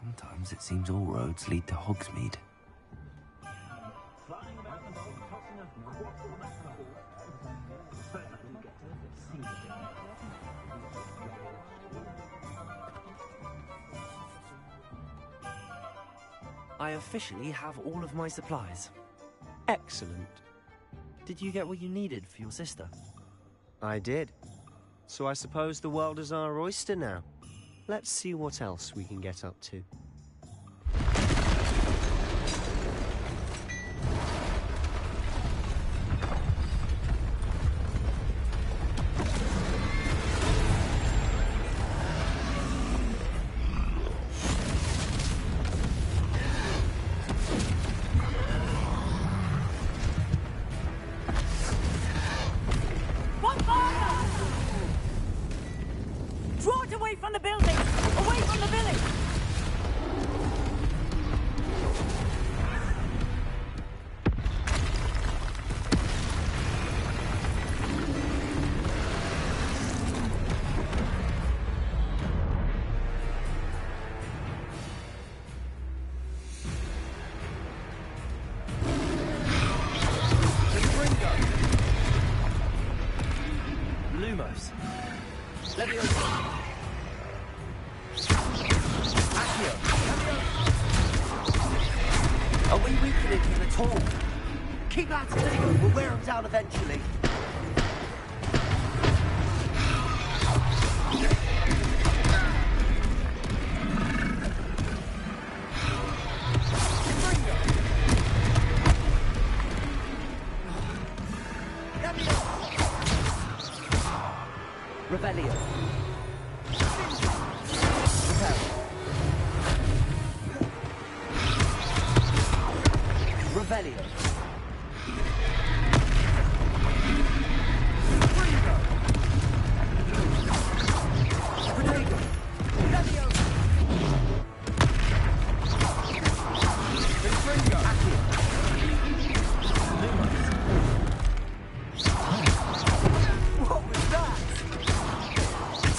Sometimes it seems all roads lead to Hogsmeade. I officially have all of my supplies. Excellent. Did you get what you needed for your sister? I did. So I suppose the world is our oyster now. Let's see what else we can get up to. Down eventually. Rebellion. Rebellion.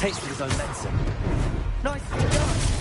Tasted his own medicine. Nicely done.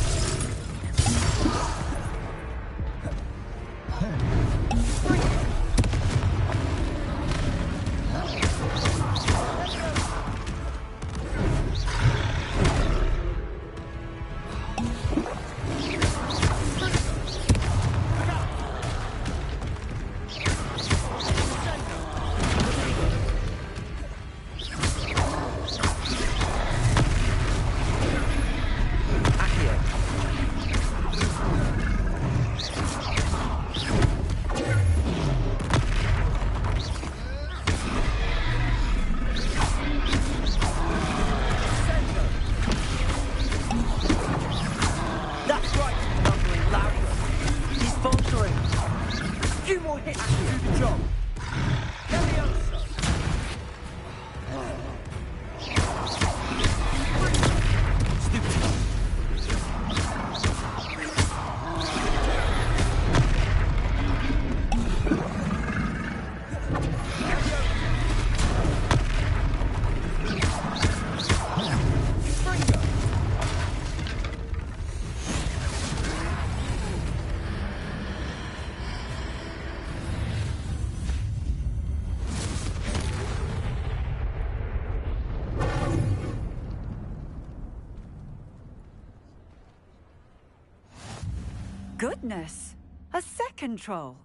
Goodness! A second troll!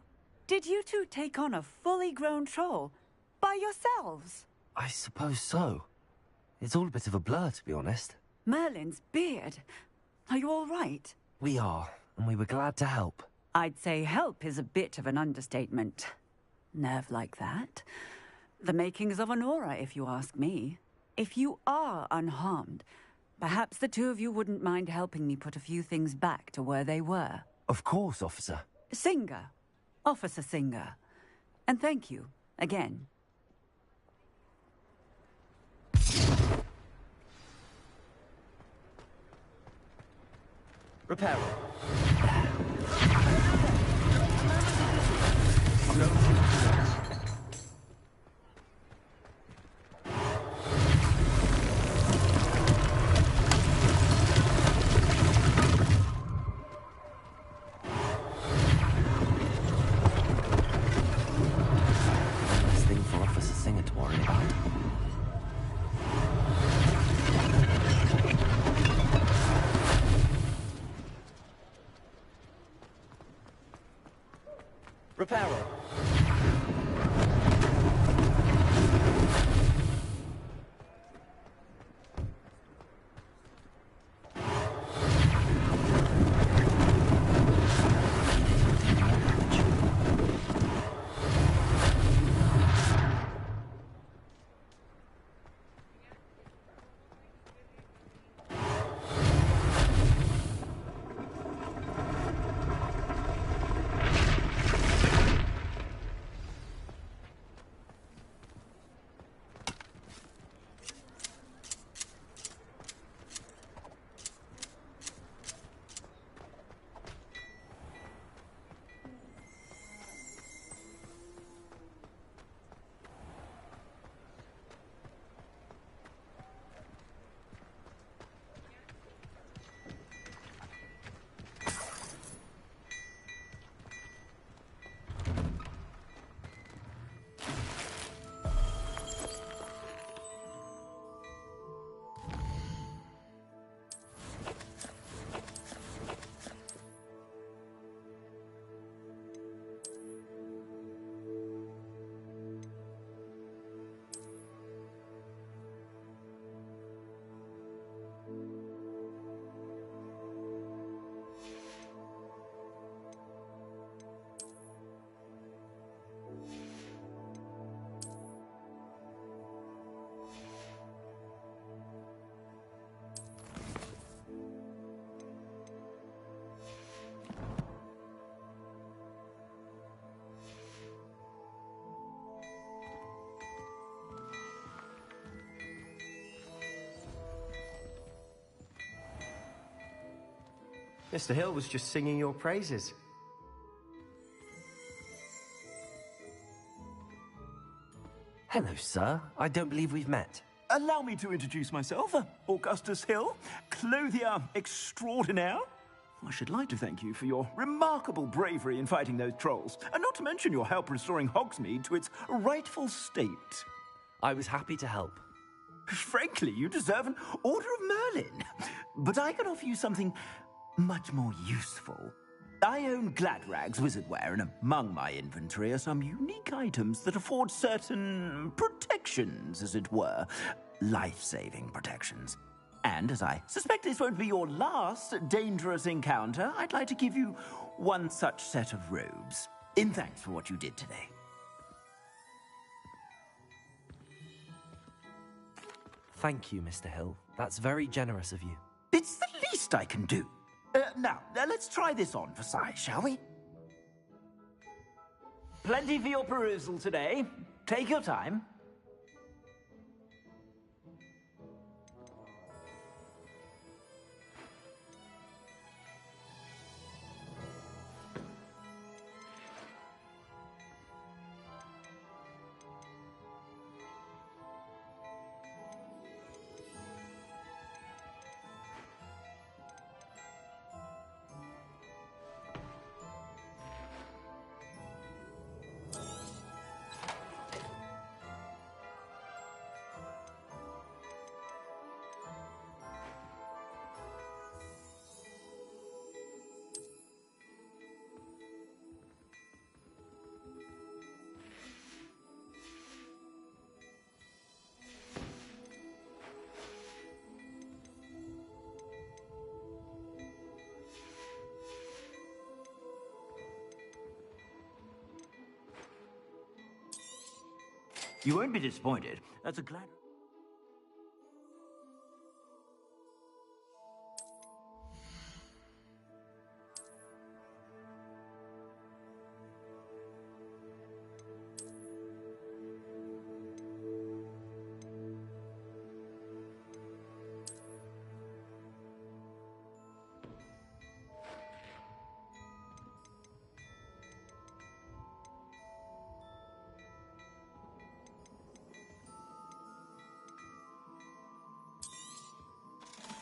Did you two take on a fully grown troll? By yourselves? I suppose so. It's all a bit of a blur, to be honest. Merlin's beard. Are you all right? We are, and we were glad to help. I'd say help is a bit of an understatement. Nerve like that. The makings of an aura, if you ask me. If you are unharmed, perhaps the two of you wouldn't mind helping me put a few things back to where they were. Of course, officer. Singer. Officer Singer. And thank you, again. Repair. Mr. Hill was just singing your praises. Hello, sir. I don't believe we've met. Allow me to introduce myself, Augustus Hill, clothier extraordinaire. I should like to thank you for your remarkable bravery in fighting those trolls, and not to mention your help restoring Hogsmeade to its rightful state. I was happy to help. Frankly, you deserve an Order of Merlin. But I can offer you something much more useful. I own Gladrag's wizardware, and among my inventory are some unique items that afford certain protections, as it were. Life-saving protections. And as I suspect this won't be your last dangerous encounter, I'd like to give you one such set of robes, in thanks for what you did today. Thank you, Mr. Hill. That's very generous of you. It's the least I can do. Now, let's try this on for size, shall we? Plenty for your perusal today. Take your time. You won't be disappointed. That's a glad...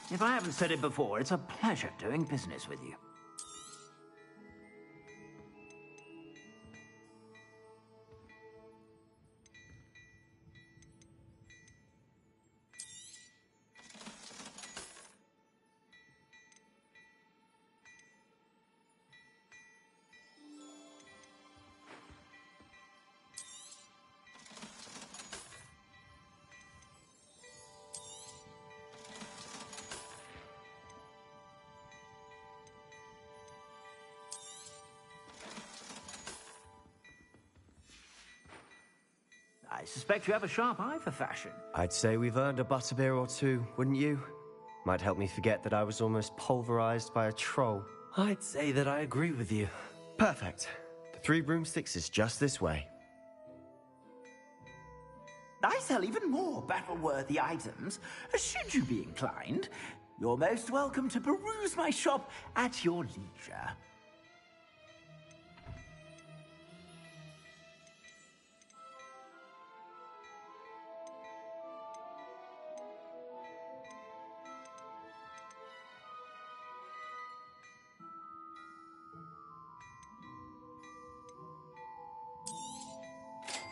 If I haven't said it before, it's a pleasure doing business with you. I suspect you have a sharp eye for fashion. I'd say we've earned a butterbeer or two, wouldn't you? Might help me forget that I was almost pulverized by a troll. I'd say that I agree with you. Perfect. The 3 broomsticks is just this way. I sell even more battle-worthy items. Should you be inclined, you're most welcome to peruse my shop at your leisure.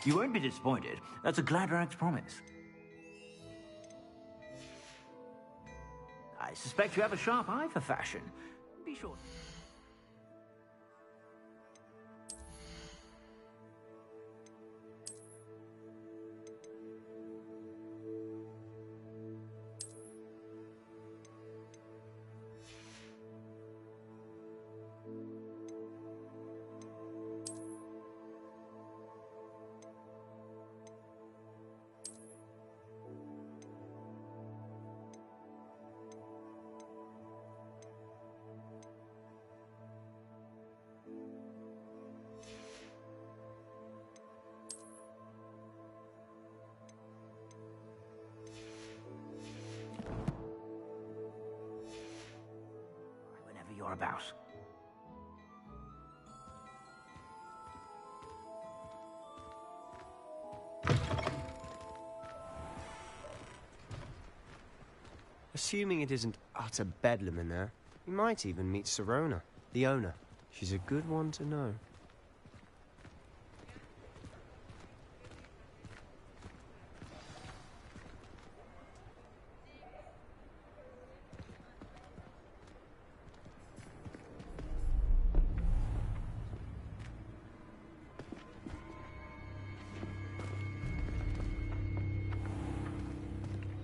You won't be disappointed. That's a Gladrag's promise. I suspect you have a sharp eye for fashion. Be sure. about. Assuming it isn't utter bedlam in there, you might even meet Sirona, the owner. She's a good one to know.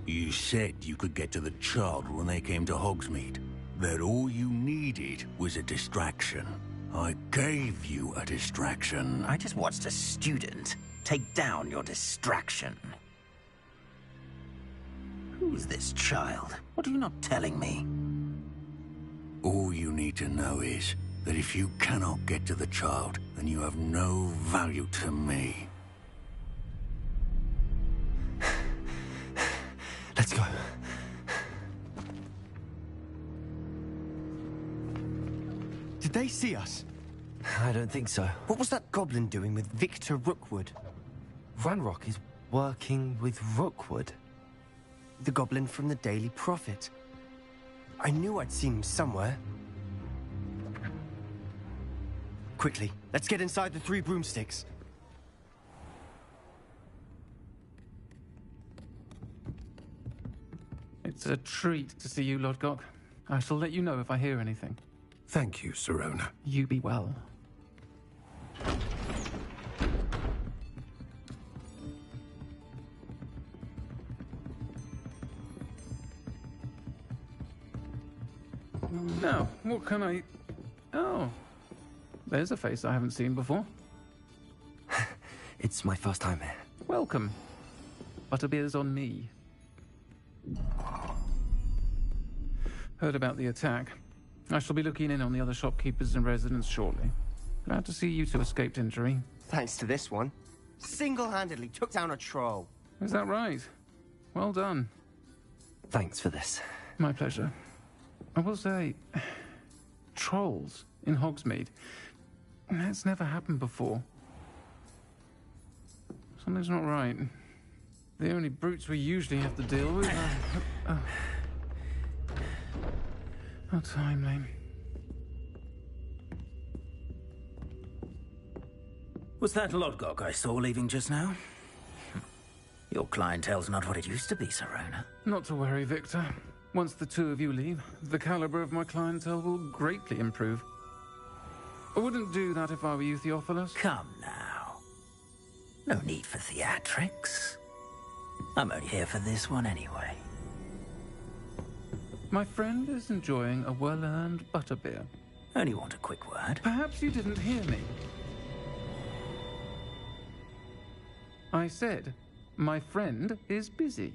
You said you could get to the child when they came to Hogsmeade. That all you needed was a distraction. I gave you a distraction. I just watched a student take down your distraction. Who's this child? What are you not telling me? All you need to know is that if you cannot get to the child, then you have no value to me. Let's go. Did they see us? I don't think so. What was that goblin doing with Victor Rookwood? Ranrock is working with Rookwood. The goblin from the Daily Prophet. I knew I'd seen him somewhere. Quickly, let's get inside the 3 broomsticks. It's a treat to see you, Lodgok. I shall let you know if I hear anything. Thank you, Sirona. You be well. Now, what can I... Oh, there's a face I haven't seen before. It's my first time here. Welcome. Butterbeer's on me. Heard about the attack. I shall be looking in on the other shopkeepers and residents shortly. Glad to see you two escaped injury. Thanks to this one. Single-handedly took down a troll. Is that right? Well done. Thanks for this. My pleasure. I will say, trolls in Hogsmeade. That's never happened before. Something's not right. The only brutes we usually have to deal with are... How timely. Was that Lodgok I saw leaving just now? Your clientele's not what it used to be, Sirona. Not to worry, Victor. Once the 2 of you leave, the caliber of my clientele will greatly improve. I wouldn't do that if I were you, Theophilus. Come now. No need for theatrics. I'm only here for this one anyway. My friend is enjoying a well-earned butterbeer. Only want a quick word. Perhaps you didn't hear me. I said, my friend is busy.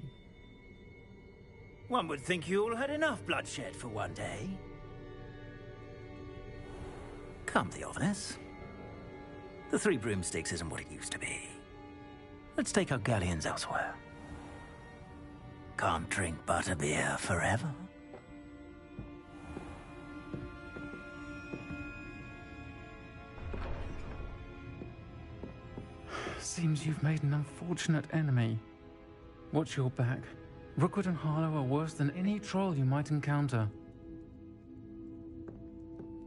One would think you all had enough bloodshed for one day. Come, Theophilus. The 3 broomsticks isn't what it used to be. Let's take our galleons elsewhere. Can't drink butterbeer forever. Seems you've made an unfortunate enemy. Watch your back. Rookwood and Harlow are worse than any troll you might encounter.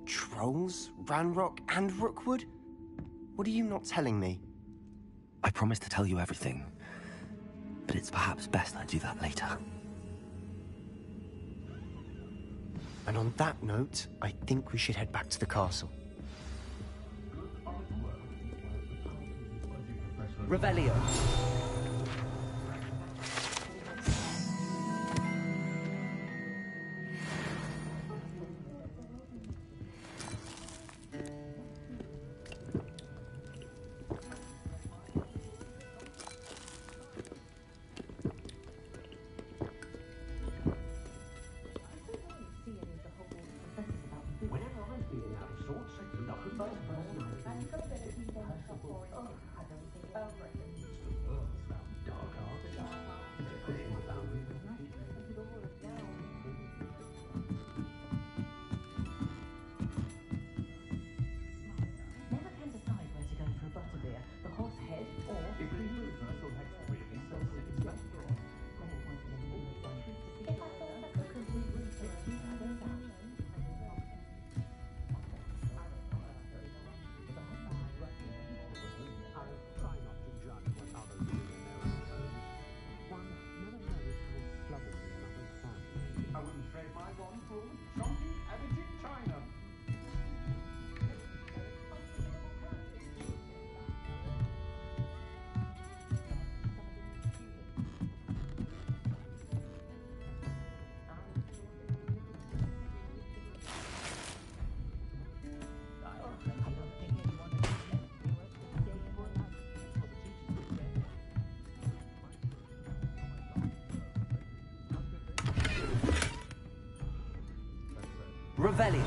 Trolls? Ranrock and Rookwood? What are you not telling me? I promised to tell you everything, but it's perhaps best I do that later. And on that note, I think we should head back to the castle. Revelio. Revelio.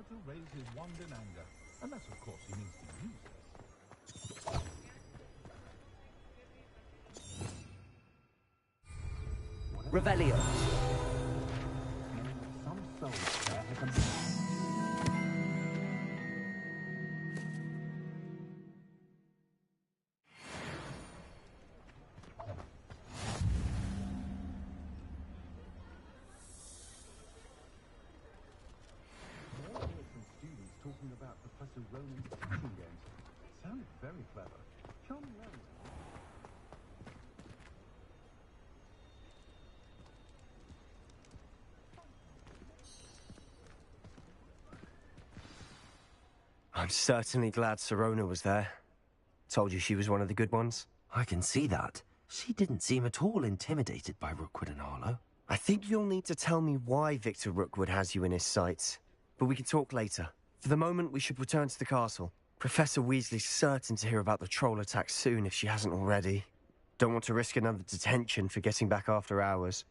To raise his wand in anger, unless of course he means to use this. Revelio. Some souls there have been... Talking about Professor Roland's teaching games. Sounded very clever. Show me around. I'm certainly glad Sirona was there. Told you she was one of the good ones. I can see that. She didn't seem at all intimidated by Rookwood and Harlow. I think you'll need to tell me why Victor Rookwood has you in his sights. But we can talk later. For the moment, we should return to the castle. Professor Weasley's certain to hear about the troll attack soon if she hasn't already. Don't want to risk another detention for getting back after hours.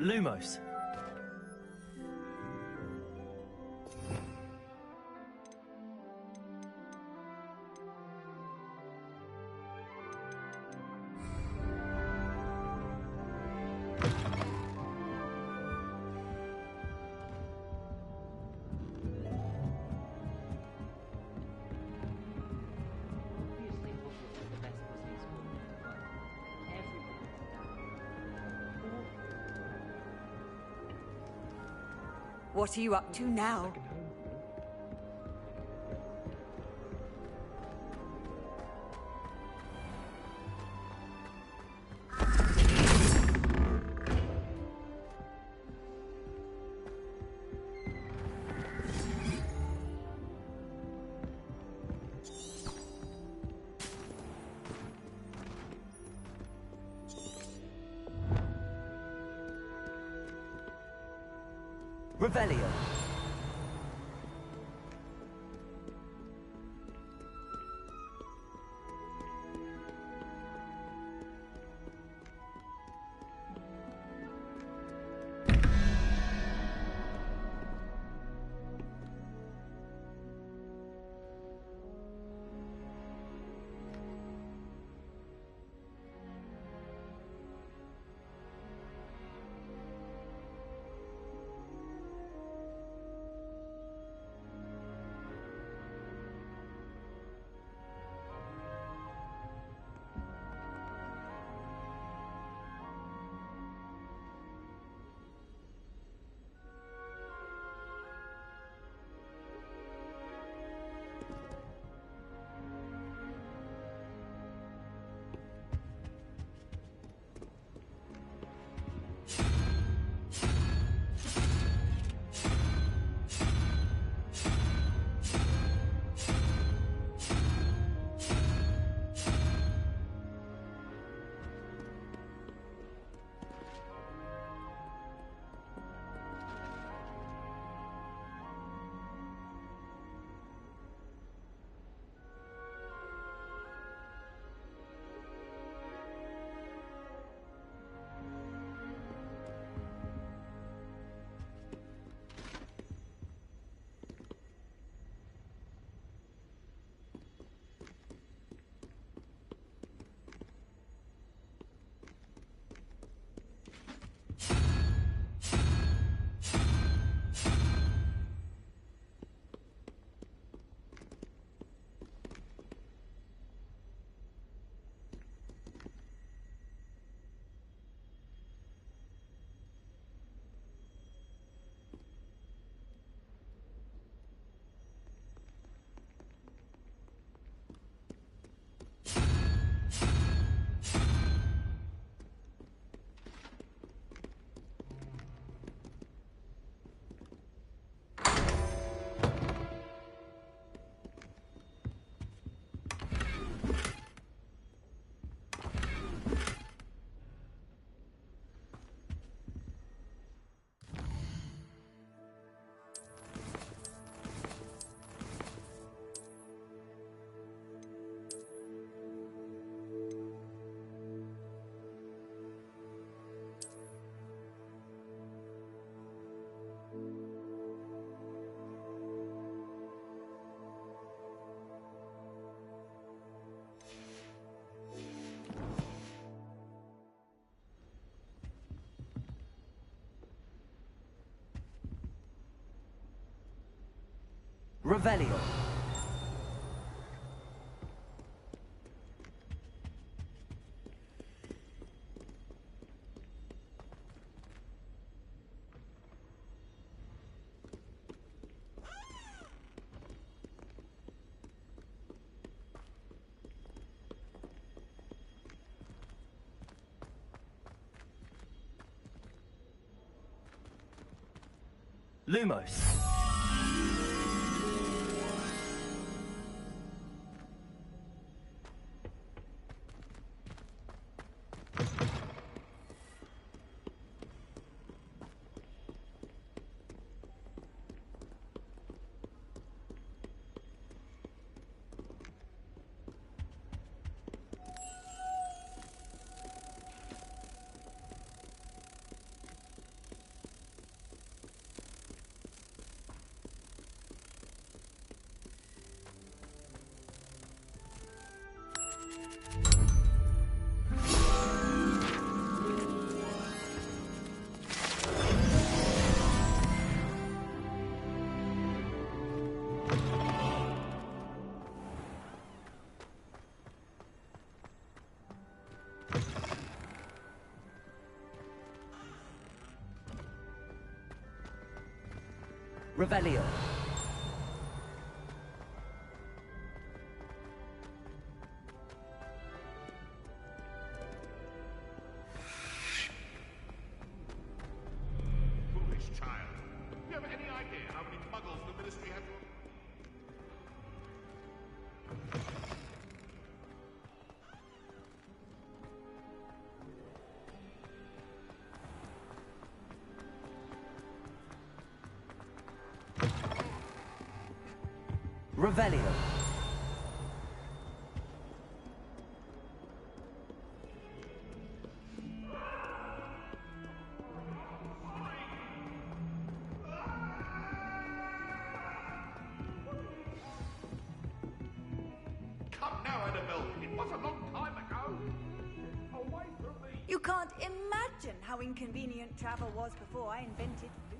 Lumos. Obviously, Hogwarts is the best boarding school in the world. Everyone knows that. What are you up to now? Revelio. Revelio. Lumos. Revelio. Foolish child. Do you have any idea how many muggles the Ministry has? Revelio. Come now, Annabelle. It was a long time ago. Away from me. You can't imagine how inconvenient travel was before I invented food.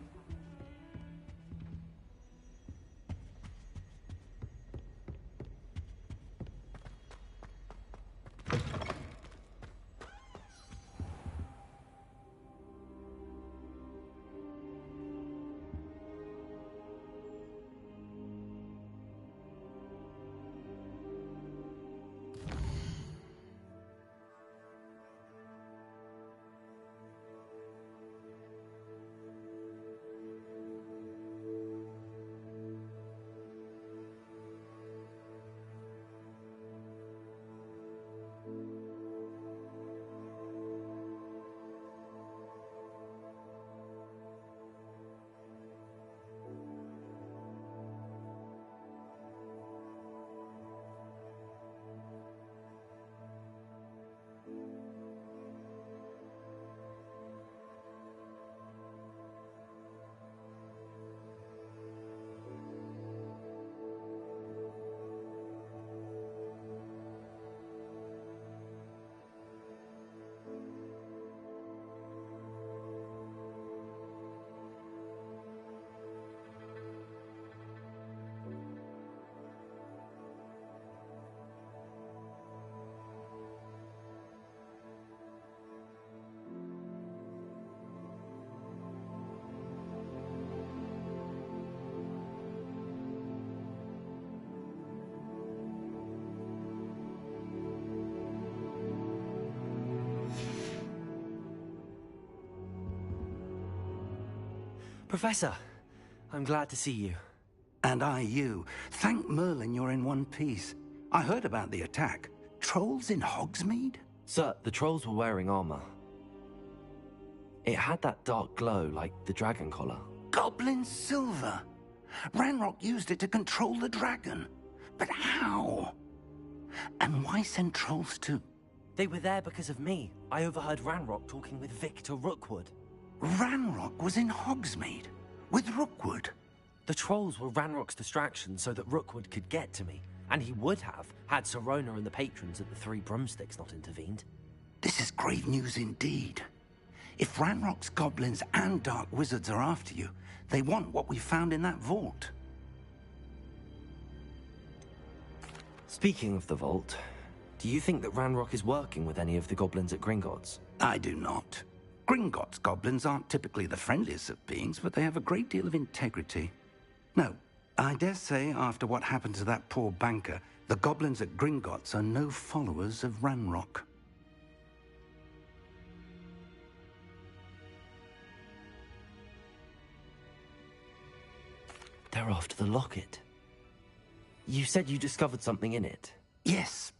Professor, I'm glad to see you. And I you. Thank Merlin you're in one piece. I heard about the attack. Trolls in Hogsmeade? Sir, the trolls were wearing armor. It had that dark glow like the dragon collar. Goblin silver. Ranrock used it to control the dragon. But how? And why send trolls to... They were there because of me. I overheard Ranrock talking with Victor Rookwood. Ranrock was in Hogsmeade? With Rookwood? The trolls were Ranrock's distraction so that Rookwood could get to me. And he would have, had Serona and the patrons at the Three Broomsticks not intervened. This is grave news indeed. If Ranrock's goblins and dark wizards are after you, they want what we found in that vault. Speaking of the vault, do you think that Ranrock is working with any of the goblins at Gringotts? I do not. Gringotts goblins aren't typically the friendliest of beings, but they have a great deal of integrity. No, I dare say after what happened to that poor banker, the goblins at Gringotts are no followers of Ranrock. They're after the locket. You said you discovered something in it. Yes.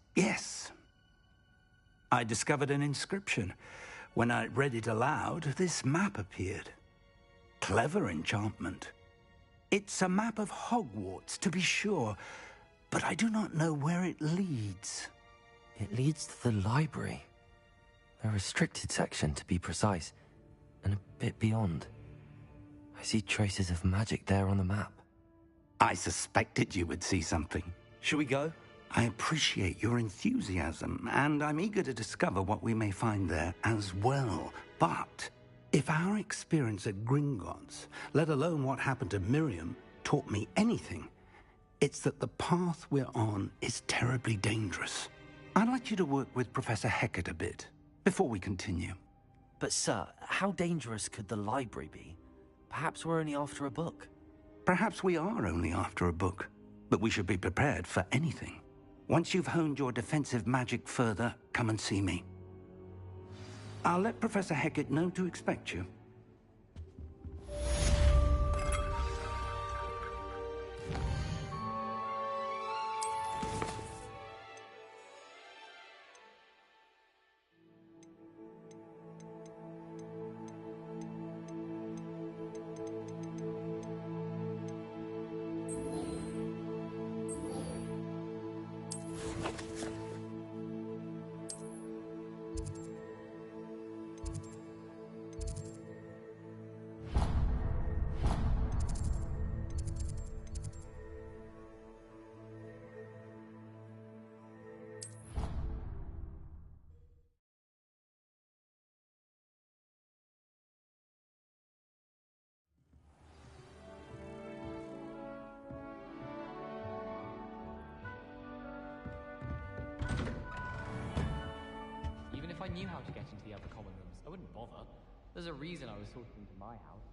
I discovered an inscription. When I read it aloud, this map appeared. Clever enchantment. It's a map of Hogwarts, to be sure, but I do not know where it leads. It leads to the library. A restricted section, to be precise, and a bit beyond. I see traces of magic there on the map. I suspected you would see something. Shall we go? I appreciate your enthusiasm, and I'm eager to discover what we may find there as well. But if our experience at Gringotts, let alone what happened to Miriam, taught me anything, it's that the path we're on is terribly dangerous. I'd like you to work with Professor Hecat a bit before we continue. But sir, how dangerous could the library be? Perhaps we're only after a book. Perhaps we are only after a book, but we should be prepared for anything. Once you've honed your defensive magic further, come and see me. I'll let Professor Hecat know to expect you. If I knew how to get into the other common rooms, I wouldn't bother. There's a reason I was talking to my house.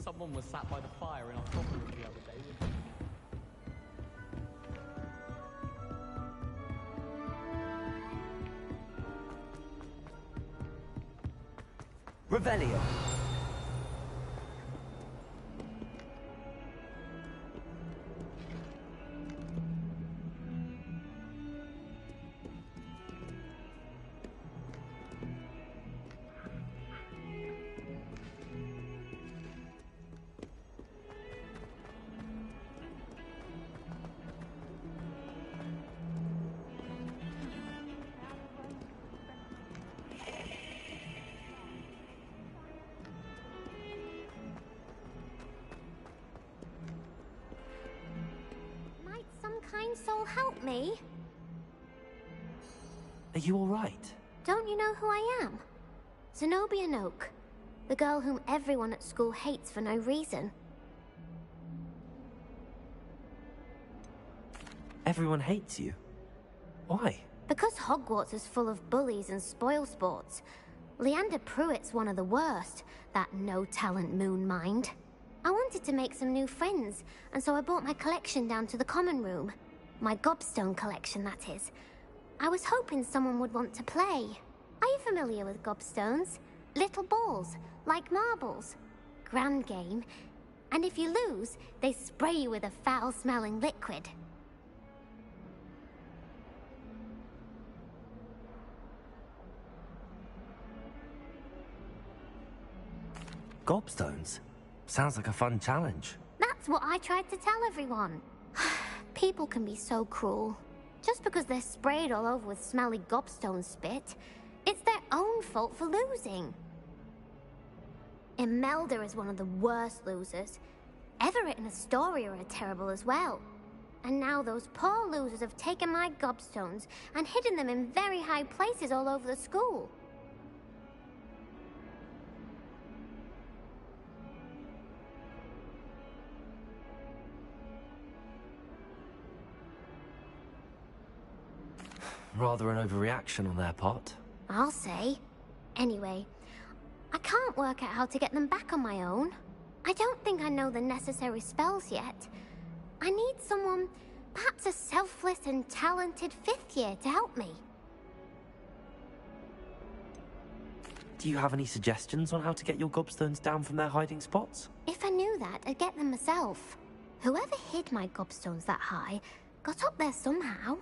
Someone was sat by the fire in our common room the other day. Revelio. Kind soul help me? Are you all right? Don't you know who I am? Zenobia Noak, the girl whom everyone at school hates for no reason. Everyone hates you? Why? Because Hogwarts is full of bullies and spoilsports. Leander Pruitt's one of the worst, that no-talent moon mind. I wanted to make some new friends, and so I brought my collection down to the common room. My gobstone collection, that is. I was hoping someone would want to play. Are you familiar with gobstones? Little balls, like marbles. Grand game. And if you lose, they spray you with a foul-smelling liquid. Gobstones? Sounds like a fun challenge. That's what I tried to tell everyone. People can be so cruel. Just because they're sprayed all over with smelly gobstone spit, it's their own fault for losing. Imelda is one of the worst losers. Everett and Astoria are terrible as well. And now those poor losers have taken my gobstones and hidden them in very high places all over the school. Rather an overreaction on their part. I'll say. Anyway, I can't work out how to get them back on my own. I don't think I know the necessary spells yet. I need someone, perhaps a selfless and talented 5th year to help me. Do you have any suggestions on how to get your gobstones down from their hiding spots? If I knew that, I'd get them myself. Whoever hid my gobstones that high got up there somehow.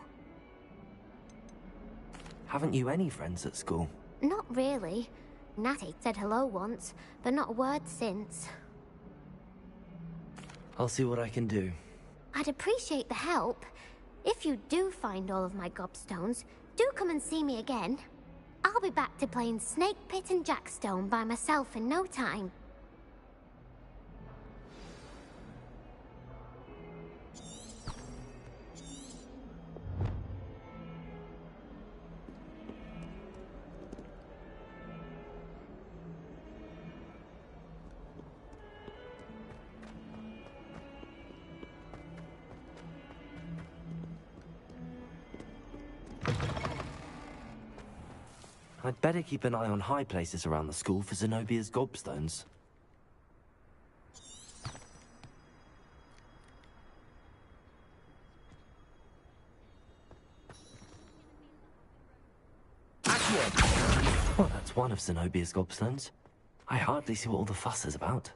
Haven't you any friends at school? Not really. Natty said hello once, but not a word since. I'll see what I can do. I'd appreciate the help. If you do find all of my gobstones, do come and see me again. I'll be back to playing Snake Pit and Jackstone by myself in no time. I'd better keep an eye on high places around the school for Zenobia's gobstones. Well, that's one of Zenobia's gobstones. I hardly see what all the fuss is about.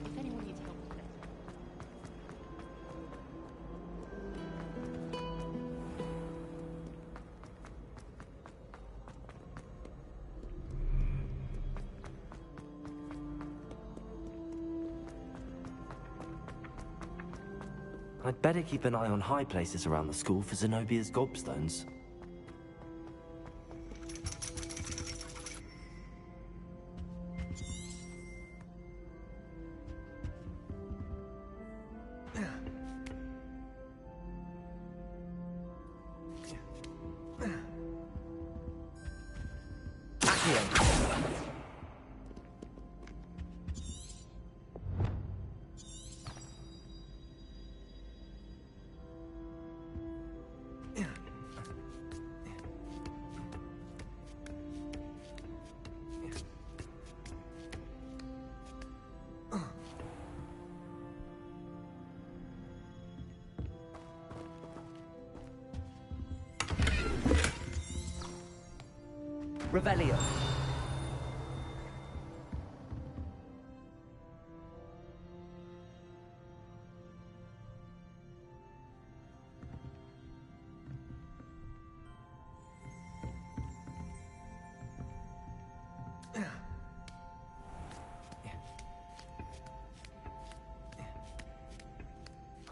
If anyone needs help with it. I'd better keep an eye on high places around the school for Zenobia's gobstones. Revelio.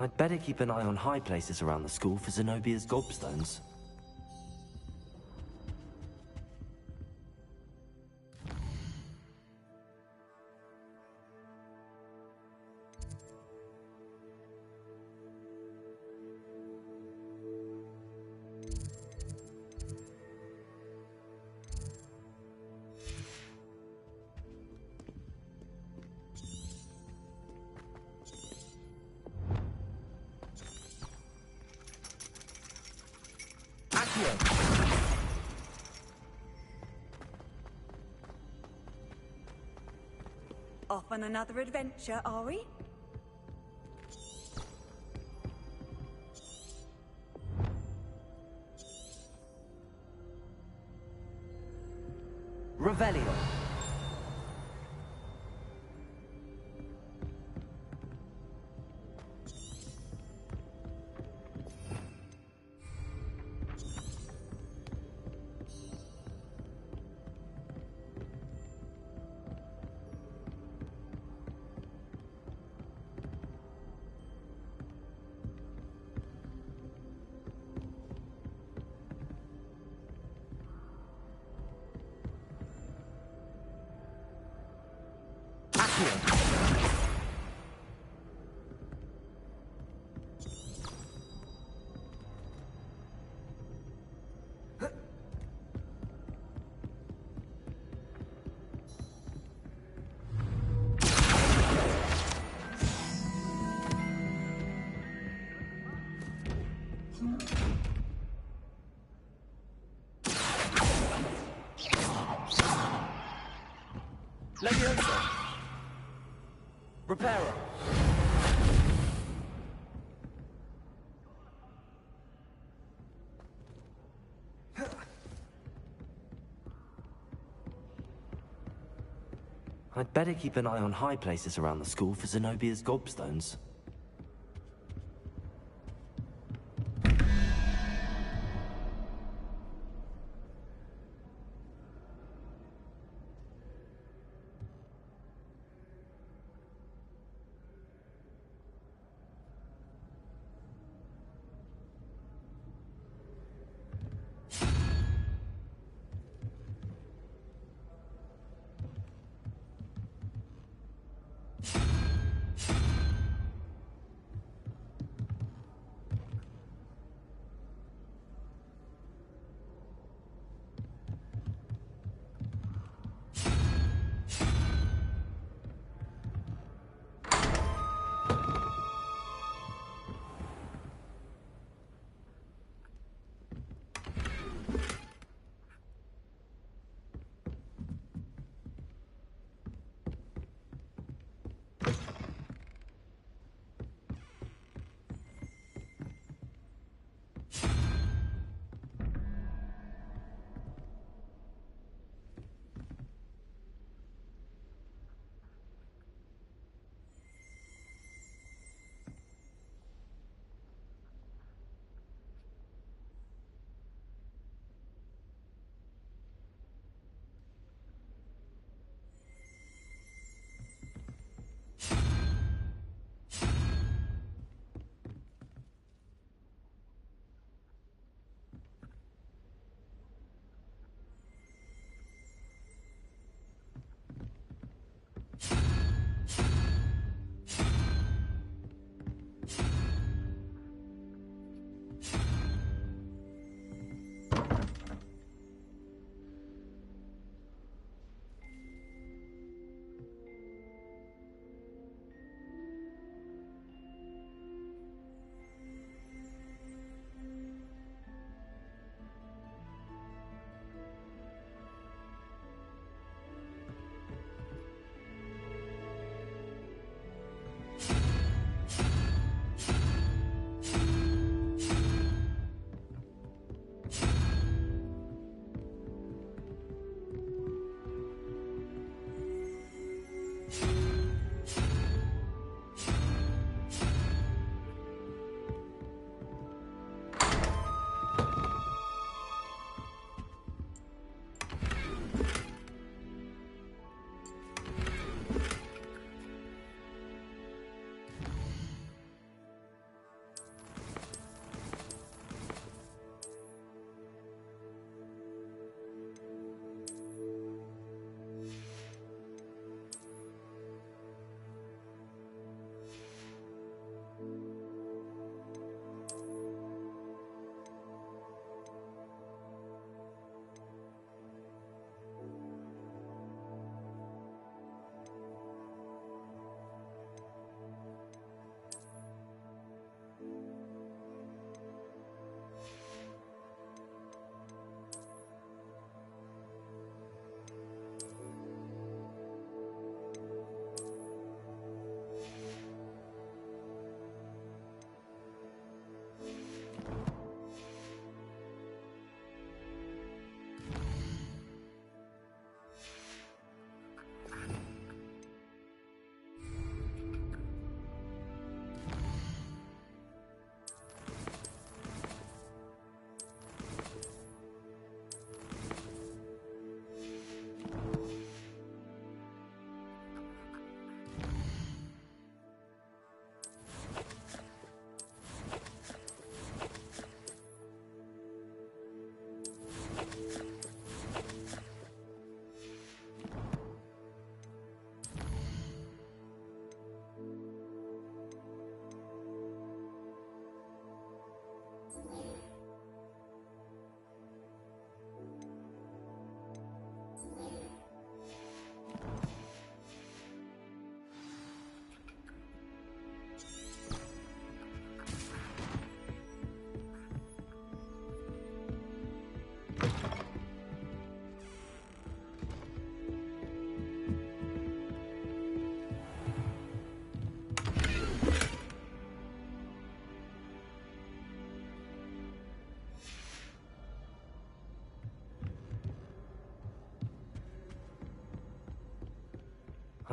I'd better keep an eye on high places around the school for Zenobia's gobstones. Off on another adventure, are we? Revelio. Leviosa! Reparo! I'd better keep an eye on high places around the school for Zenobia's gobstones.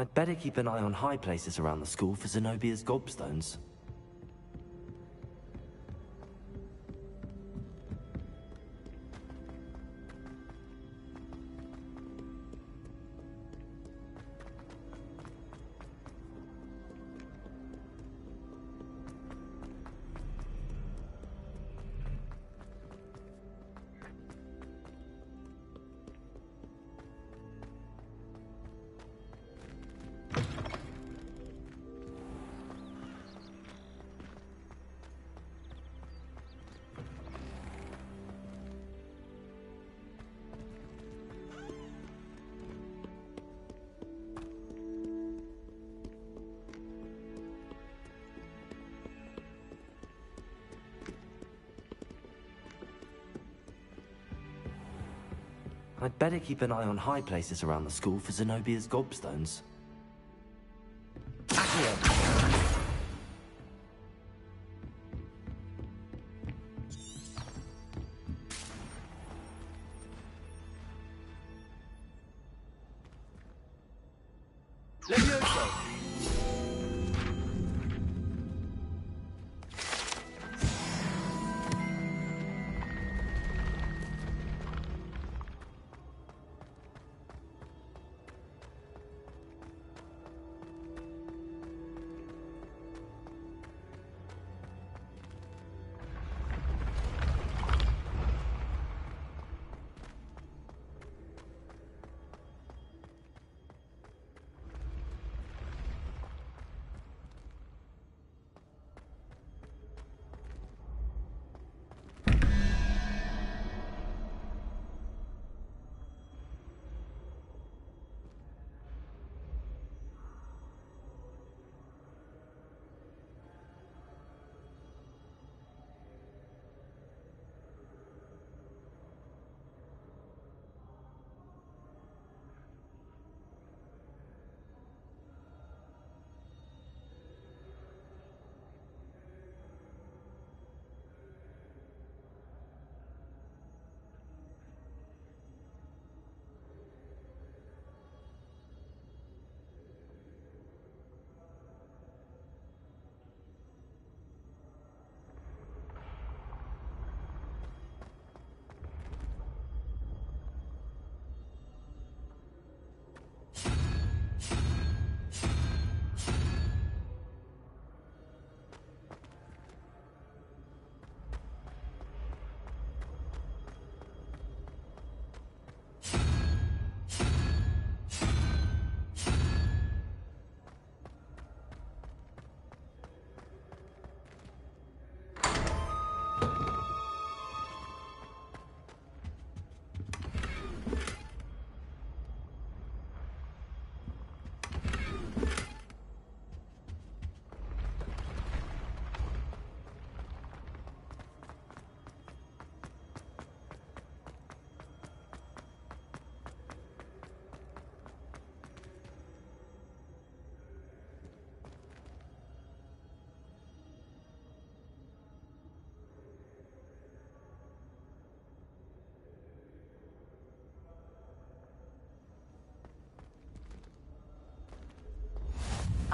I'd better keep an eye on high places around the school for Zenobia's gobstones. I'd better keep an eye on high places around the school for Zenobia's gobstones.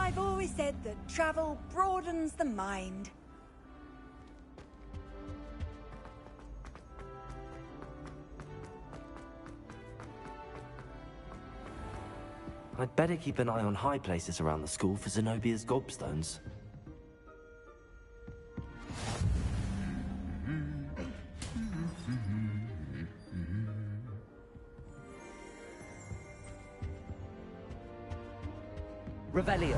I've always said that travel broadens the mind. I'd better keep an eye on high places around the school for Zenobia's gobstones. Revelio.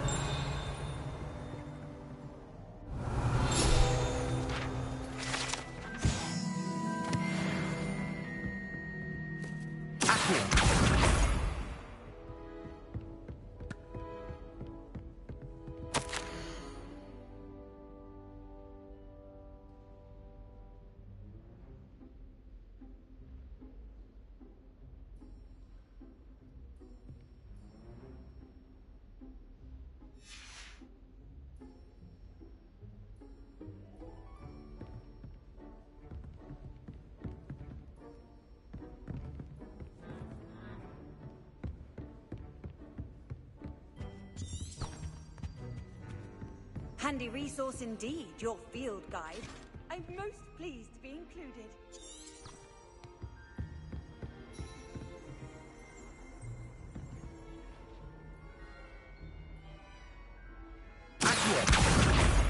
handy resource indeed, your field guide. I'm most pleased to be included.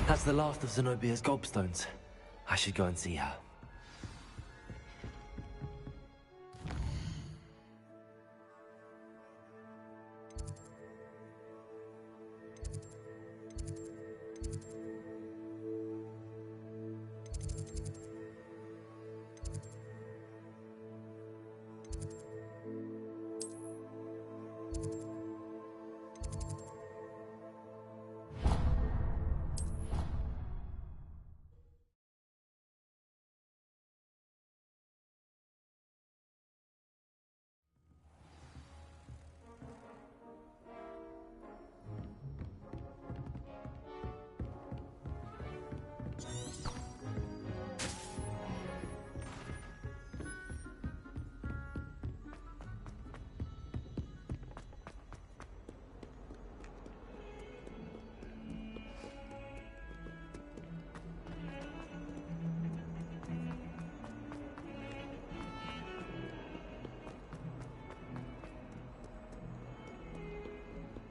That's the last of Zenobia's gobstones. I should go and see her.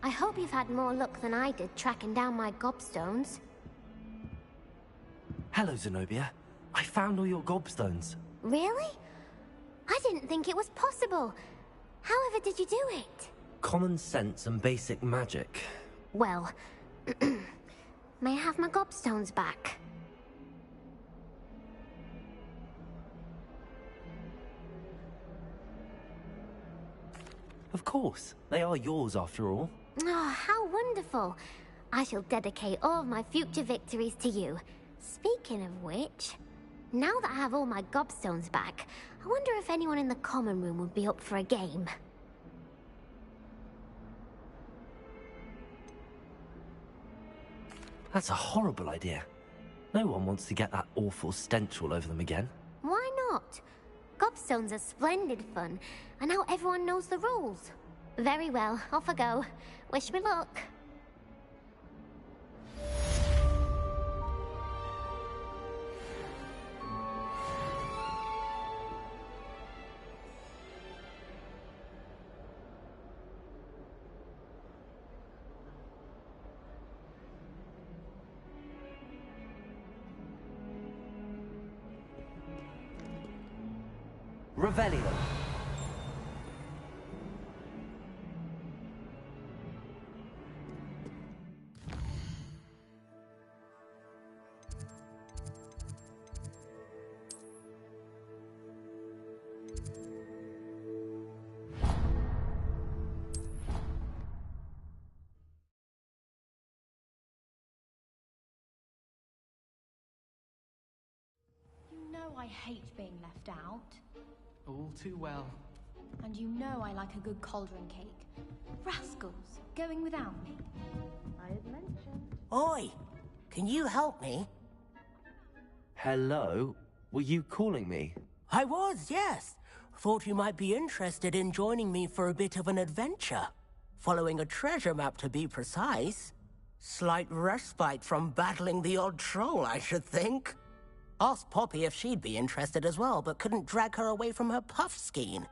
I hope you've had more luck than I did tracking down my gobstones. Hello, Zenobia. I found all your gobstones. Really? I didn't think it was possible. However did you do it? Common sense and basic magic. Well, may I have my gobstones back? Of course. They are yours after all. Oh, how wonderful. I shall dedicate all of my future victories to you. Speaking of which, now that I have all my gobstones back, I wonder if anyone in the common room would be up for a game. That's a horrible idea. No one wants to get that awful stench all over them again. Why not? Gobstones are splendid fun, and now everyone knows the rules. Very well, off I go. Wish me luck. Revelio. You know I hate being left out. All too well. And you know I like a good cauldron cake. Rascals, going without me. I had mentioned. Oi! Can you help me? Hello? Were you calling me? I was, yes. Thought you might be interested in joining me for a bit of an adventure. Following a treasure map, to be precise. Slight respite from battling the odd troll, I should think. Asked Poppy if she'd be interested as well, but couldn't drag her away from her puff skein.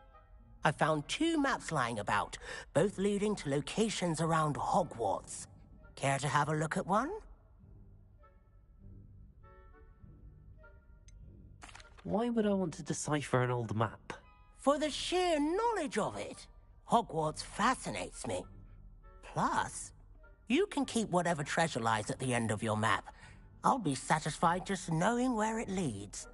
I found 2 maps lying about, both leading to locations around Hogwarts. Care to have a look at one? Why would I want to decipher an old map? For the sheer knowledge of it. Hogwarts fascinates me. Plus, you can keep whatever treasure lies at the end of your map. I'll be satisfied just knowing where it leads.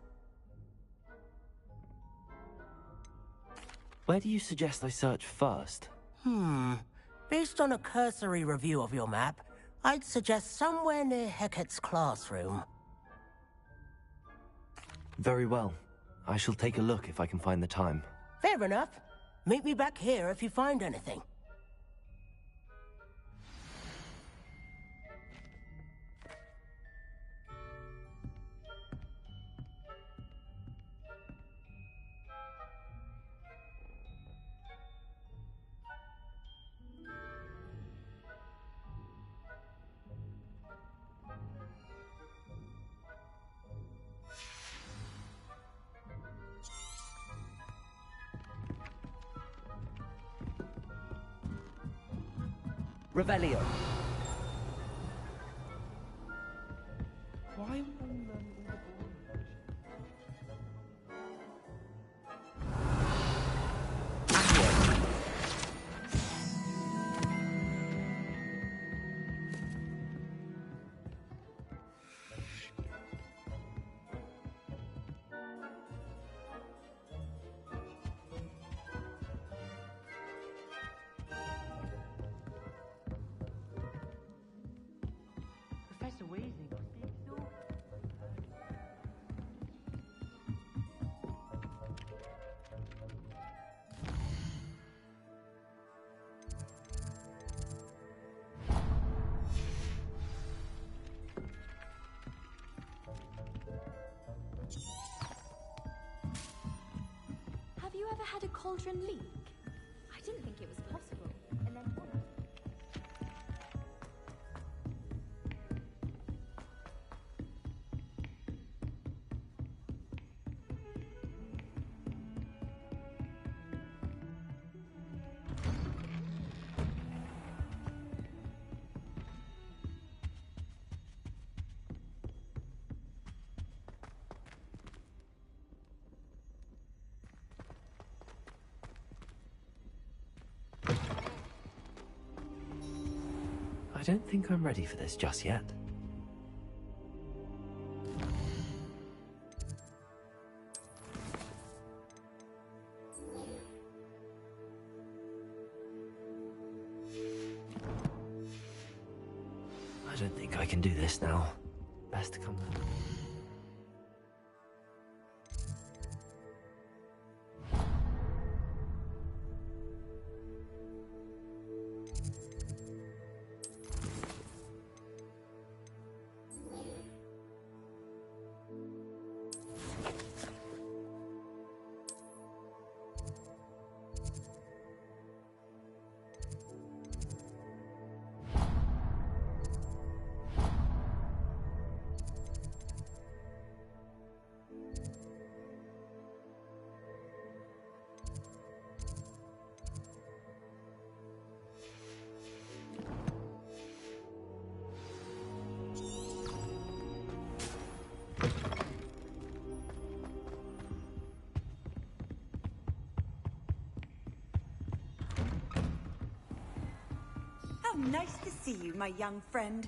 Where do you suggest I search first? Based on a cursory review of your map, I'd suggest somewhere near Hecat's classroom. Very well. I shall take a look if I can find the time. Fair enough. Meet me back here if you find anything. Revelio. Why would one learn all the boring Professor Weasley must be exhausted. Have you ever had a cauldron leak? I didn't think it was possible. And then what? I don't think I'm ready for this just yet. I don't think I can do this now. Best to come down. How nice to see you, my young friend.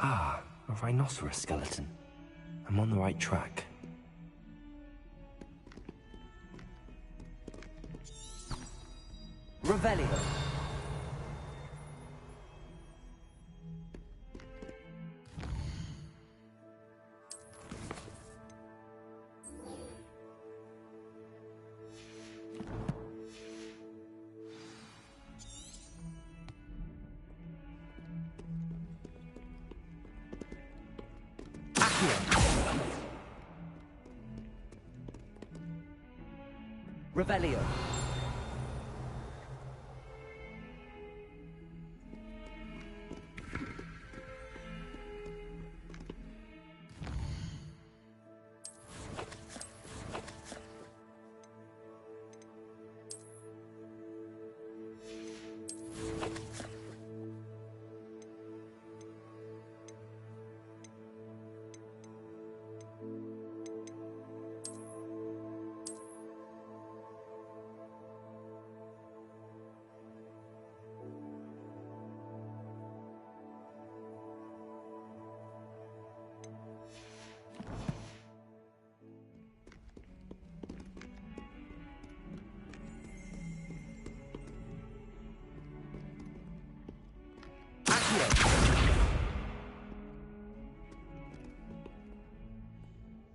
Ah, a rhinoceros skeleton. I'm on the right track. Revelio. Revelio.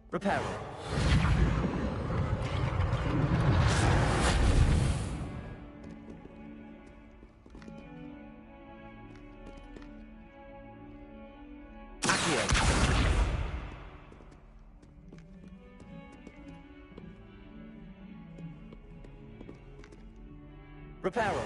Reparo. Reparo.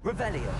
Revelio.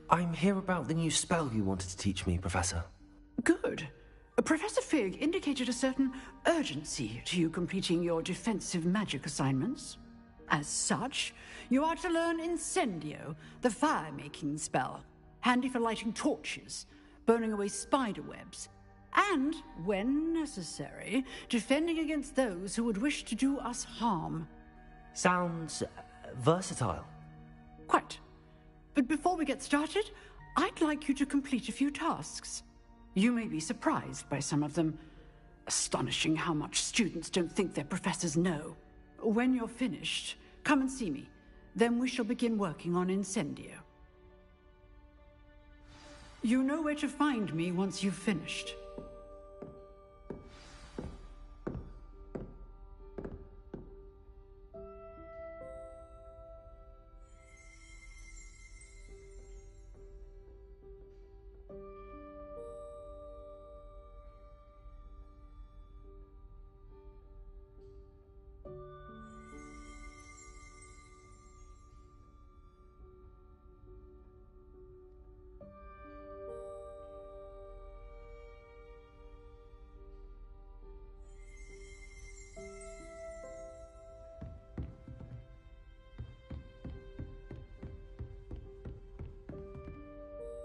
I'm here about the new spell you wanted to teach me, Professor. Good. Professor Fig indicated a certain urgency to you completing your defensive magic assignments. As such, you are to learn Incendio, the fire-making spell, handy for lighting torches, burning away spider webs, and, when necessary, defending against those who would wish to do us harm. Sounds versatile. Quite. But before we get started, I'd like you to complete a few tasks. You may be surprised by some of them. Astonishing how much students don't think their professors know. When you're finished, come and see me. Then we shall begin working on Incendio. You know where to find me once you've finished.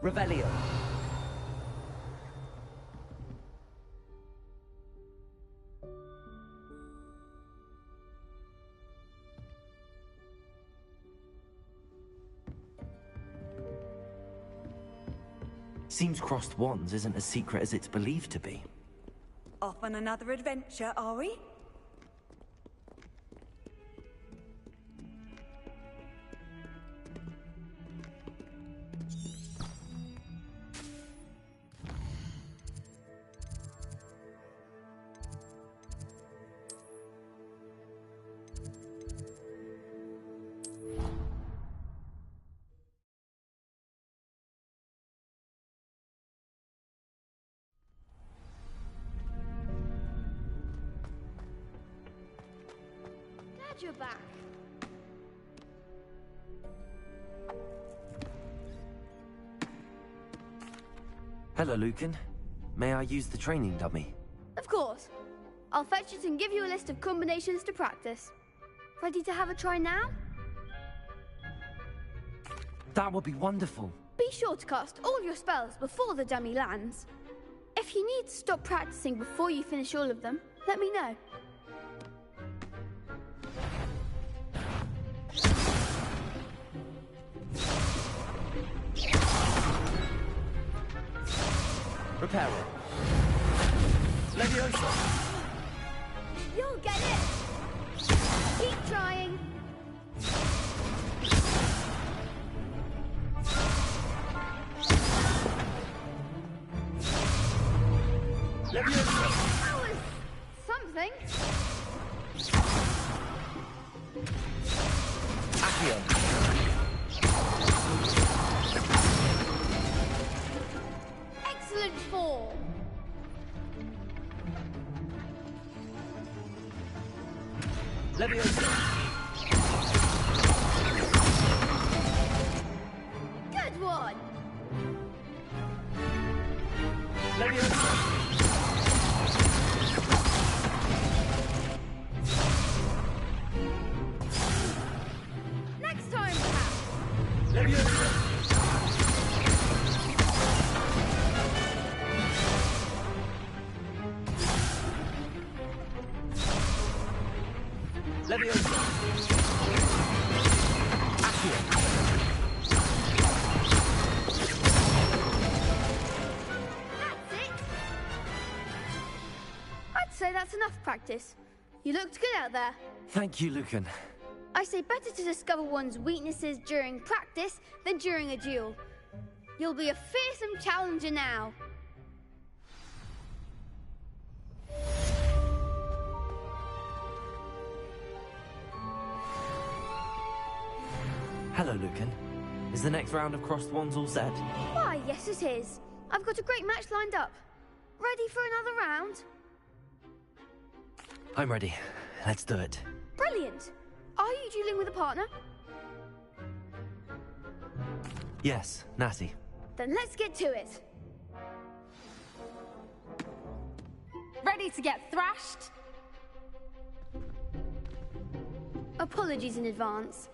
Revelio. Seems crossed wands isn't as secret as it's believed to be. Off on another adventure, are we? You're back. Hello, Lucan. May I use the training dummy? Of course. I'll fetch it and give you a list of combinations to practice. Ready to have a try now? That would be wonderful. Be sure to cast all your spells before the dummy lands. If you need to stop practicing before you finish all of them, let me know. Reparo. Leviosa! You'll get it! Keep trying. Leviosa! That was something. Accio! Excellent fall. Leviosa! Good one. Leviosa! Next time, perhaps. Leviosa! Leviosa! Accio! That's it. I'd say that's enough practice. You looked good out there. Thank you, Lucan. I say better to discover one's weaknesses during practice than during a duel. You'll be a fearsome challenger now. Hello, Lucan. Is the next round of Crossed Wands all set? Why, yes it is. I've got a great match lined up. Ready for another round? I'm ready. Let's do it. Brilliant. Are you dueling with a partner? Yes, Natty. Then let's get to it. Ready to get thrashed? Apologies in advance.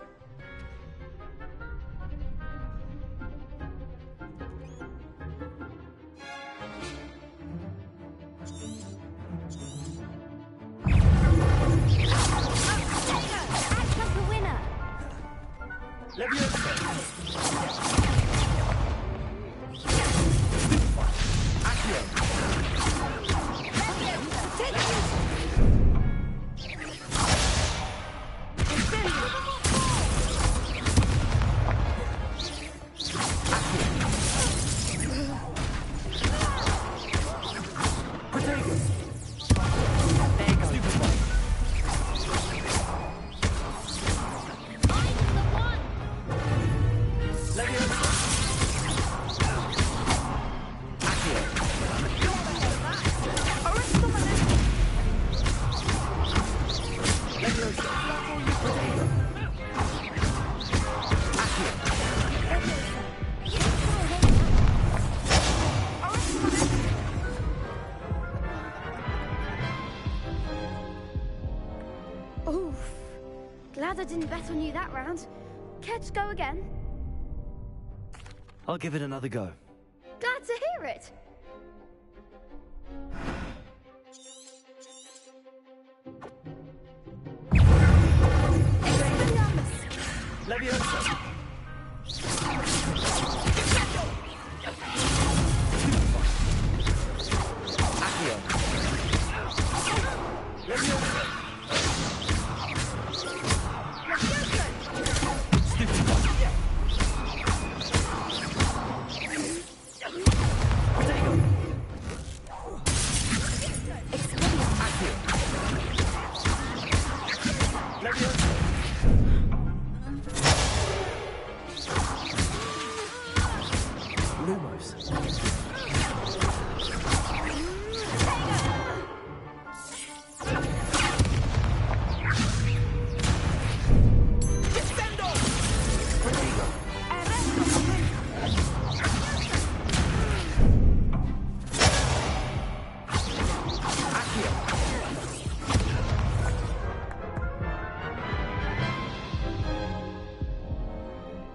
Oof. Glad I didn't bet on you that round. Care to go again? I'll give it another go. Glad to hear it. Leviosa! Accio! Leviosa!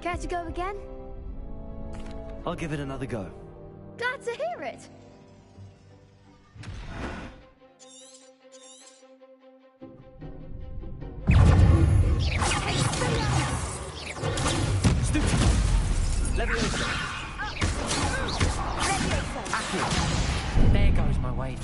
Care to go again? I'll give it another go. Glad to hear it. Leviosa! There goes my wave.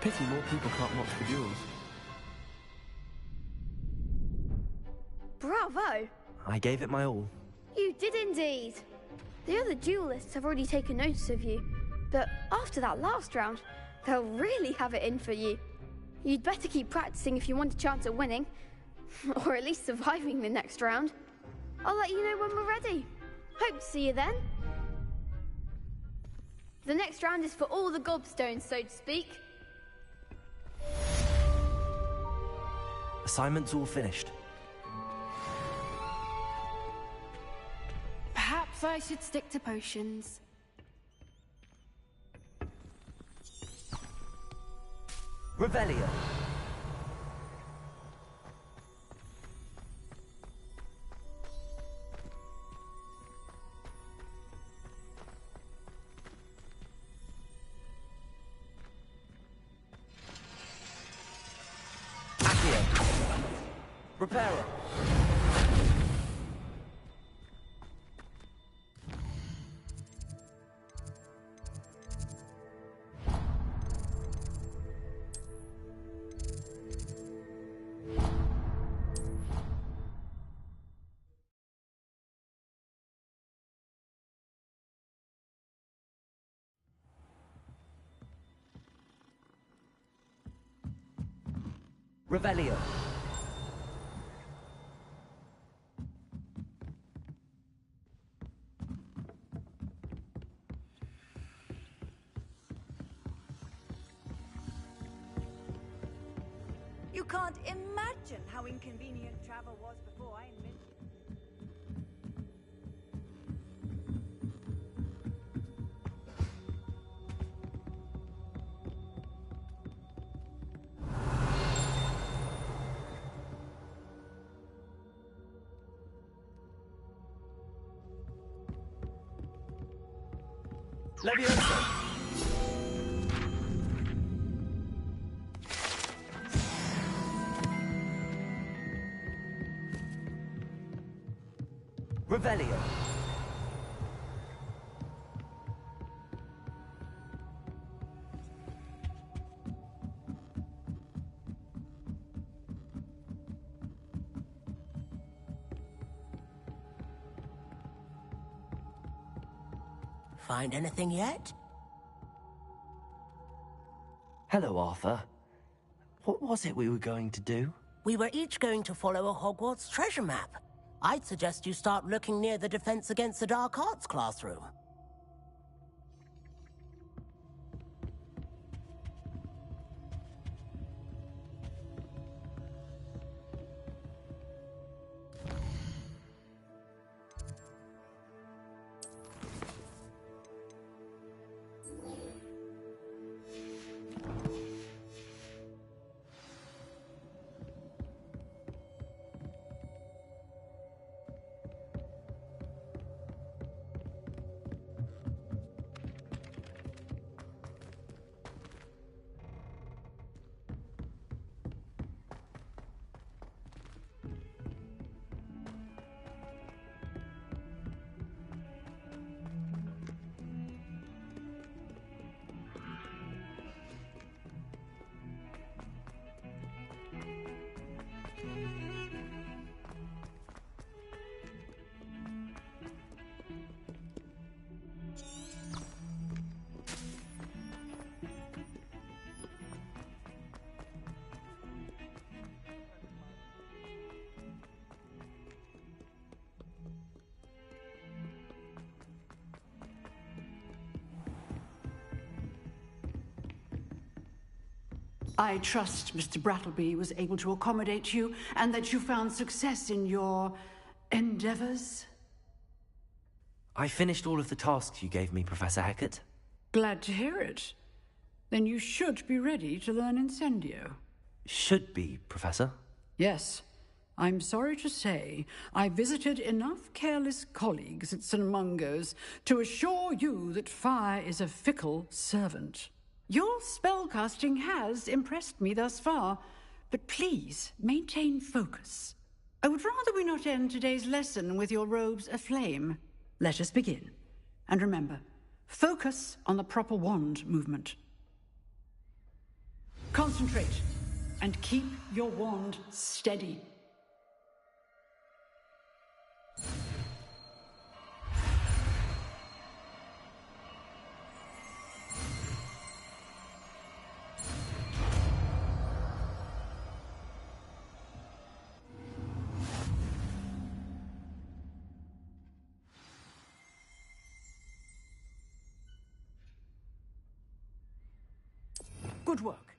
Pity more people can't watch the duels. Bravo! I gave it my all. You did indeed. The other duelists have already taken notice of you, but after that last round, they'll really have it in for you. You'd better keep practicing if you want a chance at winning, or at least surviving the next round. I'll let you know when we're ready. Hope to see you then. The next round is for all the gobstones, so to speak. Assignment's all finished. Perhaps I should stick to potions. Revelio. Reparo. Revelio. You can't imagine how inconvenient travel was before I invented it. Leviosa. Revelio. Find anything yet? Hello, Arthur. What was it we were going to do? We were each going to follow a Hogwarts treasure map. I'd suggest you start looking near the Defense Against the Dark Arts classroom. I trust Mr. Brattleby was able to accommodate you and that you found success in your endeavors. I finished all of the tasks you gave me, Professor Hecat. Glad to hear it. Then you should be ready to learn Incendio. Should be, Professor. Yes. I'm sorry to say I visited enough careless colleagues at St. Mungo's to assure you that fire is a fickle servant. Your spellcasting has impressed me thus far, but please maintain focus. I would rather we not end today's lesson with your robes aflame. Let us begin. And remember, focus on the proper wand movement. Concentrate and keep your wand steady. Good work.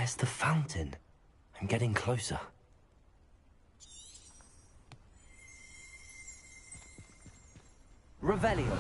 There's the fountain. I'm getting closer. Revelio.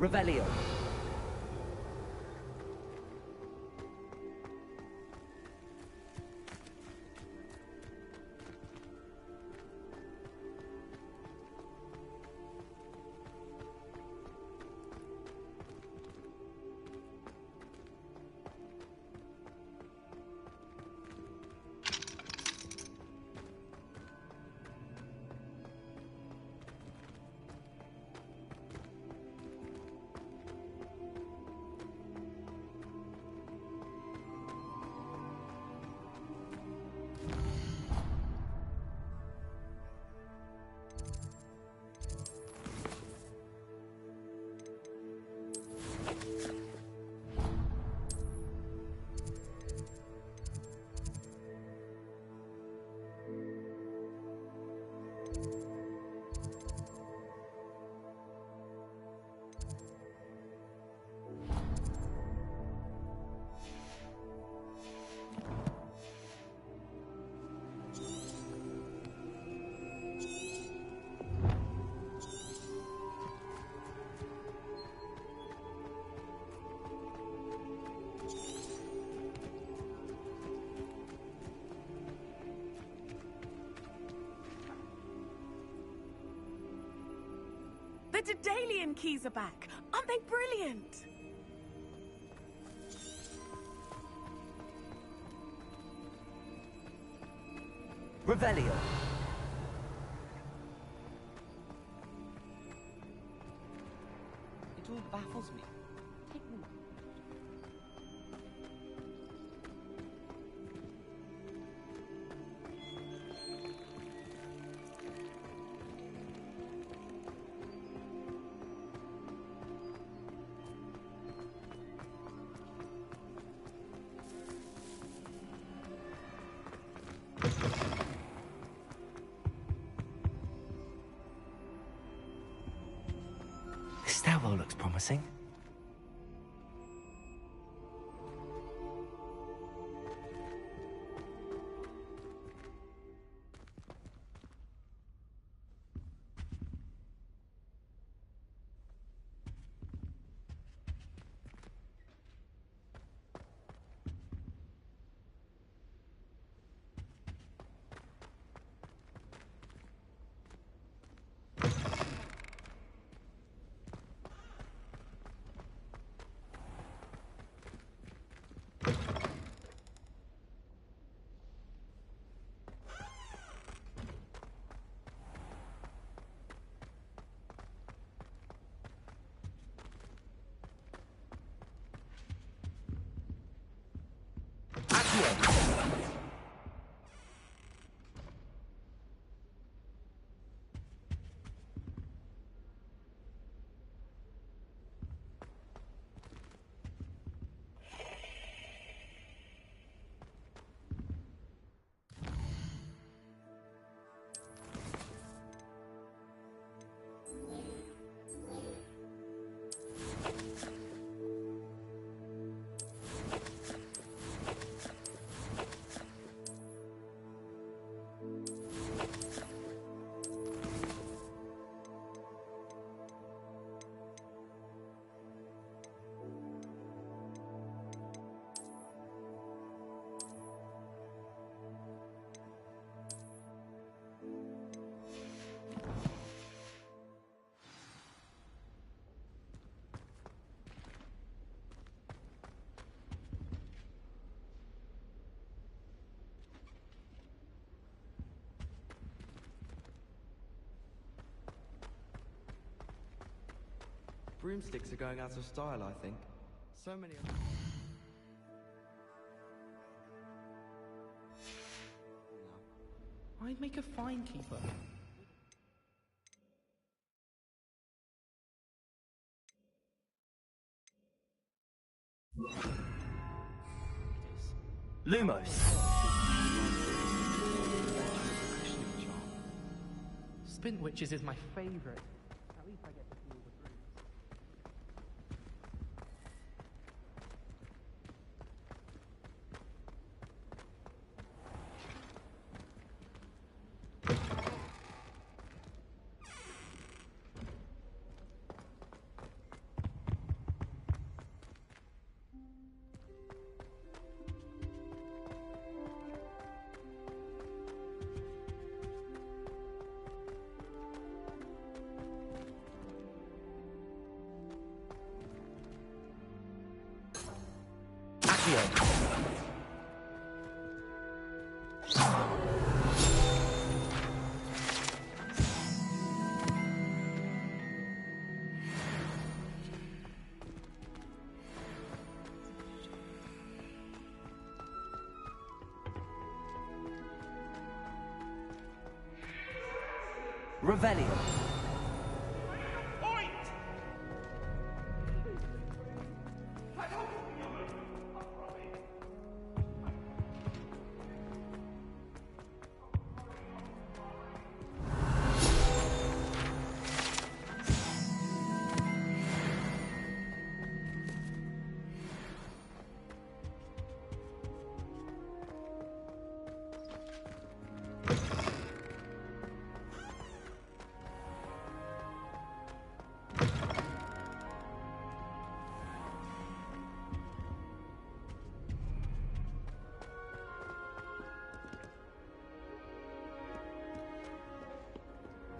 Revelio. The Daedalian keys are back. Aren't they brilliant? Revelio. It all baffles me. Take me. This stairwell looks promising. Broomsticks are going out of style, I think. So many of I'd make a fine keeper. Lumos. Spin Witches is my favorite. At least I get to see all the brooms. Revelio.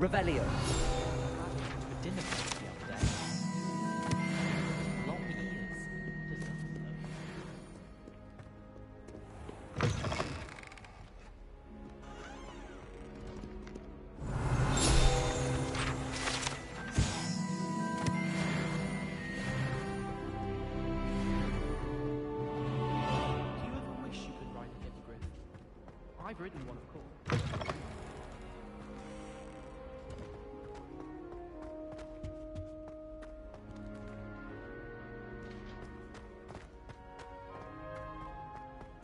Revelio. For dinner the other day. Long ears. Do you ever wish you could ride a hippogriff? I've ridden one, of course.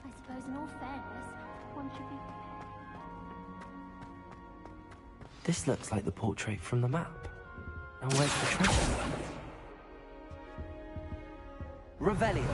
I suppose in all fairness, one should be prepared. This looks like the portrait from the map. Now where's the treasure? Revelio.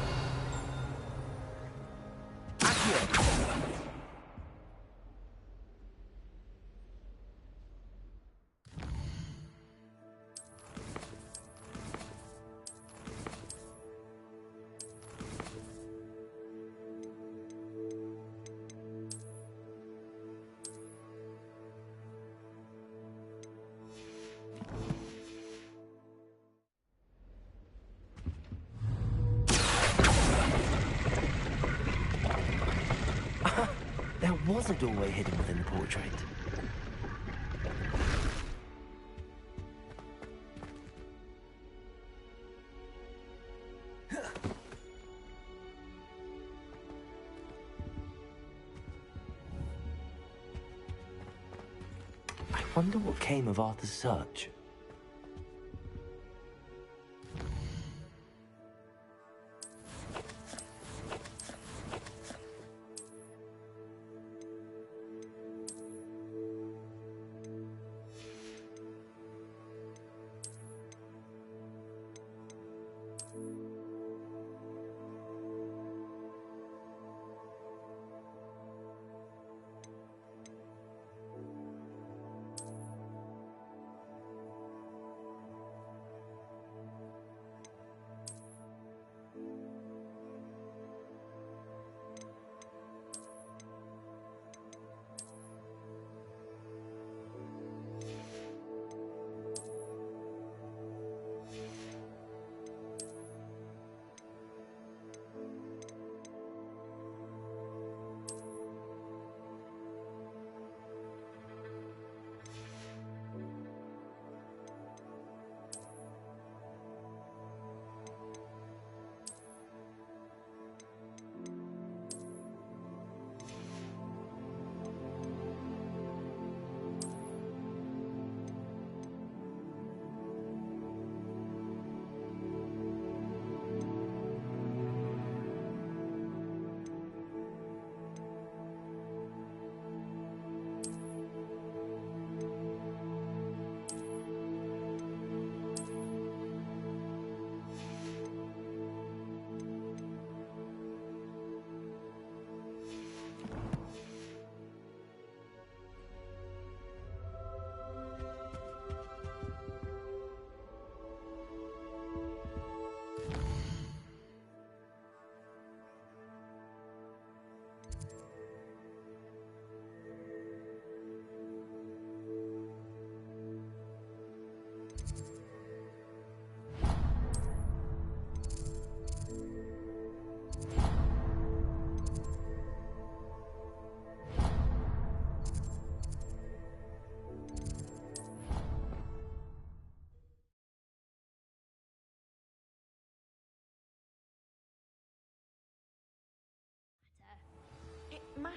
There was a doorway hidden within the portrait. I wonder what came of Arthur's search.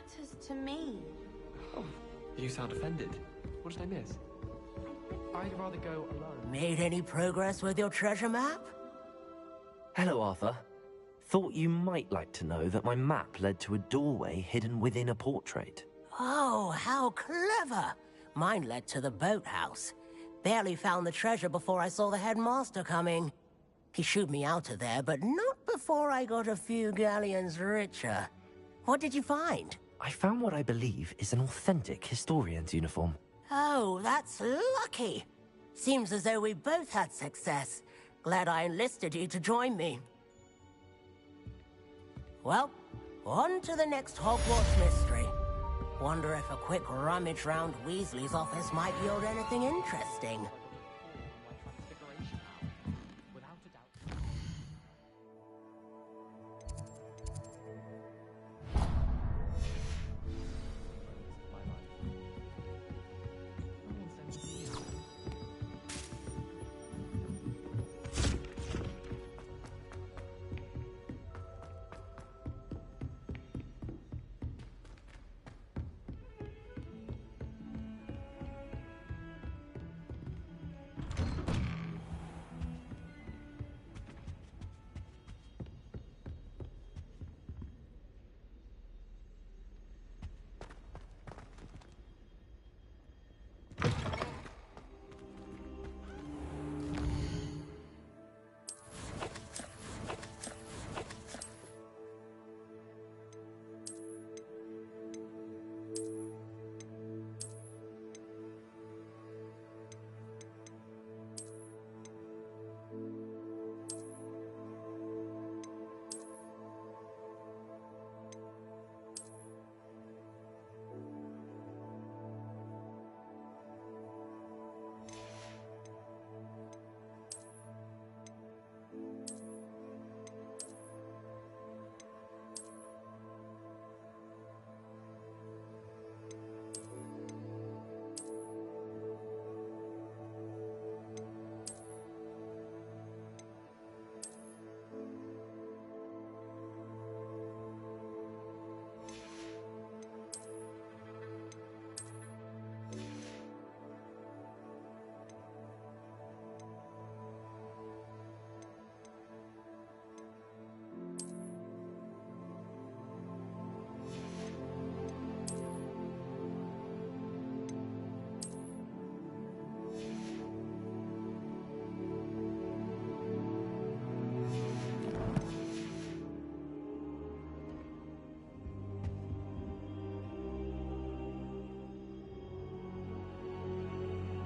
matters to me. Oh, you sound offended. What did I miss? I'd rather go alone. Made any progress with your treasure map? Hello, Arthur. Thought you might like to know that my map led to a doorway hidden within a portrait. Oh, how clever! Mine led to the boathouse. Barely found the treasure before I saw the headmaster coming. He shooed me out of there, but not before I got a few galleons richer. What did you find? I found what I believe is an authentic historian's uniform. Oh, that's lucky. Seems as though we both had success. Glad I enlisted you to join me. Well, on to the next Hogwarts mystery. Wonder if a quick rummage round Weasley's office might yield anything interesting.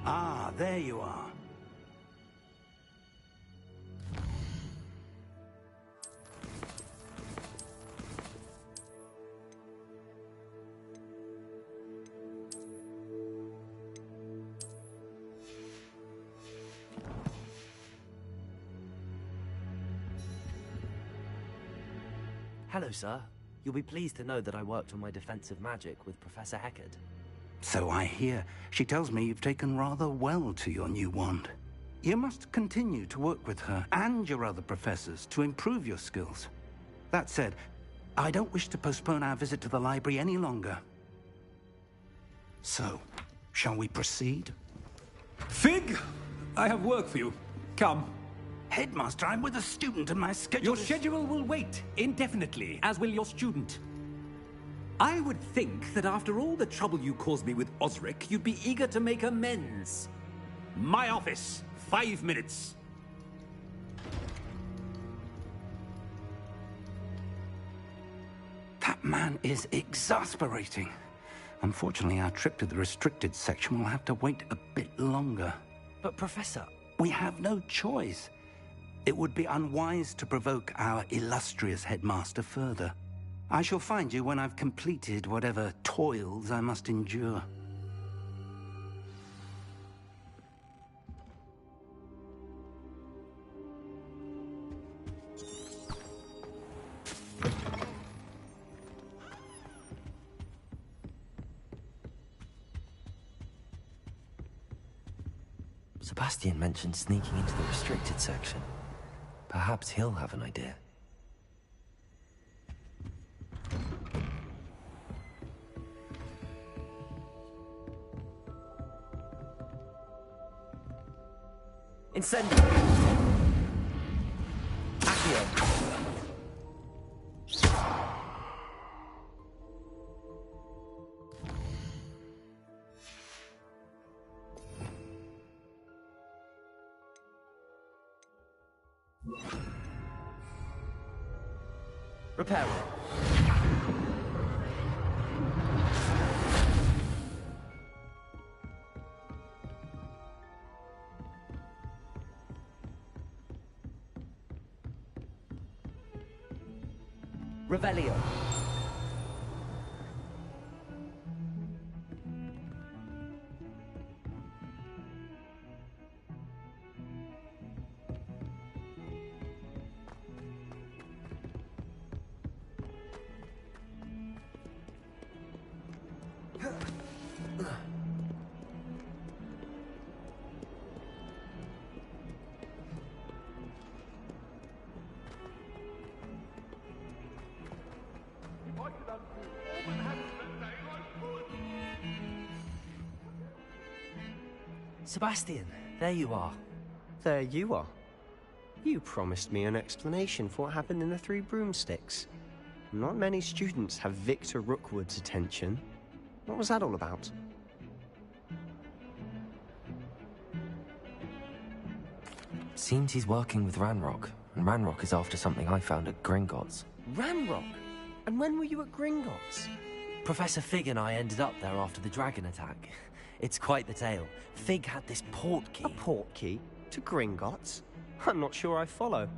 Ah, there you are. Hello, sir. You'll be pleased to know that I worked on my defensive magic with Professor Heckard. So I hear. She tells me you've taken rather well to your new wand. You must continue to work with her and your other professors to improve your skills. That said, I don't wish to postpone our visit to the library any longer. So, shall we proceed? Fig! I have work for you. Come. Headmaster, I'm with a student and my schedule Your schedule will wait indefinitely, as will your student. I would think that after all the trouble you caused me with Osric, you'd be eager to make amends. My office, 5 minutes. That man is exasperating. Unfortunately, our trip to the restricted section will have to wait a bit longer. But, Professor... We have no choice. It would be unwise to provoke our illustrious headmaster further. I shall find you when I've completed whatever toils I must endure. Sebastian mentioned sneaking into the restricted section. Perhaps he'll have an idea. Incendio. Accio. Reparo. Revelio. Sebastian, there you are. There you are. You promised me an explanation for what happened in the Three Broomsticks. Not many students have Victor Rookwood's attention. What was that all about? Seems he's working with Ranrock, and Ranrock is after something I found at Gringotts. Ranrock? And when were you at Gringotts? Professor Fig and I ended up there after the dragon attack. It's quite the tale. Fig had this port key. A port key? To Gringotts? I'm not sure I follow.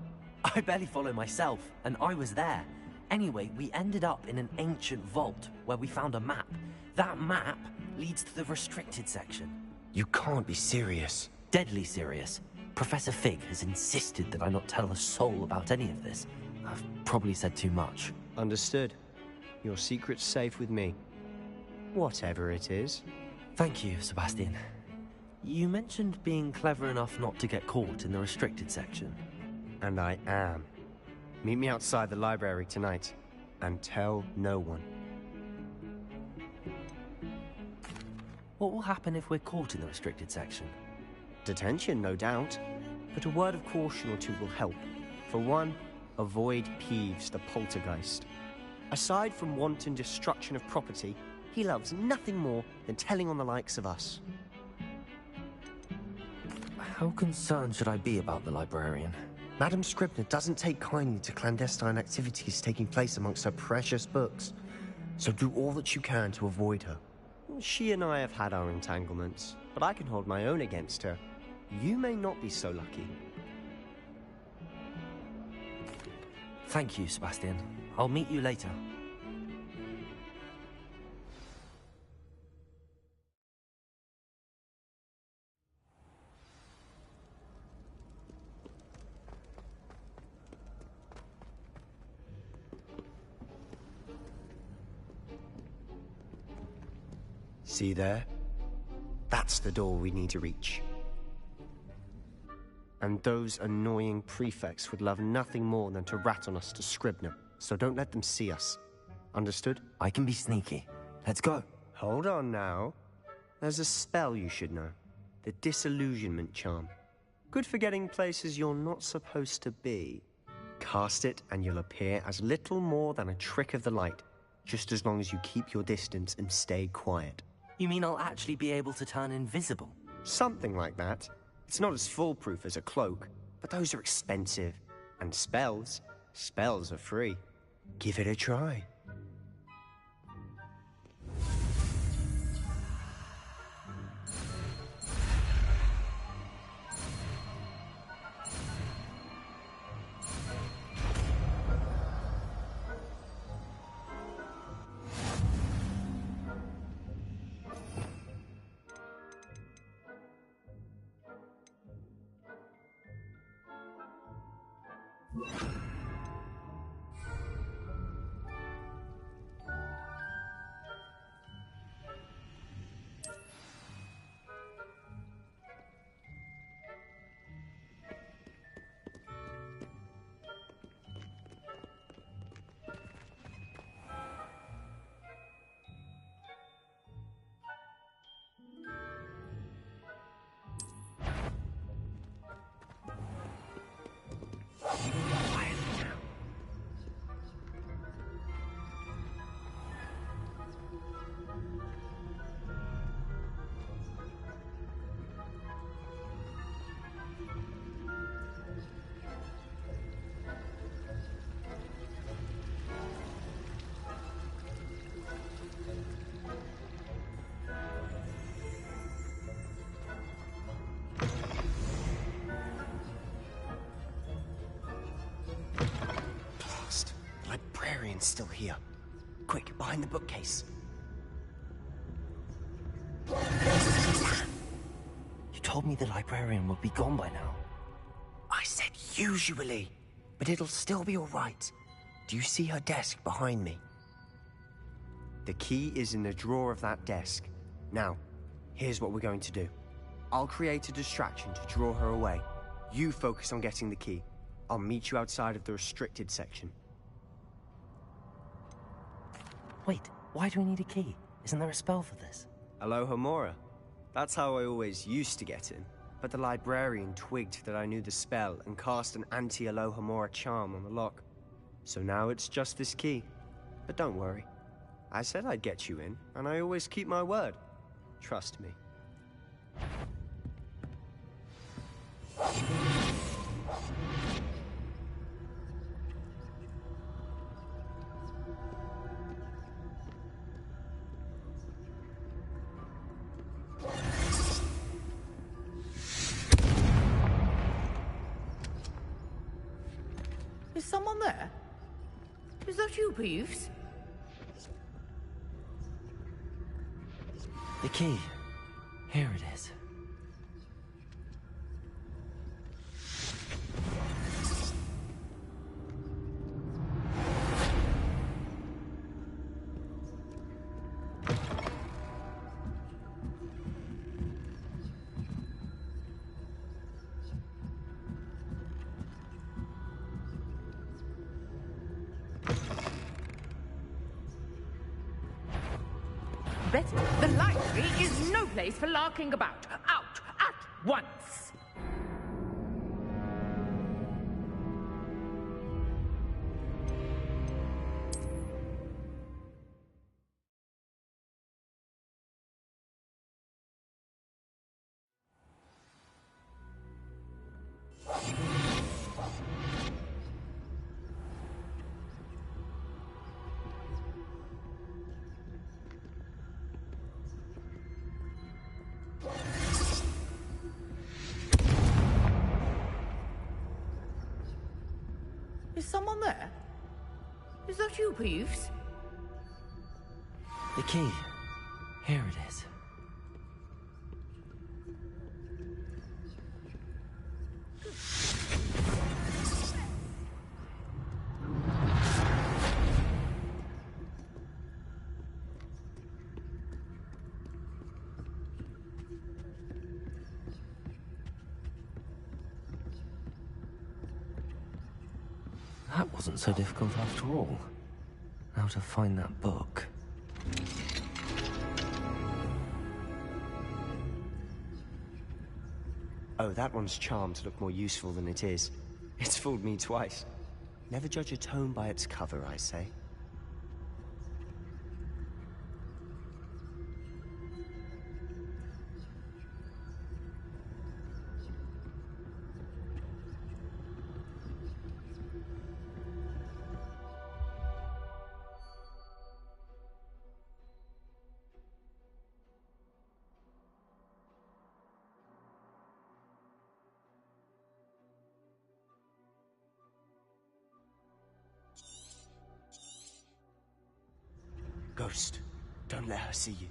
I barely follow myself, and I was there. Anyway, we ended up in an ancient vault where we found a map. That map leads to the restricted section. You can't be serious. Deadly serious. Professor Fig has insisted that I not tell a soul about any of this. I've probably said too much. Understood. Your secret's safe with me. Whatever it is. Thank you, Sebastian. You mentioned being clever enough not to get caught in the restricted section. And I am. Meet me outside the library tonight, and tell no one. What will happen if we're caught in the restricted section? Detention, no doubt. But a word of caution or two will help. For one, avoid Peeves, the poltergeist. Aside from wanton destruction of property, he loves nothing more than telling on the likes of us. How concerned should I be about the librarian? Madame Scribner doesn't take kindly to clandestine activities taking place amongst her precious books. So do all that you can to avoid her. She and I have had our entanglements, but I can hold my own against her. You may not be so lucky. Thank you, Sebastian. I'll meet you later. See there? That's the door we need to reach. And those annoying prefects would love nothing more than to rat on us to Scribner, so don't let them see us. Understood? I can be sneaky. Let's go. Hold on now. There's a spell you should know. The Disillusionment Charm. Good for getting places you're not supposed to be. Cast it and you'll appear as little more than a trick of the light, just as long as you keep your distance and stay quiet. You mean I'll actually be able to turn invisible? Something like that. It's not as foolproof as a cloak, but those are expensive. And spells are free. Give it a try. librarian's still here. Quick, behind the bookcase. You told me the librarian would be gone by now. I said usually, but it'll still be all right. Do you see her desk behind me? The key is in the drawer of that desk. Now, here's what we're going to do. I'll create a distraction to draw her away. You focus on getting the key. I'll meet you outside of the restricted section. Wait, why do we need a key? Isn't there a spell for this? Alohomora. That's how I always used to get in. But the librarian twigged that I knew the spell and cast an anti-Alohomora charm on the lock. So now it's just this key. But don't worry. I said I'd get you in, and I always keep my word. Trust me. Is someone there? Is that you, Peeves? The key. Here it is. Betty, the library is no place for larking about. Out at once! Is someone there? Is that you, Peeves? The key. Here it is. That wasn't so difficult after all. Now to find that book. Oh, that one's charmed to look more useful than it is. It's fooled me twice. Never judge a tome by its cover, I say. Ghost, don't let her see you.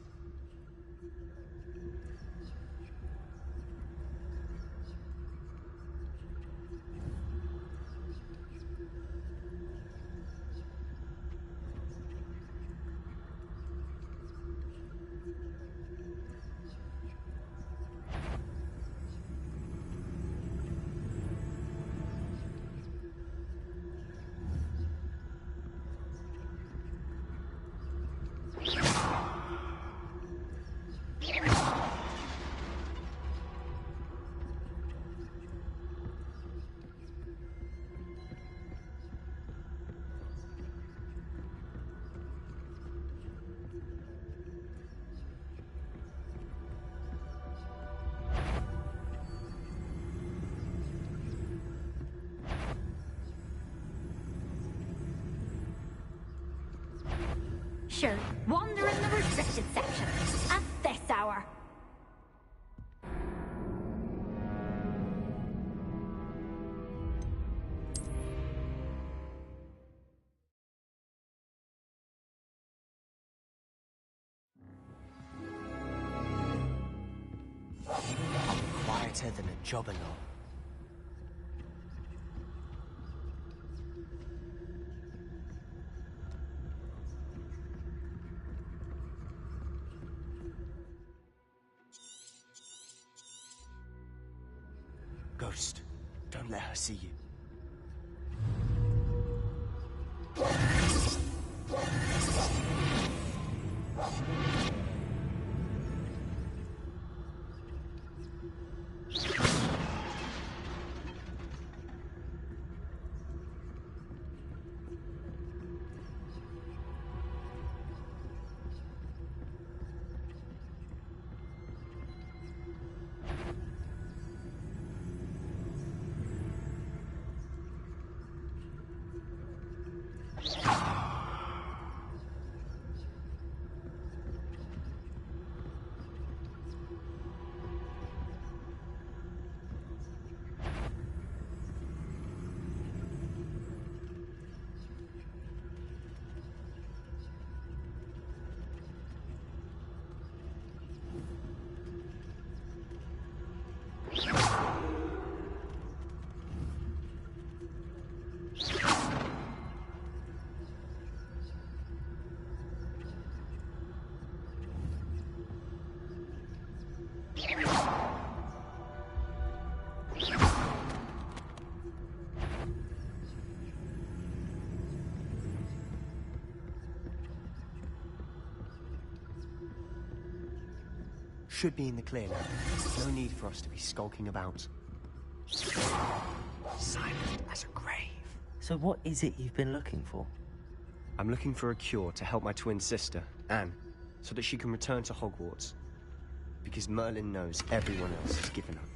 Sure, wander in the restricted section at this hour. better than a jobberknoll. Ghost, don't let her see you. Should be in the clear now. No need for us to be skulking about. Silent as a grave. So what is it you've been looking for? I'm looking for a cure to help my twin sister, Anne, so that she can return to Hogwarts. Because Merlin knows everyone else has given up.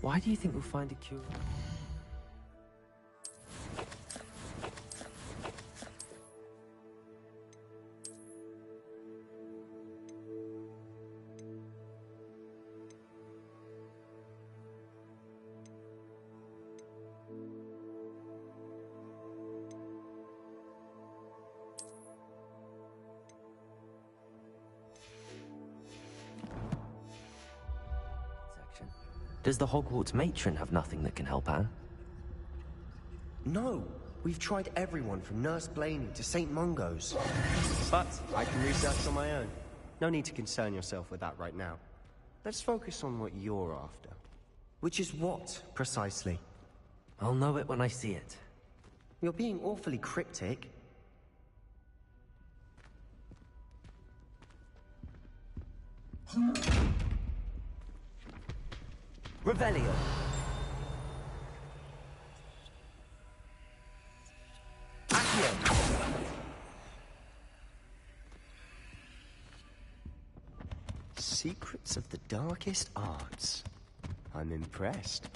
Why do you think we'll find a cure? Does the Hogwarts matron have nothing that can help Anne? No, we've tried everyone from Nurse Blaney to St. Mungo's. But I can research on my own. No need to concern yourself with that right now. Let's focus on what you're after. Which is what, precisely? I'll know it when I see it. You're being awfully cryptic. Revelio. Accio. Secrets of the darkest arts. I'm impressed.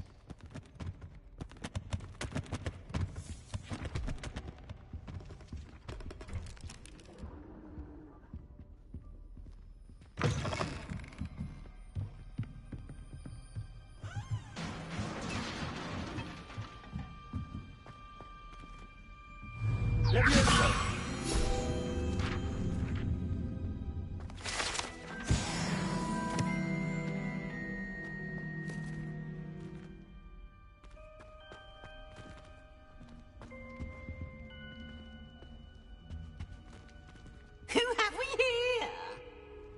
Who have we here?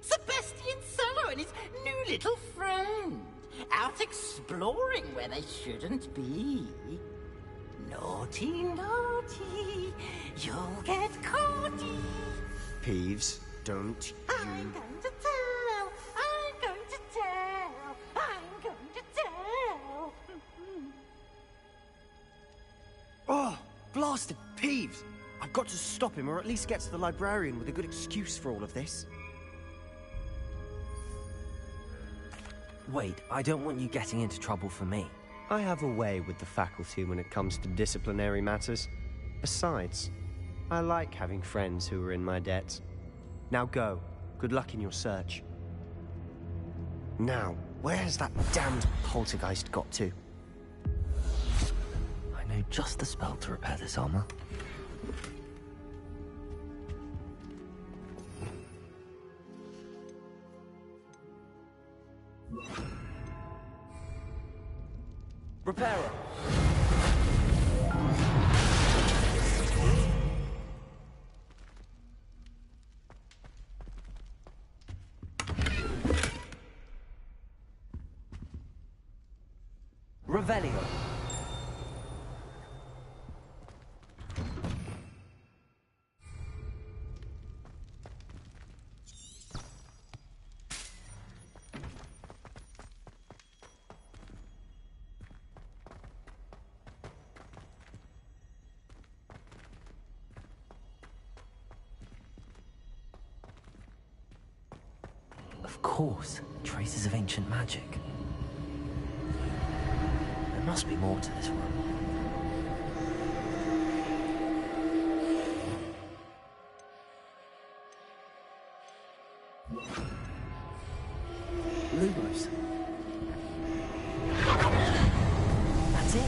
Sebastian Sallow and his new little friend. Out exploring where they shouldn't be. Naughty, naughty, you'll get caughty. Peeves, don't you... I'm going to tell, I'm going to tell, I'm going to tell. Oh, blasted Peeves! I've got to stop him, or at least get to the librarian with a good excuse for all of this. Wait, I don't want you getting into trouble for me. I have a way with the faculty when it comes to disciplinary matters. Besides, I like having friends who are in my debt. Now go. Good luck in your search. Now, where's that damned poltergeist got to? I know just the spell to repair this armor. Reparo. Revelio. Of course, traces of ancient magic. There must be more to this room. Lumos. That's it.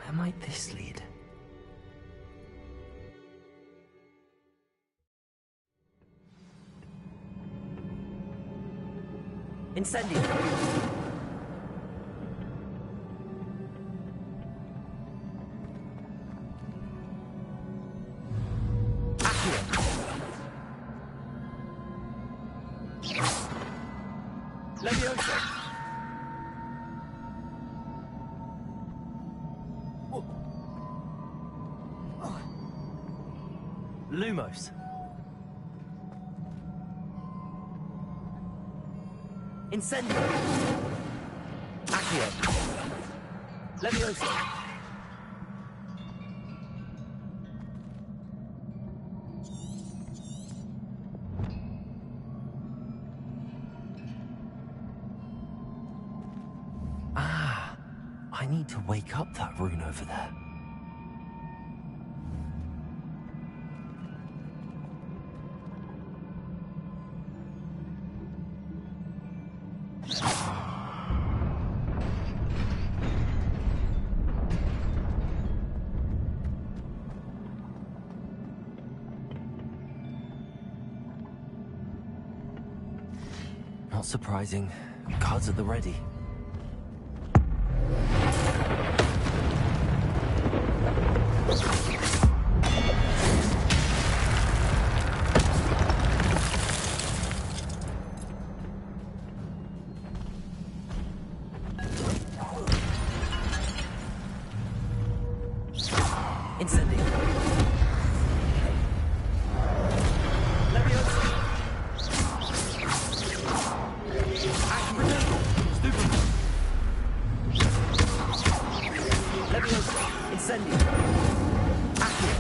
Where might this lead? Incendio. Leviosa. Lumos. Incendio. Accio. Leviosa. Ah, I need to wake up that rune over there. Not surprising. Guards at the ready. Incendio. Leviosa. Leviosa. Incendio. Accio.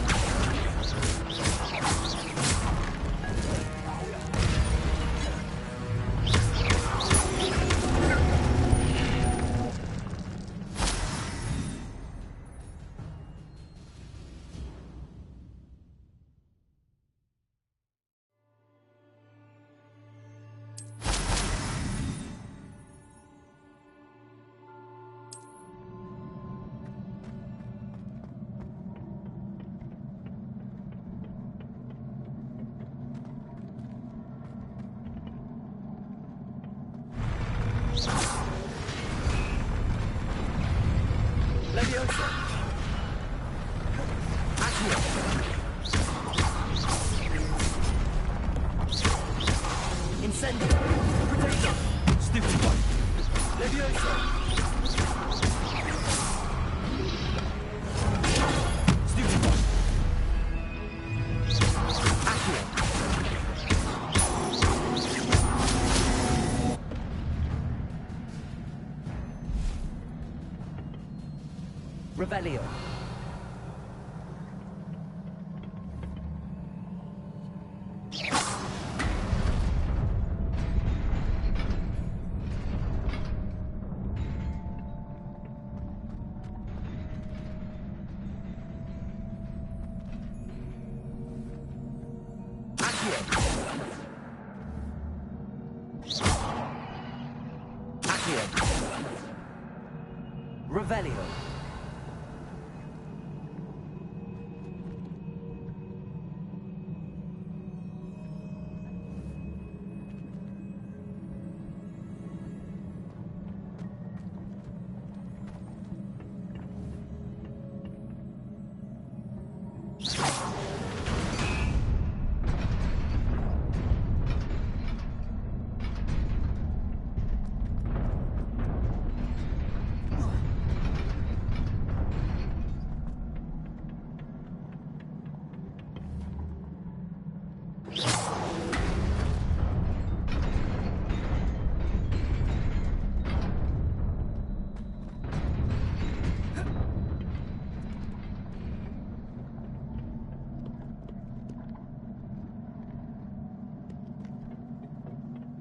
Leviosa! Accio! Incendio! Potato! Stupid one! Leviosa! Stupid one! Accio! Revelio. Accio. Revelio.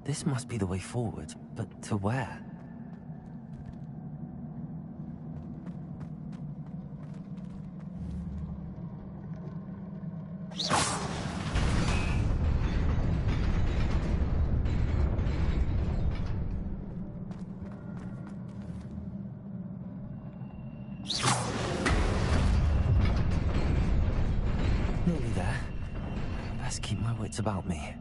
This must be the way forward, but to where? Nearly there. Best keep my wits about me.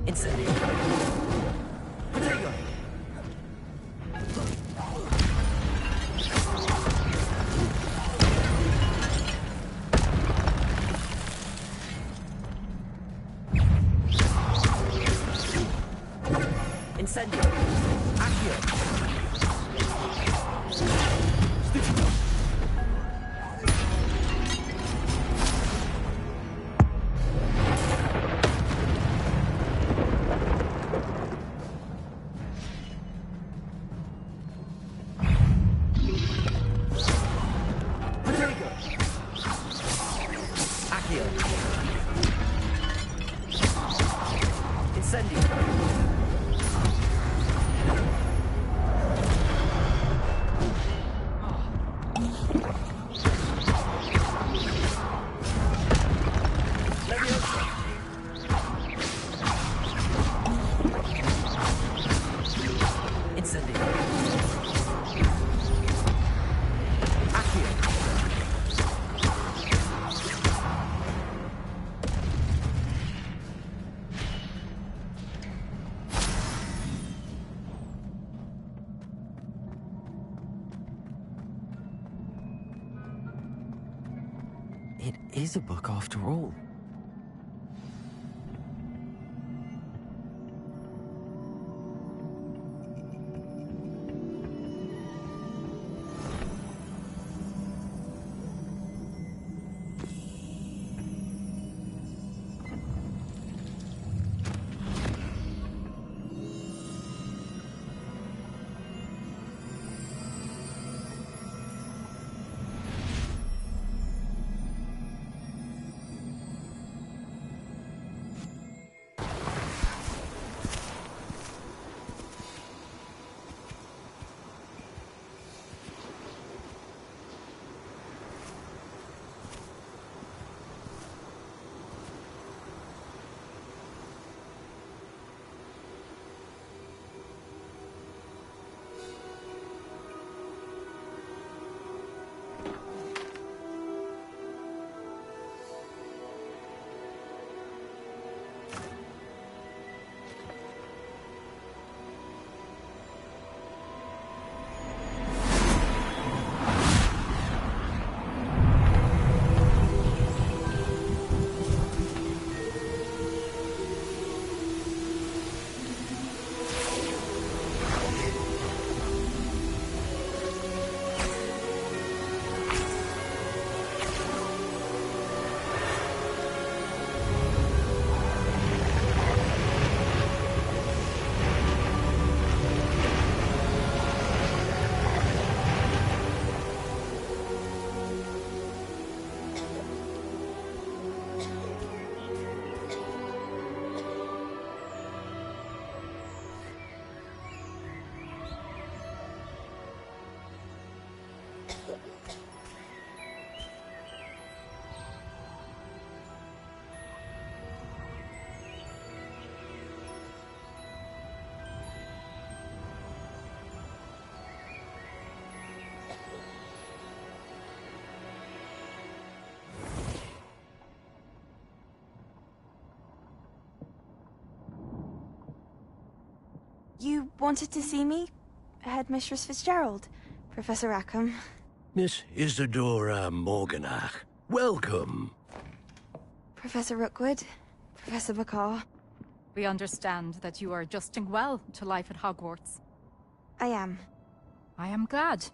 Incendio. Potato. Incendio. Accio. It is a book after all. You wanted to see me? Headmistress Fitzgerald? Professor Rackham? Miss Isadora Morganach, welcome. Professor Rookwood? Professor Bakar? We understand that you are adjusting well to life at Hogwarts. I am. I am glad.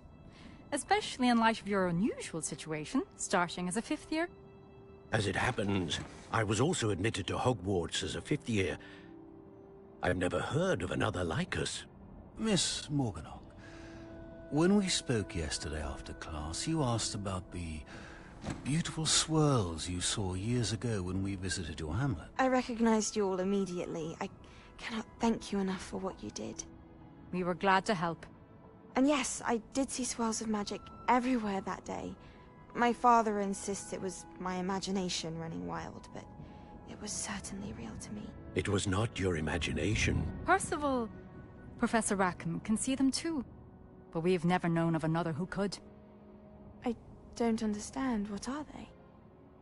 Especially in light of your unusual situation, starting as a 5th year. As it happens, I was also admitted to Hogwarts as a 5th year. I've never heard of another like us. Miss Morganach, when we spoke yesterday after class, you asked about the beautiful swirls you saw years ago when we visited your hamlet. I recognized you all immediately. I cannot thank you enough for what you did. We were glad to help. And yes, I did see swirls of magic everywhere that day. My father insists it was my imagination running wild, but it was certainly real to me. It was not your imagination. Percival, Professor Rackham can see them too. But we've never known of another who could. I don't understand. What are they?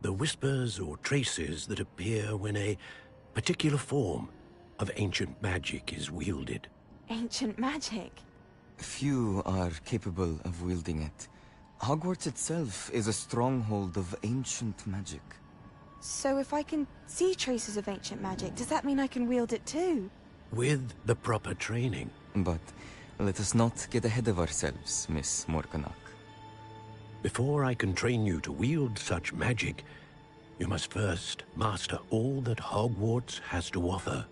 The whispers or traces that appear when a particular form of ancient magic is wielded. Ancient magic? Few are capable of wielding it. Hogwarts itself is a stronghold of ancient magic. So if I can see traces of ancient magic, does that mean I can wield it too? With the proper training. But let us not get ahead of ourselves, Miss Morganach. Before I can train you to wield such magic, you must first master all that Hogwarts has to offer.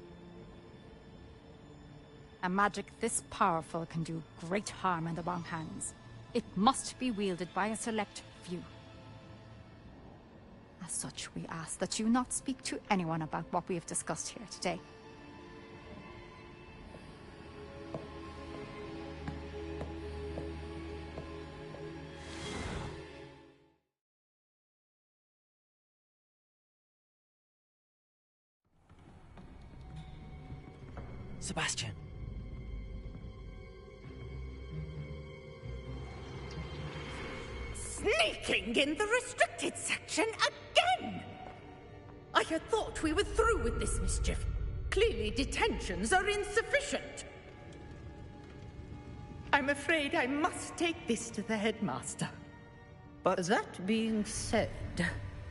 A magic this powerful can do great harm in the wrong hands. It must be wielded by a select few. As such, we ask that you not speak to anyone about what we have discussed here today. Sebastian. Sneaking in the restricted section again! I had thought we were through with this mischief. Clearly detentions are insufficient. I'm afraid I must take this to the headmaster. But that being said,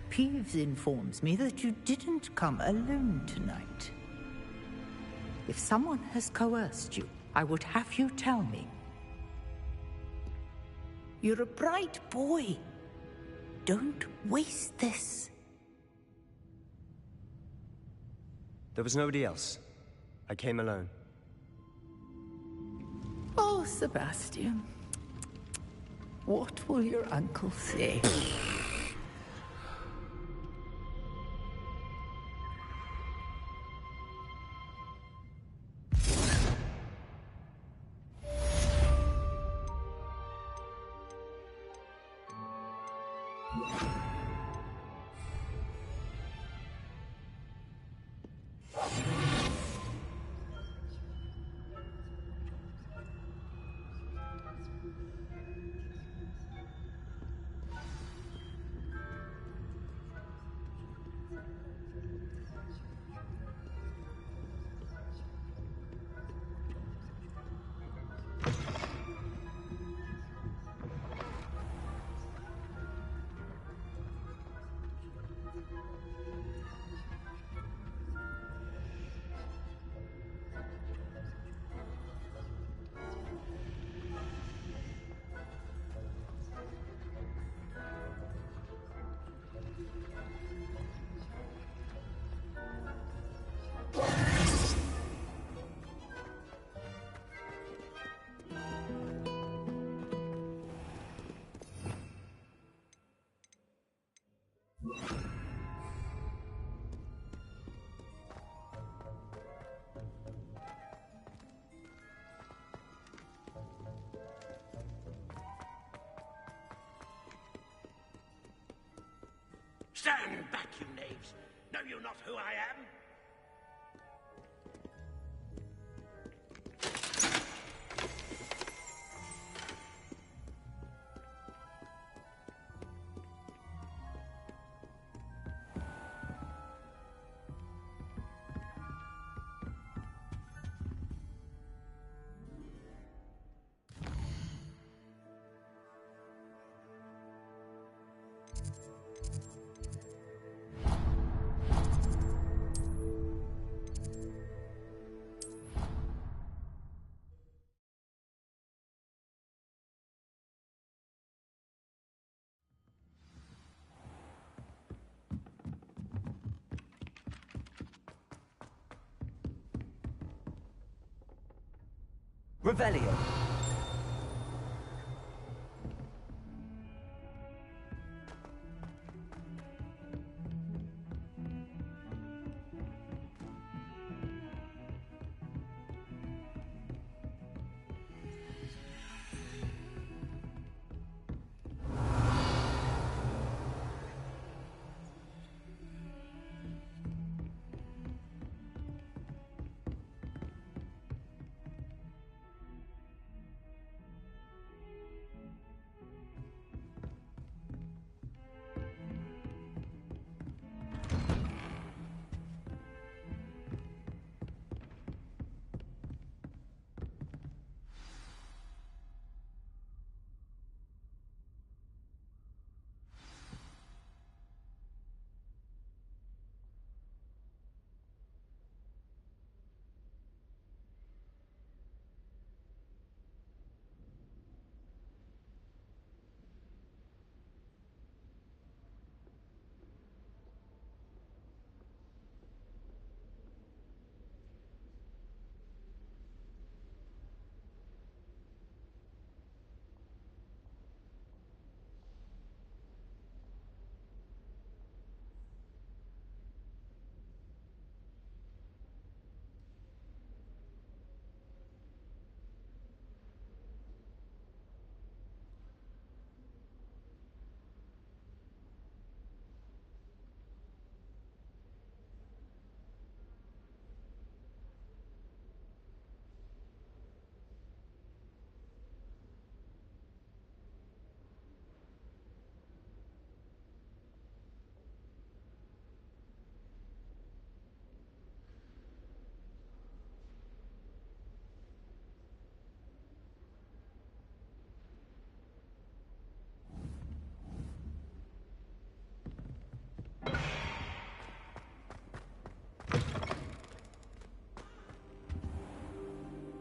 Peeves informs me that you didn't come alone tonight. If someone has coerced you, I would have you tell me. You're a bright boy. Don't waste this. There was nobody else. I came alone. Oh, Sebastian. What will your uncle say? Stand back, you knaves! Know you not who I am? Revelio.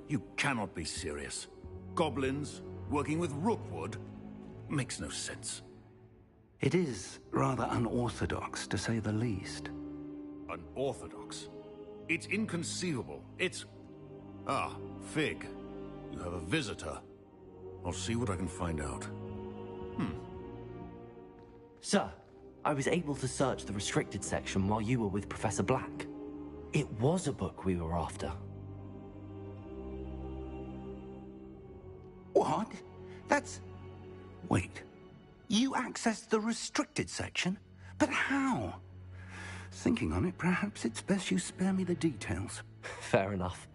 You cannot be serious. Goblins working with Rookwood? Makes no sense. It is rather unorthodox, to say the least. Unorthodox? It's inconceivable. It's... Ah, Fig. You have a visitor. I'll see what I can find out. Sir, I was able to search the restricted section while you were with Professor Black. It was a book we were after. What? That's... Wait. You accessed the restricted section? But how? Thinking on it, perhaps it's best you spare me the details. Fair enough.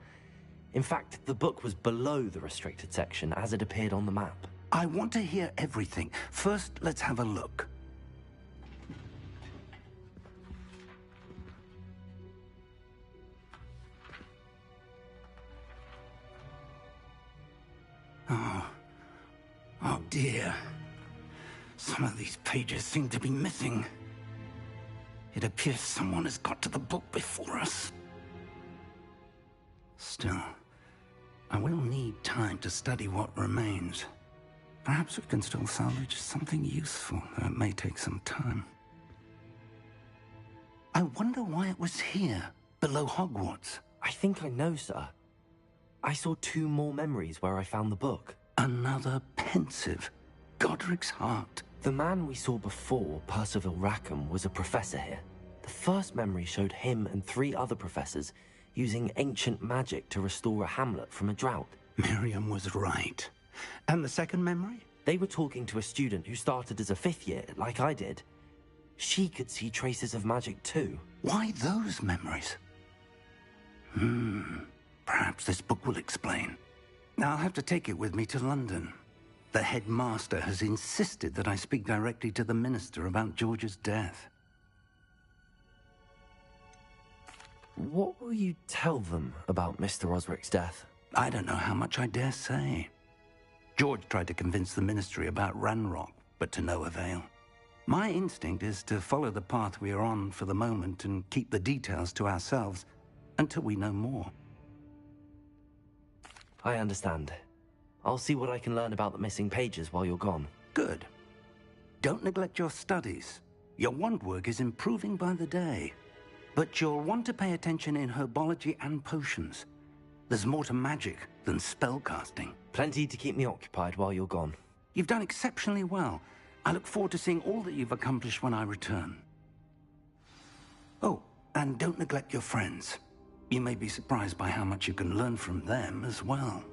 In fact, the book was below the restricted section as it appeared on the map. I want to hear everything. First, let's have a look. Oh dear. Some of these pages seem to be missing. It appears someone has got to the book before us. Still, I will need time to study what remains. Perhaps we can still salvage something useful, though it may take some time. I wonder why it was here, below Hogwarts. I think I know, sir. I saw 2 more memories where I found the book. Another pensive. Godric's heart. The man we saw before, Percival Rackham, was a professor here. The first memory showed him and 3 other professors using ancient magic to restore a hamlet from a drought. Miriam was right. And the second memory? They were talking to a student who started as a 5th year, like I did. She could see traces of magic too. Why those memories? Perhaps this book will explain. Now I'll have to take it with me to London. The headmaster has insisted that I speak directly to the minister about George's death. What will you tell them about Mr. Osric's death? I don't know how much I dare say. George tried to convince the ministry about Ranrock, but to no avail. My instinct is to follow the path we are on for the moment and keep the details to ourselves until we know more. I understand. I'll see what I can learn about the missing pages while you're gone. Good. Don't neglect your studies. Your wand work is improving by the day. But you'll want to pay attention in herbology and potions. There's more to magic than spellcasting. Plenty to keep me occupied while you're gone. You've done exceptionally well. I look forward to seeing all that you've accomplished when I return. Oh, and don't neglect your friends. You may be surprised by how much you can learn from them as well.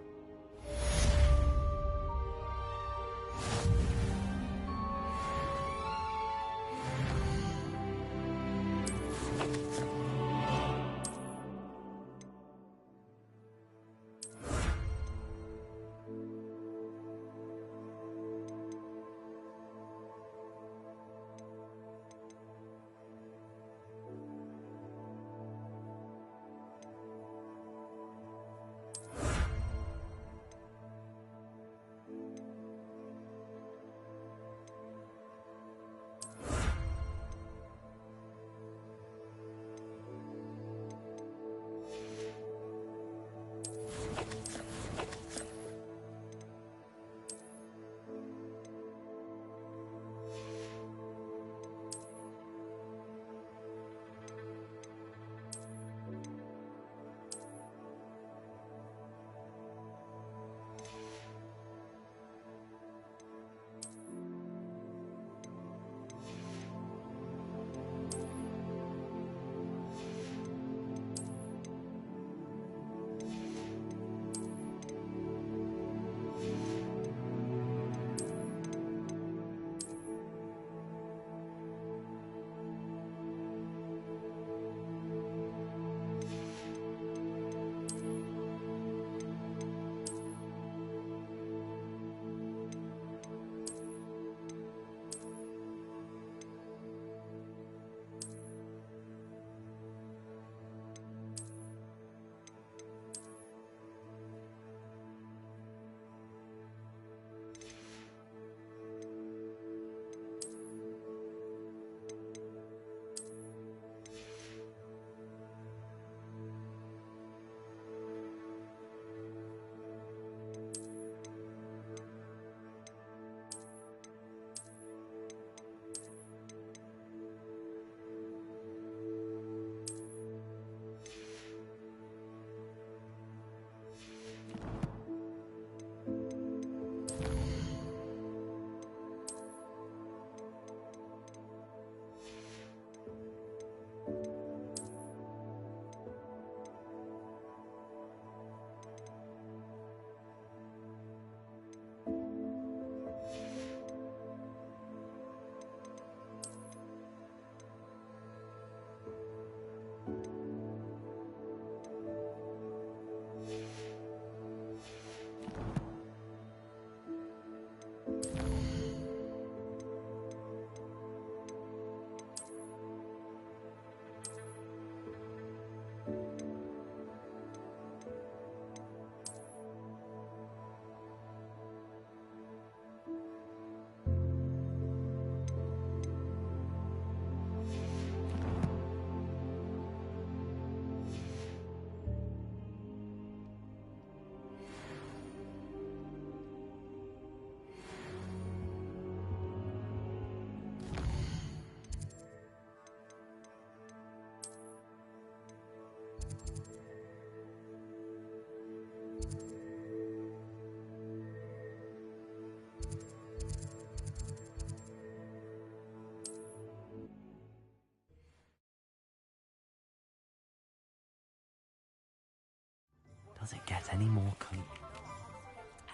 any more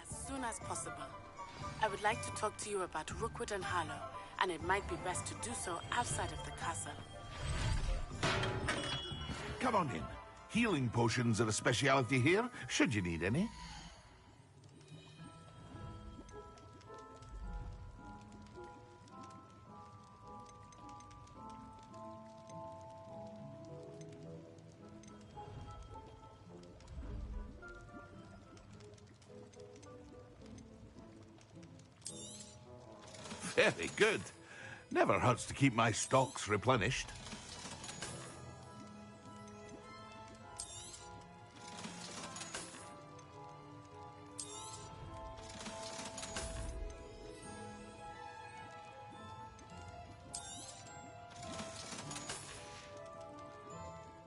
As soon as possible. I would like to talk to you about Rookwood and Harlow, and it might be best to do so outside of the castle. Come on in. Healing potions are a speciality here, should you need any. Very good. Never hurts to keep my stocks replenished.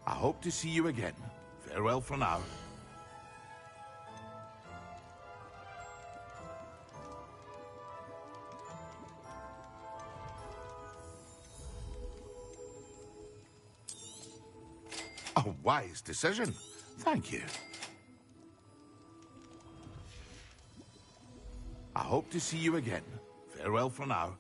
I hope to see you again. Farewell for now. A wise decision. Thank you. I hope to see you again. Farewell for now.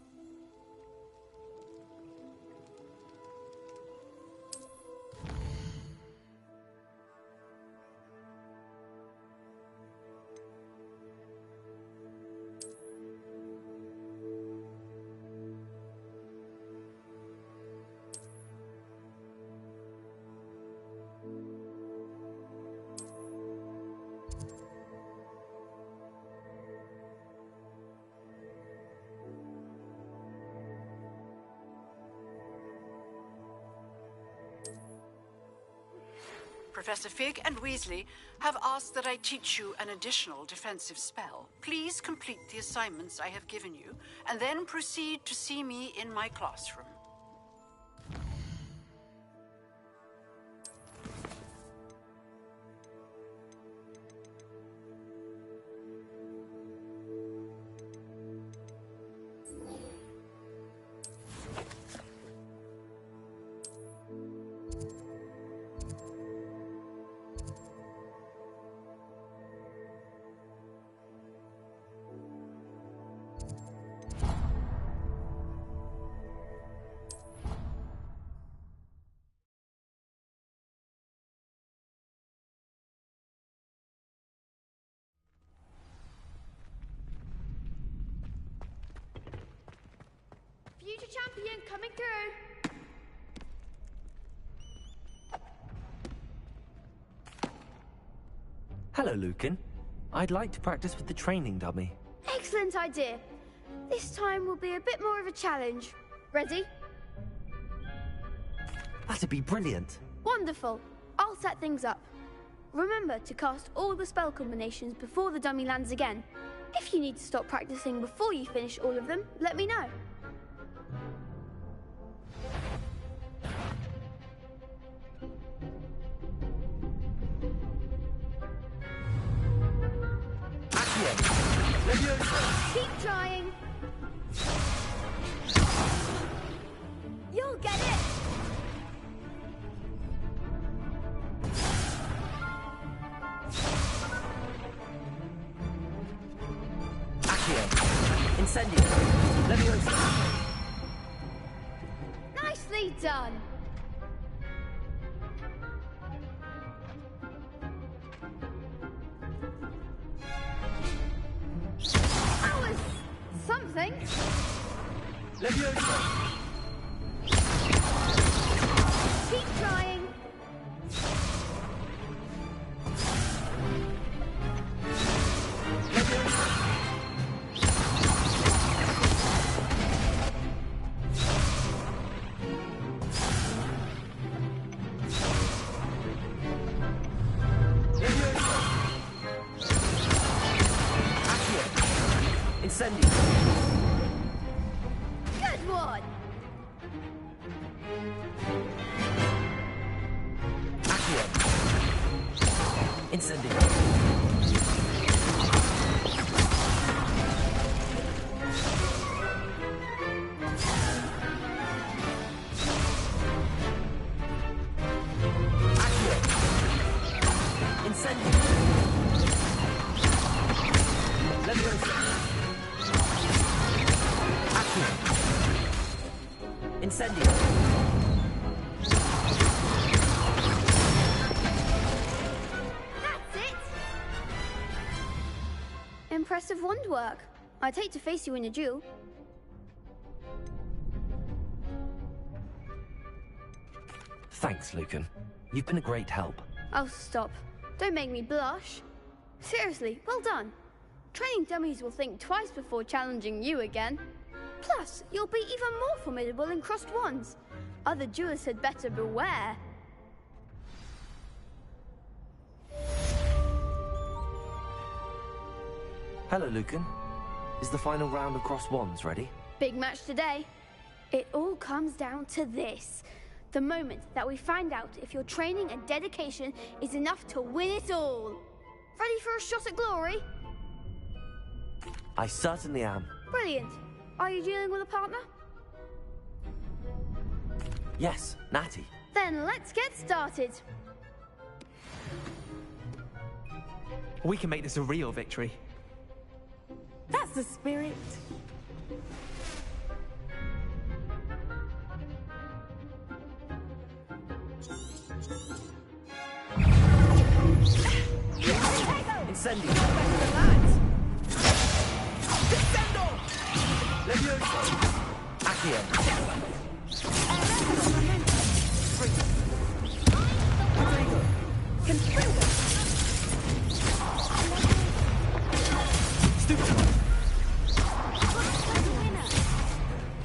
Professor Fig and Weasley have asked that I teach you an additional defensive spell. Please complete the assignments I have given you, and then proceed to see me in my classroom. Future champion coming through. Hello, Lucan. I'd like to practice with the training dummy. Excellent idea. This time will be a bit more of a challenge. Ready? That'd be brilliant. Wonderful. I'll set things up. Remember to cast all the spell combinations before the dummy lands again. If you need to stop practicing before you finish all of them, let me know. Keep trying. You'll get it. Accio. Incendio. Leviosa. Nicely done. Something. Leviosa. Keep trying. Incendio. Good one. Accio. Incendio. Accio. Incendio. Accio. Incendio. That's it! Impressive wand work. I'd hate to face you in a duel. Thanks, Lucan. You've been a great help. Oh, stop. Don't make me blush. Seriously, well done. Training dummies will think twice before challenging you again. Plus, you'll be even more formidable in crossed wands. Other duelists had better beware. Hello, Lucan. Is the final round of crossed wands ready? Big match today. It all comes down to this. The moment that we find out if your training and dedication is enough to win it all. Ready for a shot at glory? I certainly am. Brilliant. Are you dealing with a partner? Yes, Natty. Then let's get started. We can make this a real victory. That's the spirit. Incendio. Descendo! Levioso. Accio. Confringo. Stupid.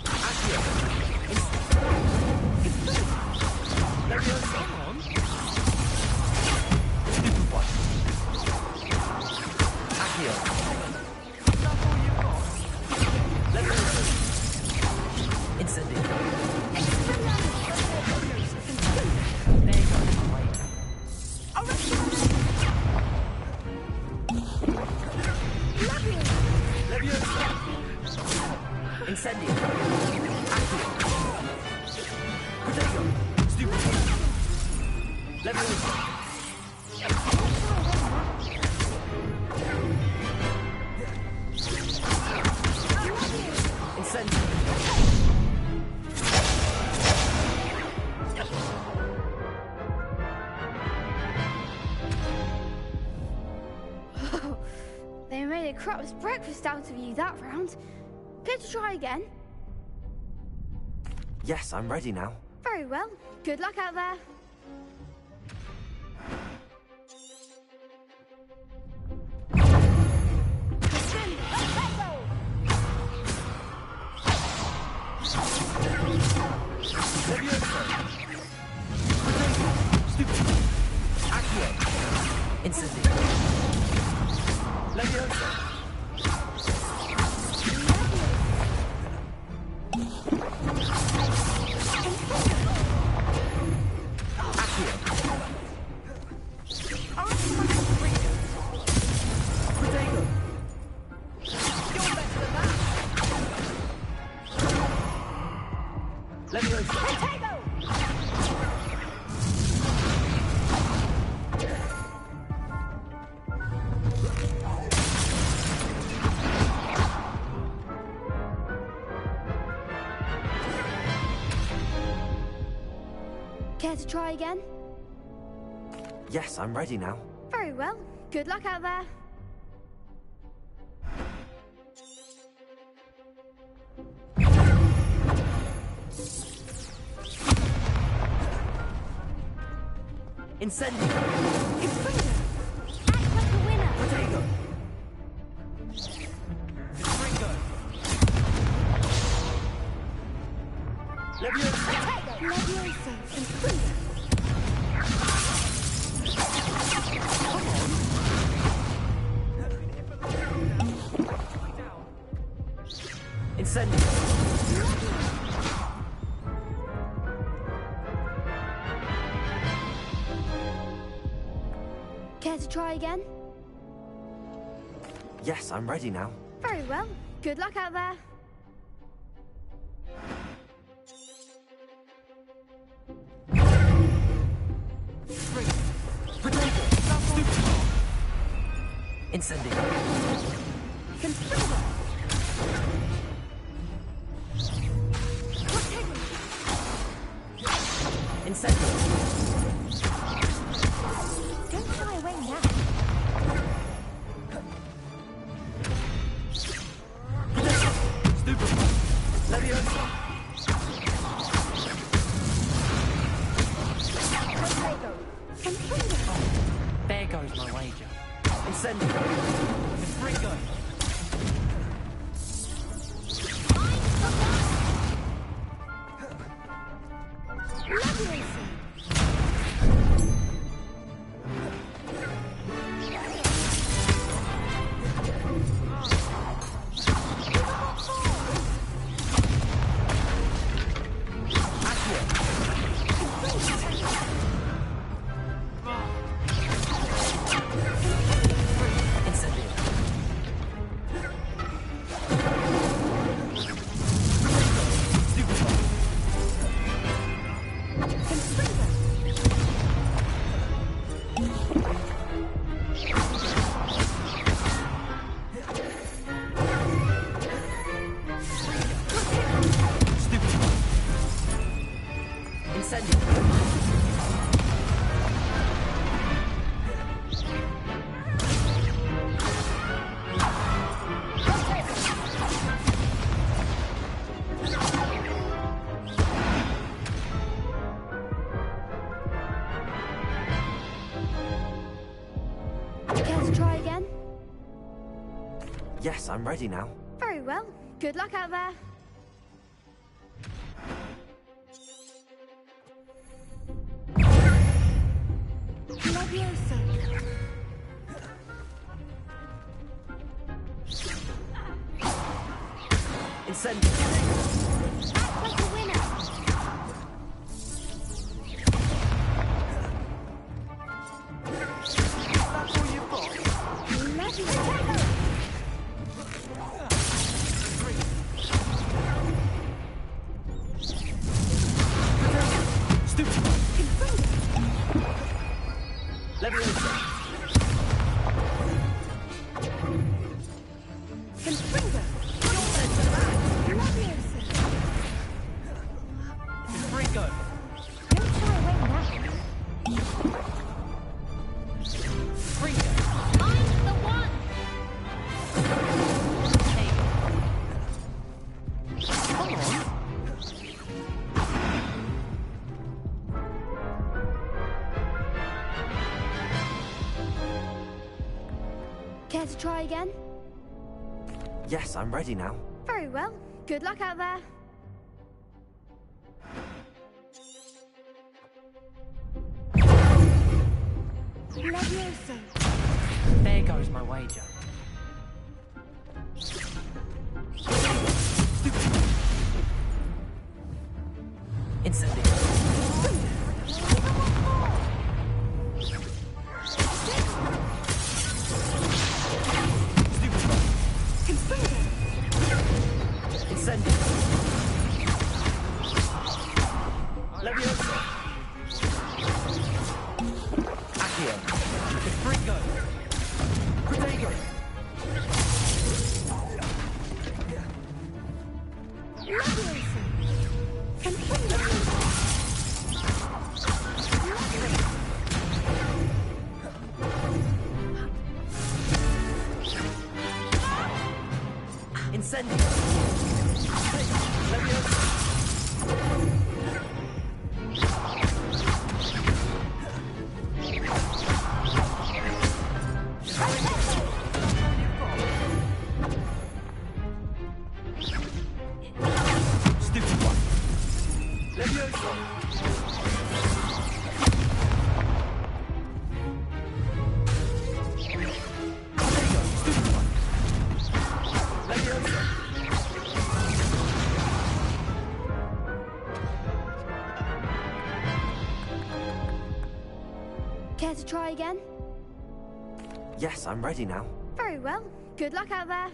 Accio. Levioso. Incendio. Accio. Protego. Stupid. Levioso. Incendio. They made a crap's breakfast out of you that round. Care to try again? Yes, I'm ready now. Very well. Good luck out there. Incendio. Levioso. Care to try again? Yes, I'm ready now. Very well. Good luck out there. Incendio. Confringo. Act like a winner. Protego. Confringo. Levioso. Levioso. Confringo. Incendio. Care to try again? Yes, I'm ready now. Very well. Good luck out there. Incendio. Don't shy away now. There goes my wager. Incendio. Confringo. Yes, I'm ready now. Very well. Good luck out there. Leviosa. Incendio. Act like a winner. That's all you've got. Leviosa. Care to try again? Yes, I'm ready now. Very well. Good luck out there. Leviosa. There goes my wager. Incendio. Care to try again? Yes, I'm ready now. Very well. Good luck out there.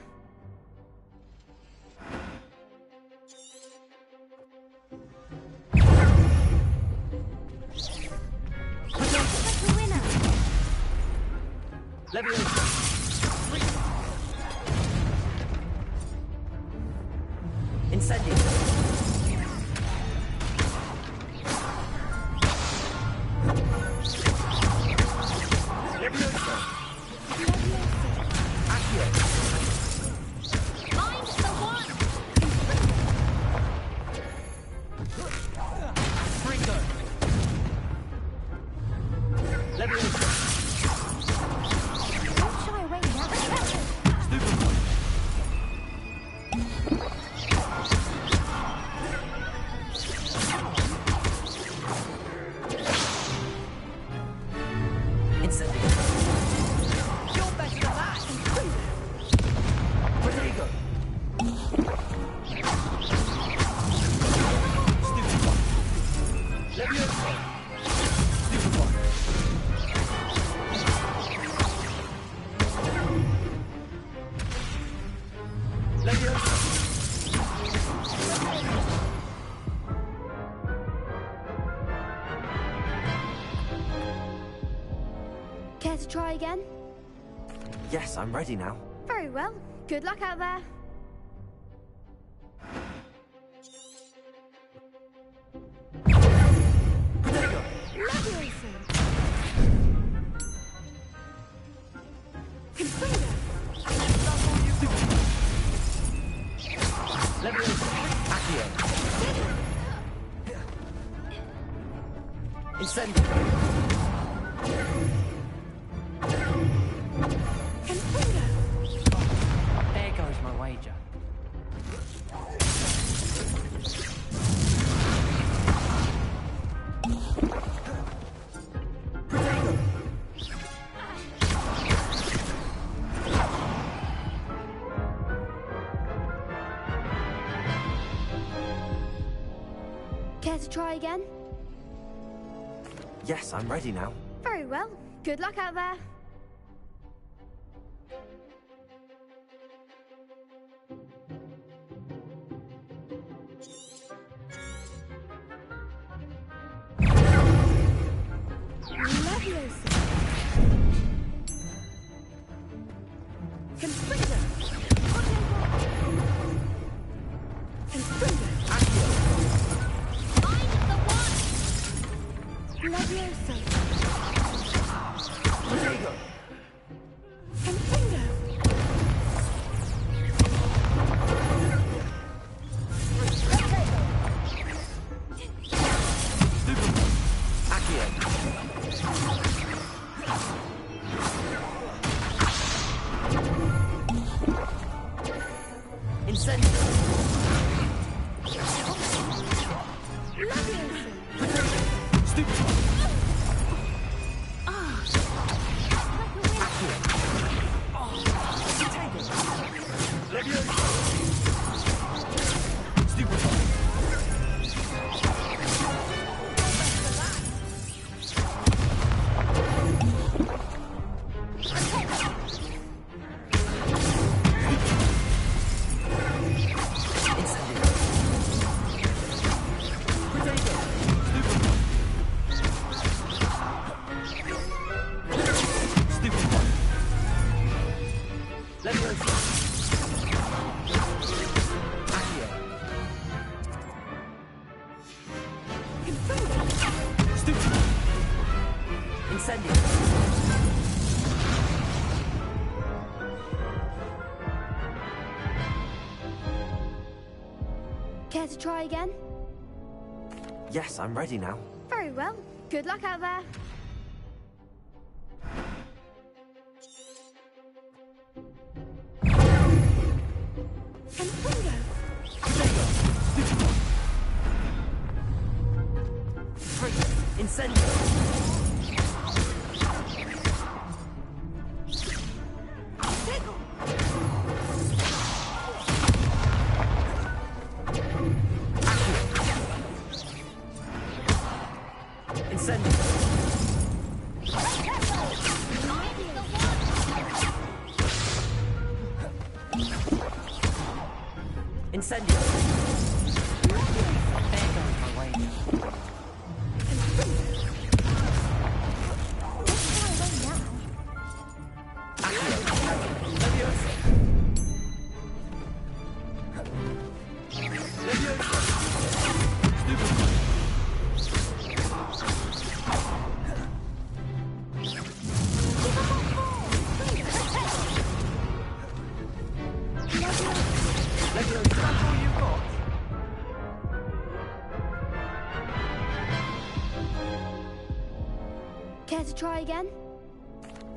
Leviosa. Incendio. Leviosa. Accio. Find the one! Ringo. Leviosa. Don't shy away now. Incendio. You're better than that! Protego. Leviosa. Stupefy. Leviosa. Care to try again? Yes, I'm ready now. Very well. Good luck out there. Protego. Leviosa. Leviosa. Accio. Incendio. There goes my wager. Protego. Care to try again? Yes, I'm ready now. Very well. Good luck out there. Leviosa. Confringo. Confringo. Accio. Find the one! Leviosa. Protego. Confringo. Accio. Incendio. Leviosa. Stupefy. Leviosa. Stupefy. Incendio. Protego. Stupefy. Leviosa. Accio. Stupefy. Incendio. Care to try again? Yes, I'm ready now. Very well. Good luck out there. Confringo. Incendio. Incendio. Incendio. There goes my wager. Accio. Leviosa. That's all you got? Care to try again?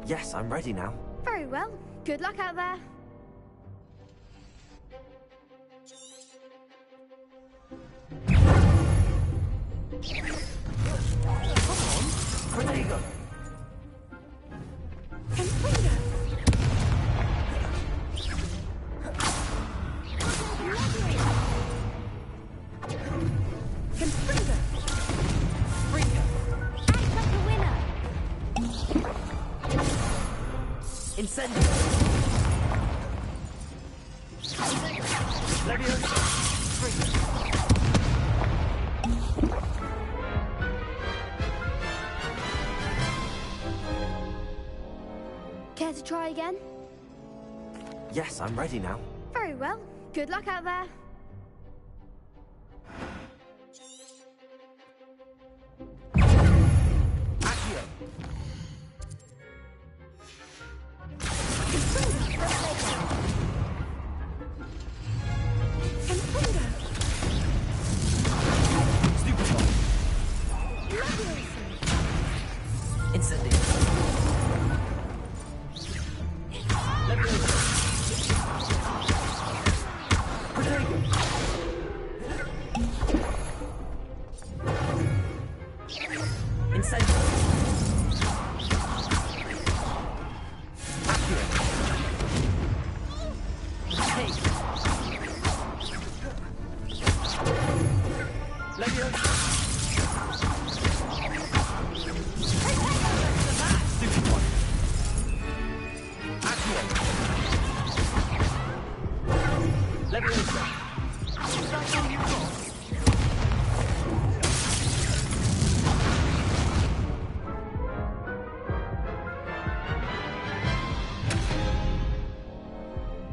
Yes, I'm ready now. Very well. Good luck out there. Where do you go? Incendio! Leviosa! Care to try again? Yes, I'm ready now. Very well. Good luck out there. Accio! Incendio!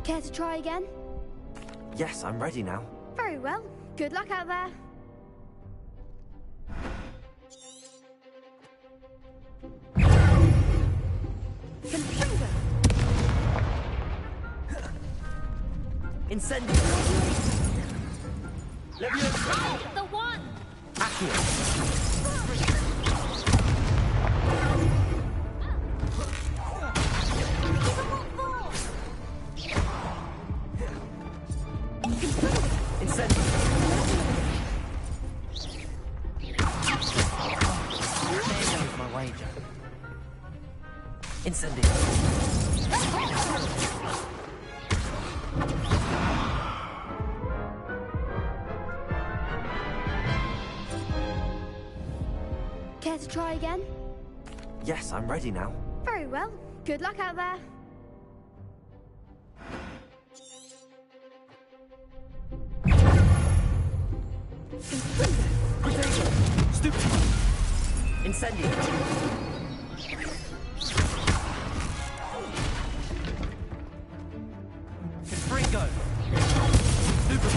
Care to try again? Yes, I'm ready now. Very well. Good luck out there. Incendio! Leviosa! The one! Accio! Incendio! There goes my wager. Incendio! Care to try again? Yes, I'm ready now. Very well. Good luck out there. Stupid! Incendio! Confringo! Stupid!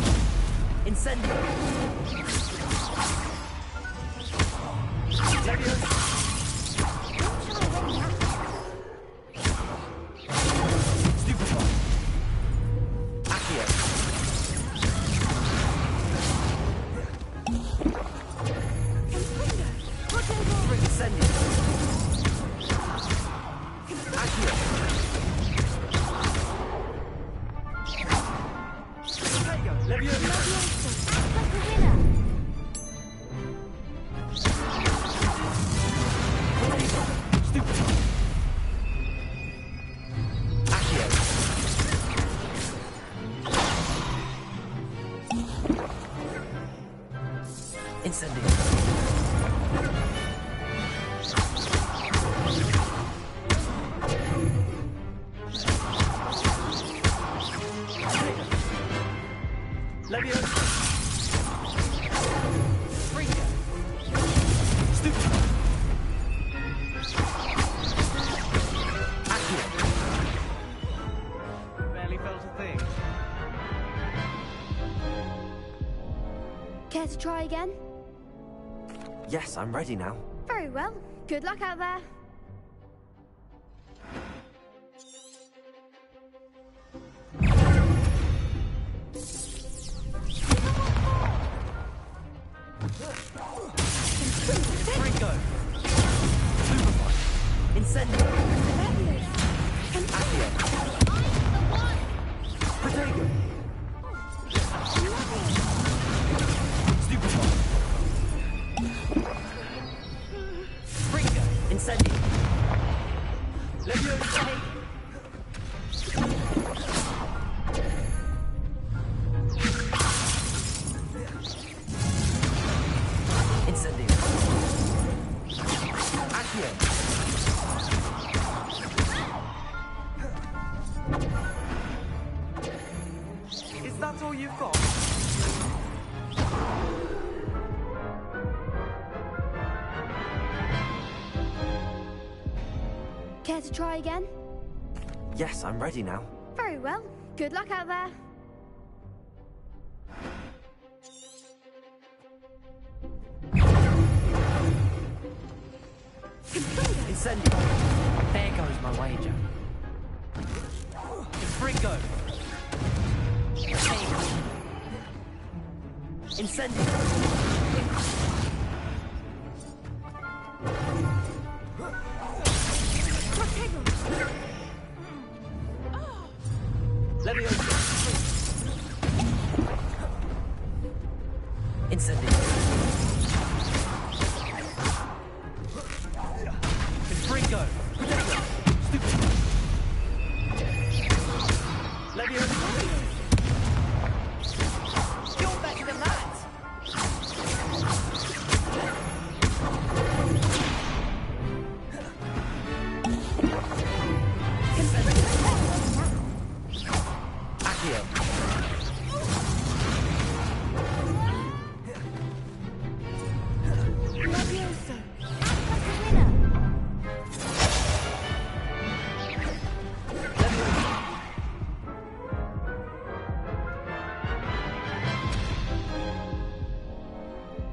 Incendio! Leviosa! Stupefy! Accio! Incendio! Accio! Leviosa! Stupefy! Accio! Incendio! Leviosa! Fringo! Stupid! Accio! Barely felt a thing. Care to try again? Yes, I'm ready now. Very well. Good luck out there. Protego! Stupefy! Springer! Incendio! Leviosa! Incendio! Accio! Is that all you've got? Care to try again? Yes, I'm ready now. Very well. Good luck out there. Incendio! There goes my wager. Fringo! Incendio! Leviosa! Incendio! Fringo! Stupid! Leviosa! You're better than that!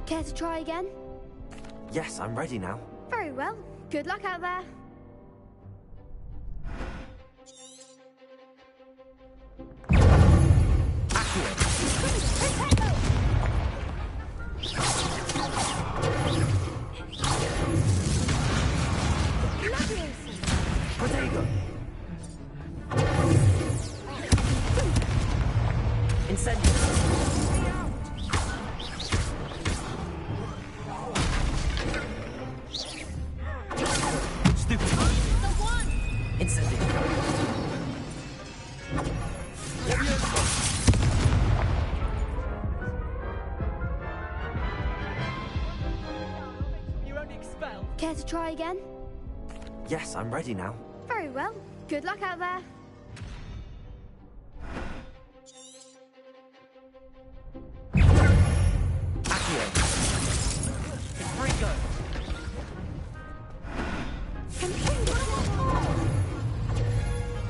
Care to try again? Yes, I'm ready now. Very well. Good luck out there. Protego! Incendio! Stupid! Incendio! You're only expelled. Care to try again? Yes, I'm ready now. Very well. Good luck out there. Fringo!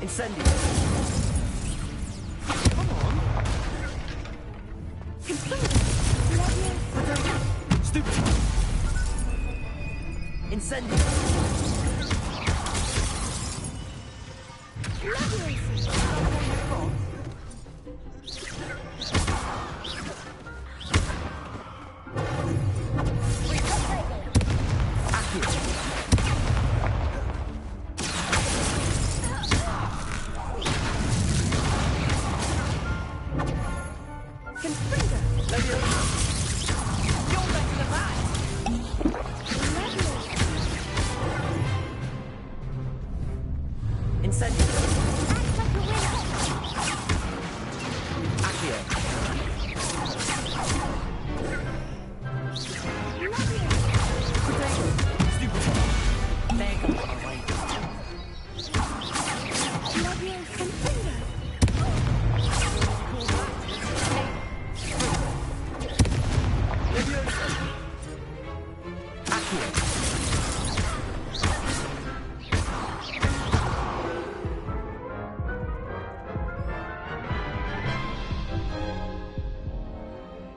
Incendio! Come on! Stupid! Incendio!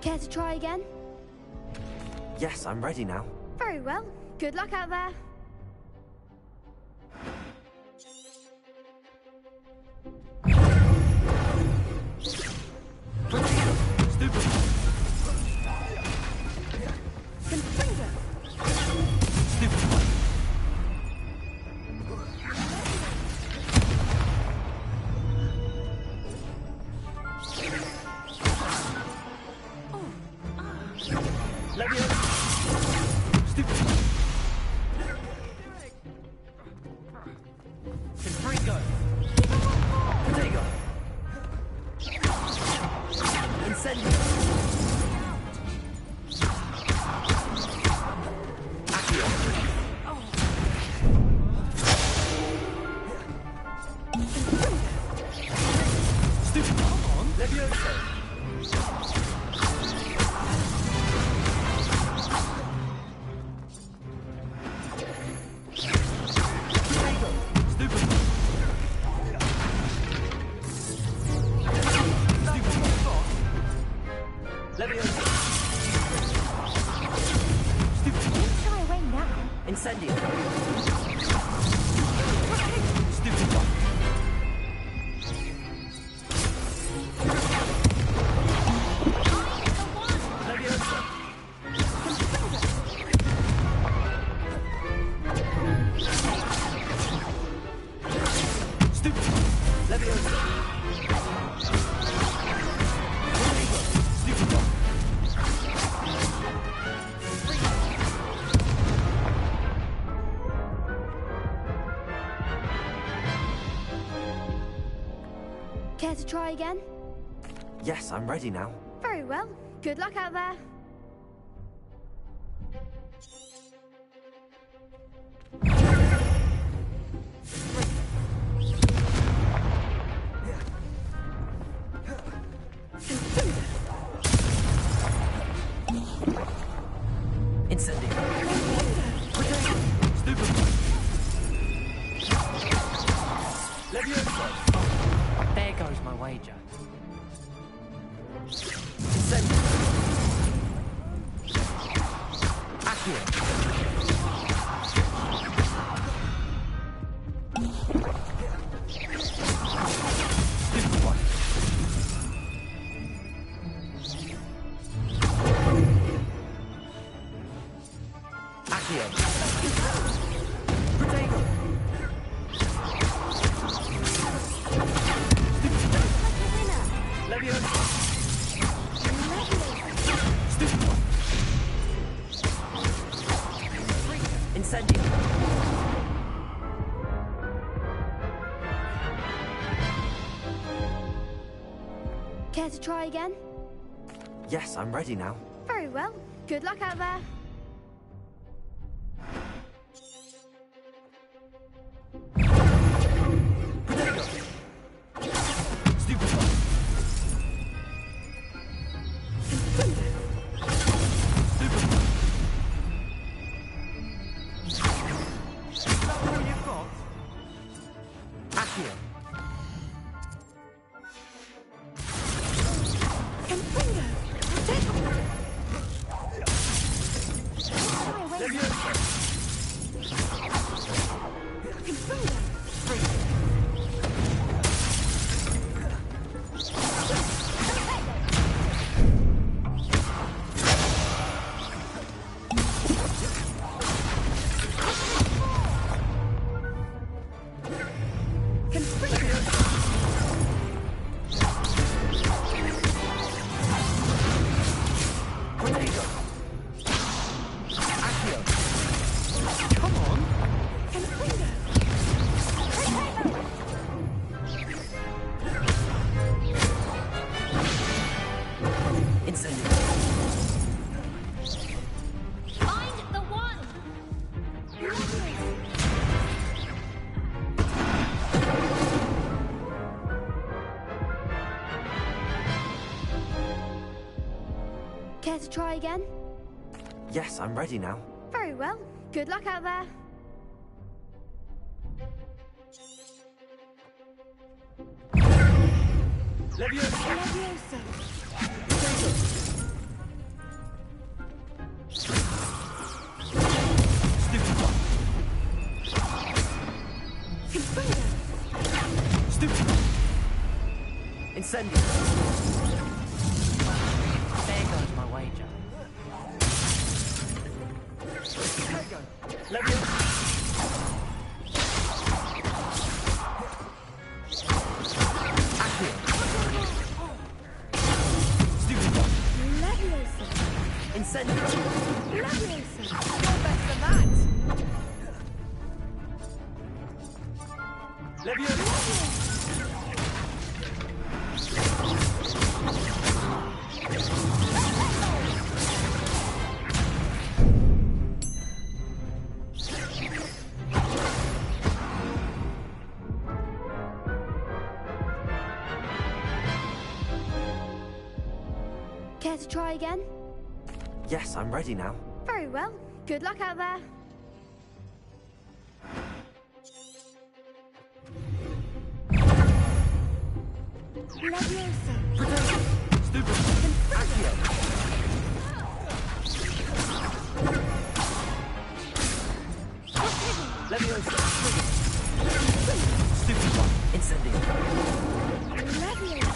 Care to try again? Yes, I'm ready now. Very well. Good luck out there. Care to try again? Yes, I'm ready now. Very well. Good luck out there. There goes my wager. Care to try again? Yes, I'm ready now. Very well. Good luck out there. Care to try again? Yes, I'm ready now. Very well. Good luck out there. Incendio. There goes my wager. Care to try again? Yes, I'm ready now. Very well. Good luck out there. Leviosa. Stupid. Accio. Leviosa. Stupid one. Incendio. Leviosa.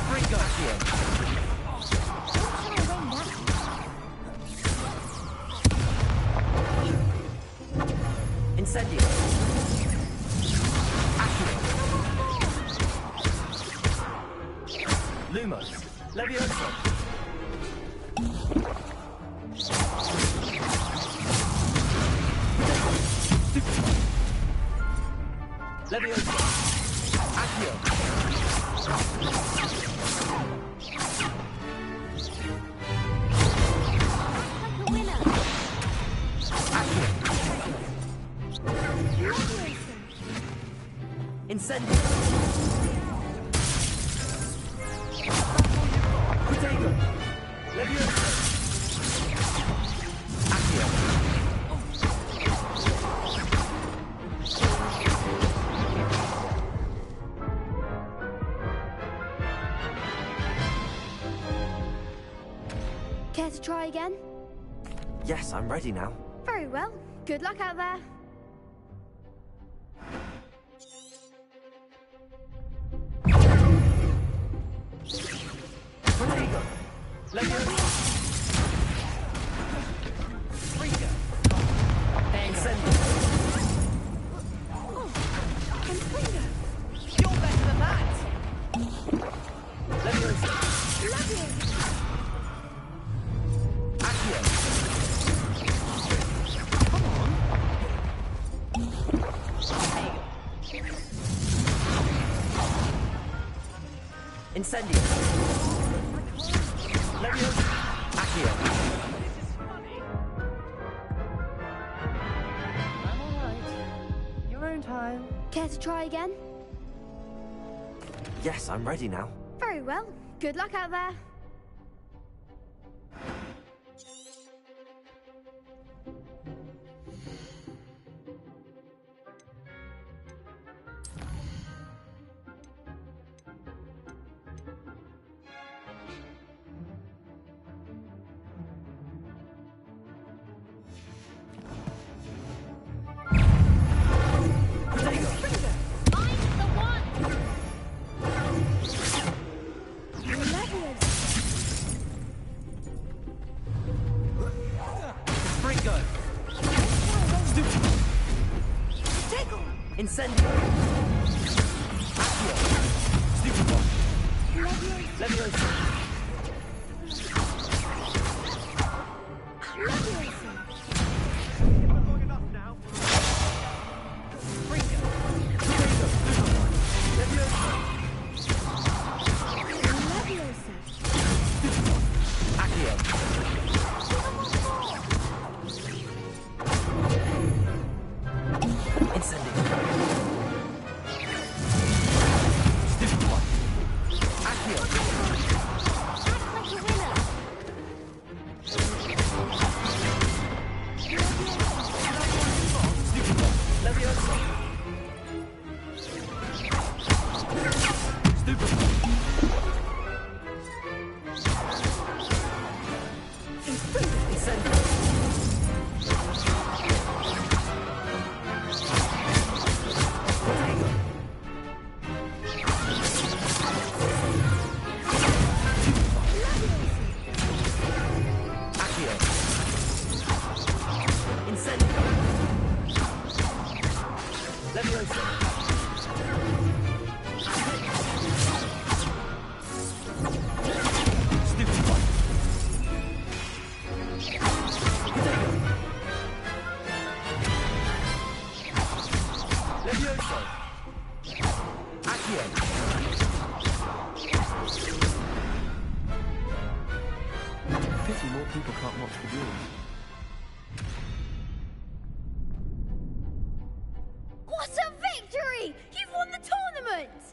Fringo. Accio. Incendio. Accio. Lumos. Leviosa. Leviosa. Accio. Incendio. Protego. Leviosa. Accio. Care to try again? Yes, I'm ready now. Very well. Good luck out there. Protego. Leviosa. Fringo. Incendio. You're better than that. Leviosa. Accio. Incendio. Leviosa. Accio. I'm alright. Your own time. Care to try again? Yes, I'm ready now. Very well. Good luck out there. Fringo. Stupid. Incendio. Accio. Stupid one. Leviosa. Fringo. Protego. Stupid one. Leviosa. Stupid one. Accio. Incendio. Stupid one. Accio. Stupid one. Leviosa. Stupid one. Incendio. Protego. Accio. Incendio. Leviosa. Stupid one. Protego. Leviosa. Accio. Pity more people can't watch the duels. What a victory! You've won the tournament!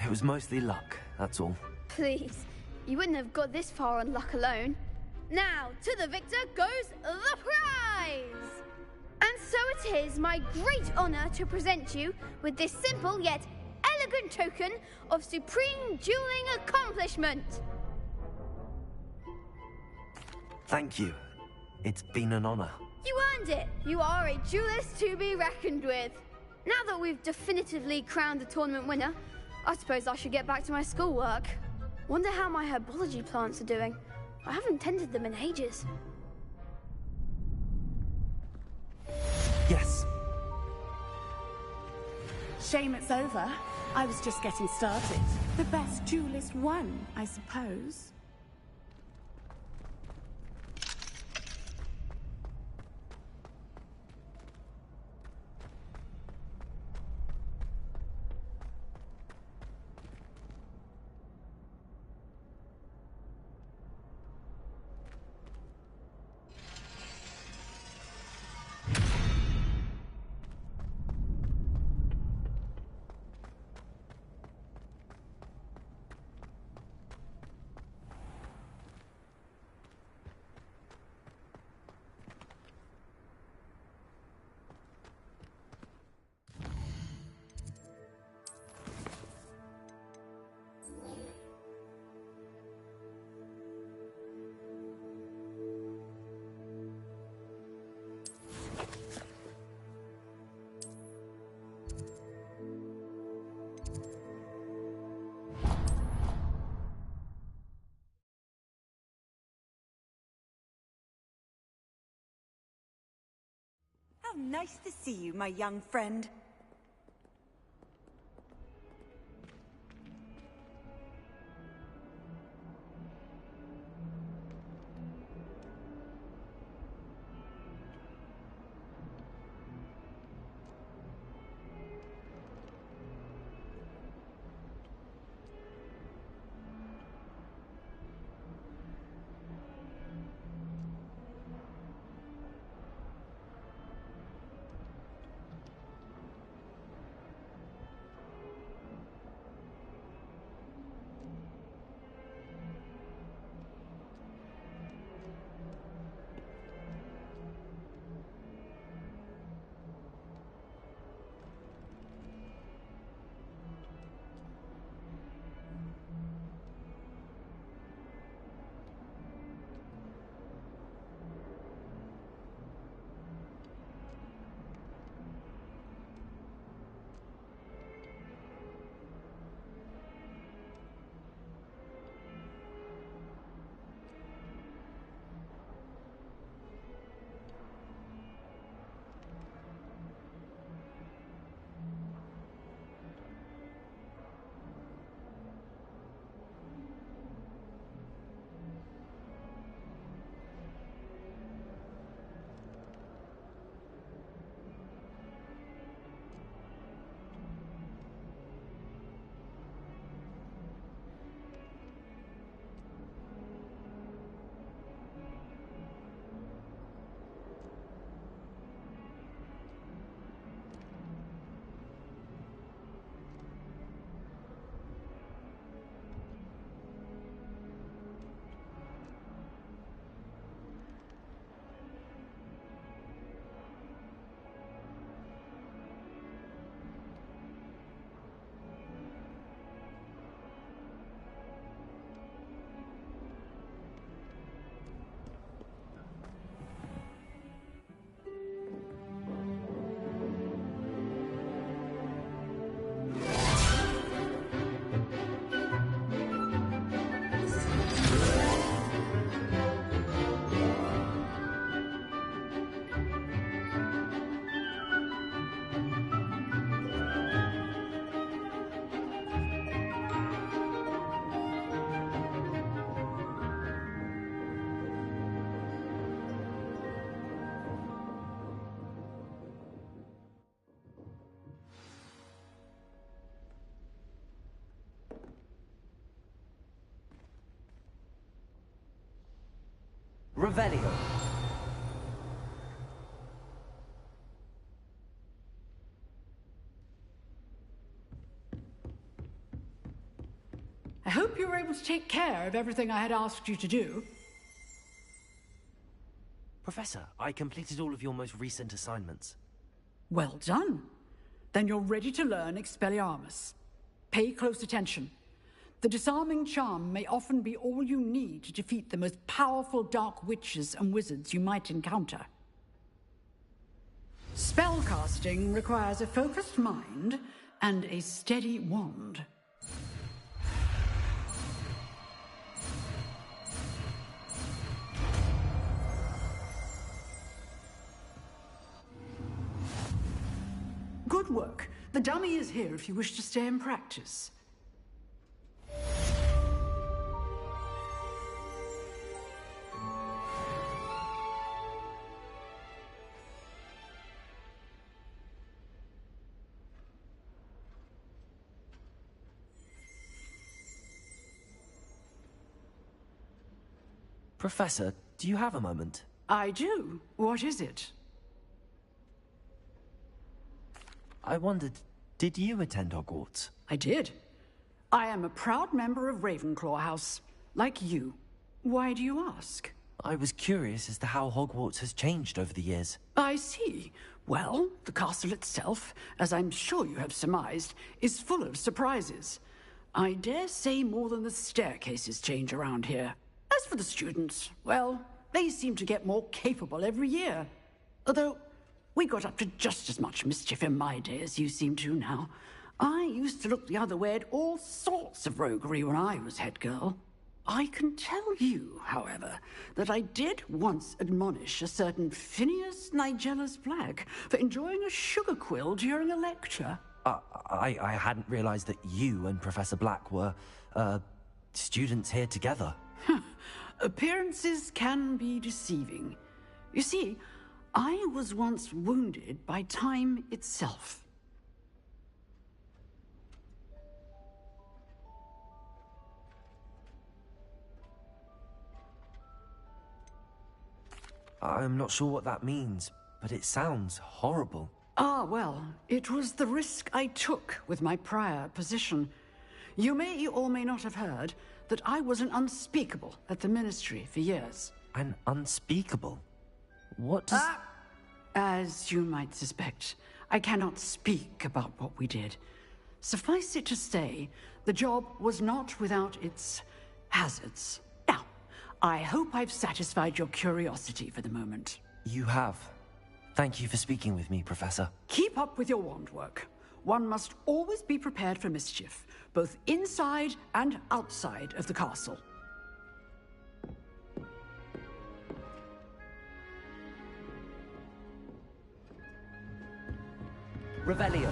It was mostly luck, that's all. Please, you wouldn't have got this far on luck alone. Now, to the victor goes the prize! And so it is my great honor to present you with this simple yet elegant token of supreme dueling accomplishment. Thank you. It's been an honor. You earned it. You are a duelist to be reckoned with. Now that we've definitively crowned the tournament winner, I suppose I should get back to my schoolwork. Wonder how my herbology plants are doing. I haven't tended them in ages. Yes. Shame it's over. I was just getting started. The best duelist won, I suppose. How nice to see you, my young friend. Revelio. I hope you were able to take care of everything I had asked you to do. Professor, I completed all of your most recent assignments. Well done. Then you're ready to learn Expelliarmus. Pay close attention. The disarming charm may often be all you need to defeat the most powerful dark witches and wizards you might encounter. Spellcasting requires a focused mind and a steady wand. Good work. The dummy is here if you wish to stay and practice. Professor, do you have a moment? I do. What is it? I wondered, did you attend Hogwarts? I did. I am a proud member of Ravenclaw House, like you. Why do you ask? I was curious as to how Hogwarts has changed over the years. I see. Well, the castle itself, as I'm sure you have surmised, is full of surprises. I dare say more than the staircases change around here. As for the students, well, they seem to get more capable every year. Although, we got up to just as much mischief in my day as you seem to now. I used to look the other way at all sorts of roguery when I was head girl. I can tell you, however, that I did once admonish a certain Phineas Nigellus Black for enjoying a sugar quill during a lecture. I hadn't realized that you and Professor Black were, students here together. Appearances can be deceiving. You see, I was once wounded by time itself. I'm not sure what that means, but it sounds horrible. Ah, well, it was the risk I took with my prior position. You may or may not have heard that I was an unspeakable at the Ministry for years. An unspeakable? What does... As you might suspect, I cannot speak about what we did. Suffice it to say, the job was not without its hazards. Now, I hope I've satisfied your curiosity for the moment. You have. Thank you for speaking with me, Professor. Keep up with your wand work. One must always be prepared for mischief, both inside and outside of the castle. Revelio.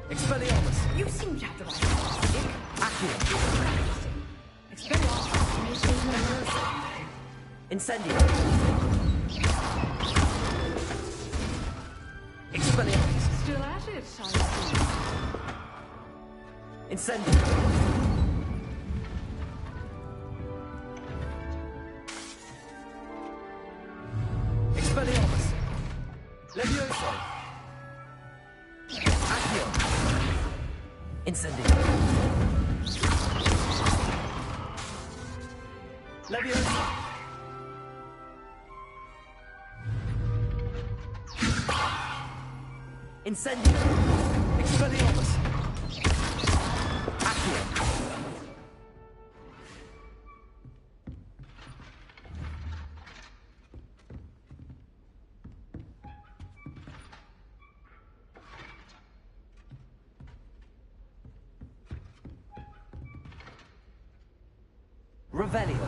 Expelliarmus! You seem to have the right idea. Accio! Expelliarmus may save no mercy. Incendio! Expelliarmus! Still at it, I see. Incendio! Expelliarmus! Levioso! Accio! Incendio! Levioso! Incendio! Expelliarmus! Accio! Revelio.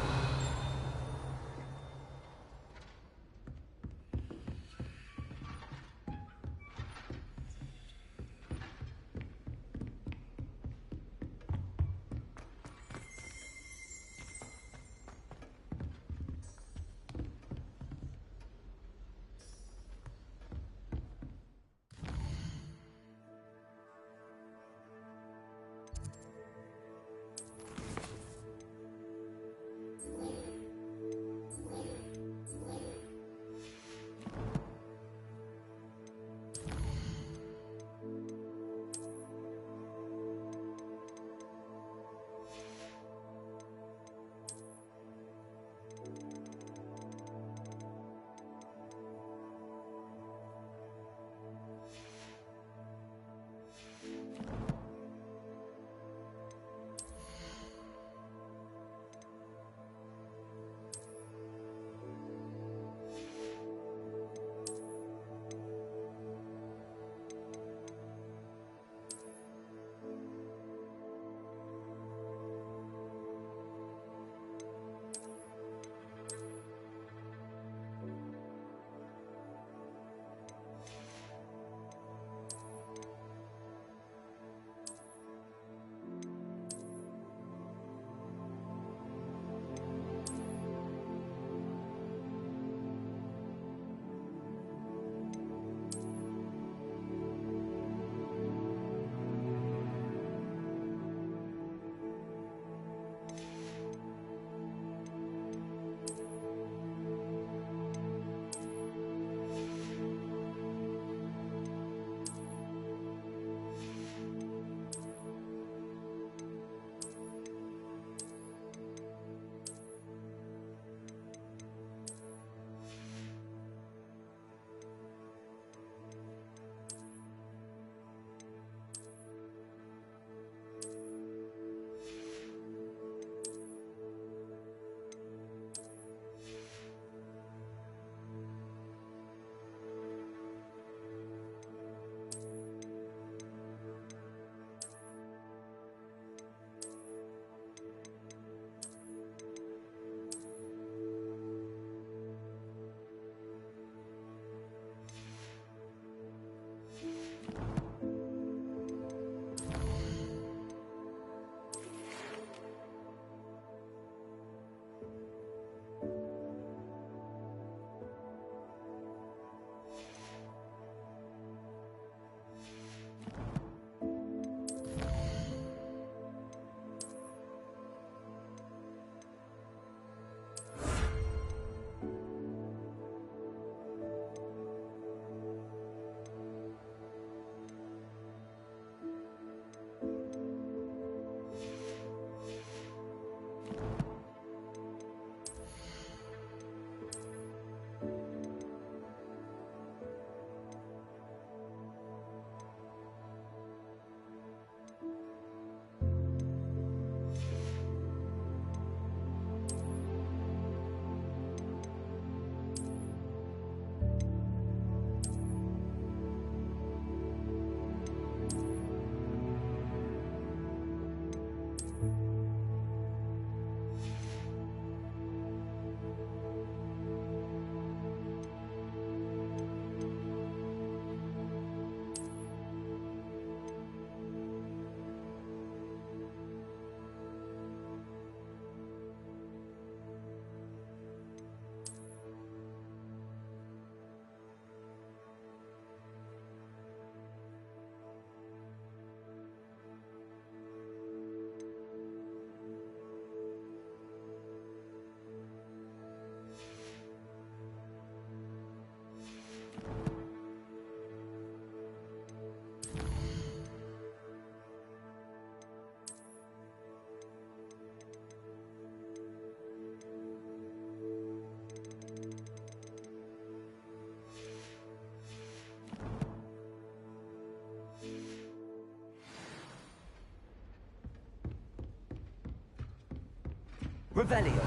Revelio.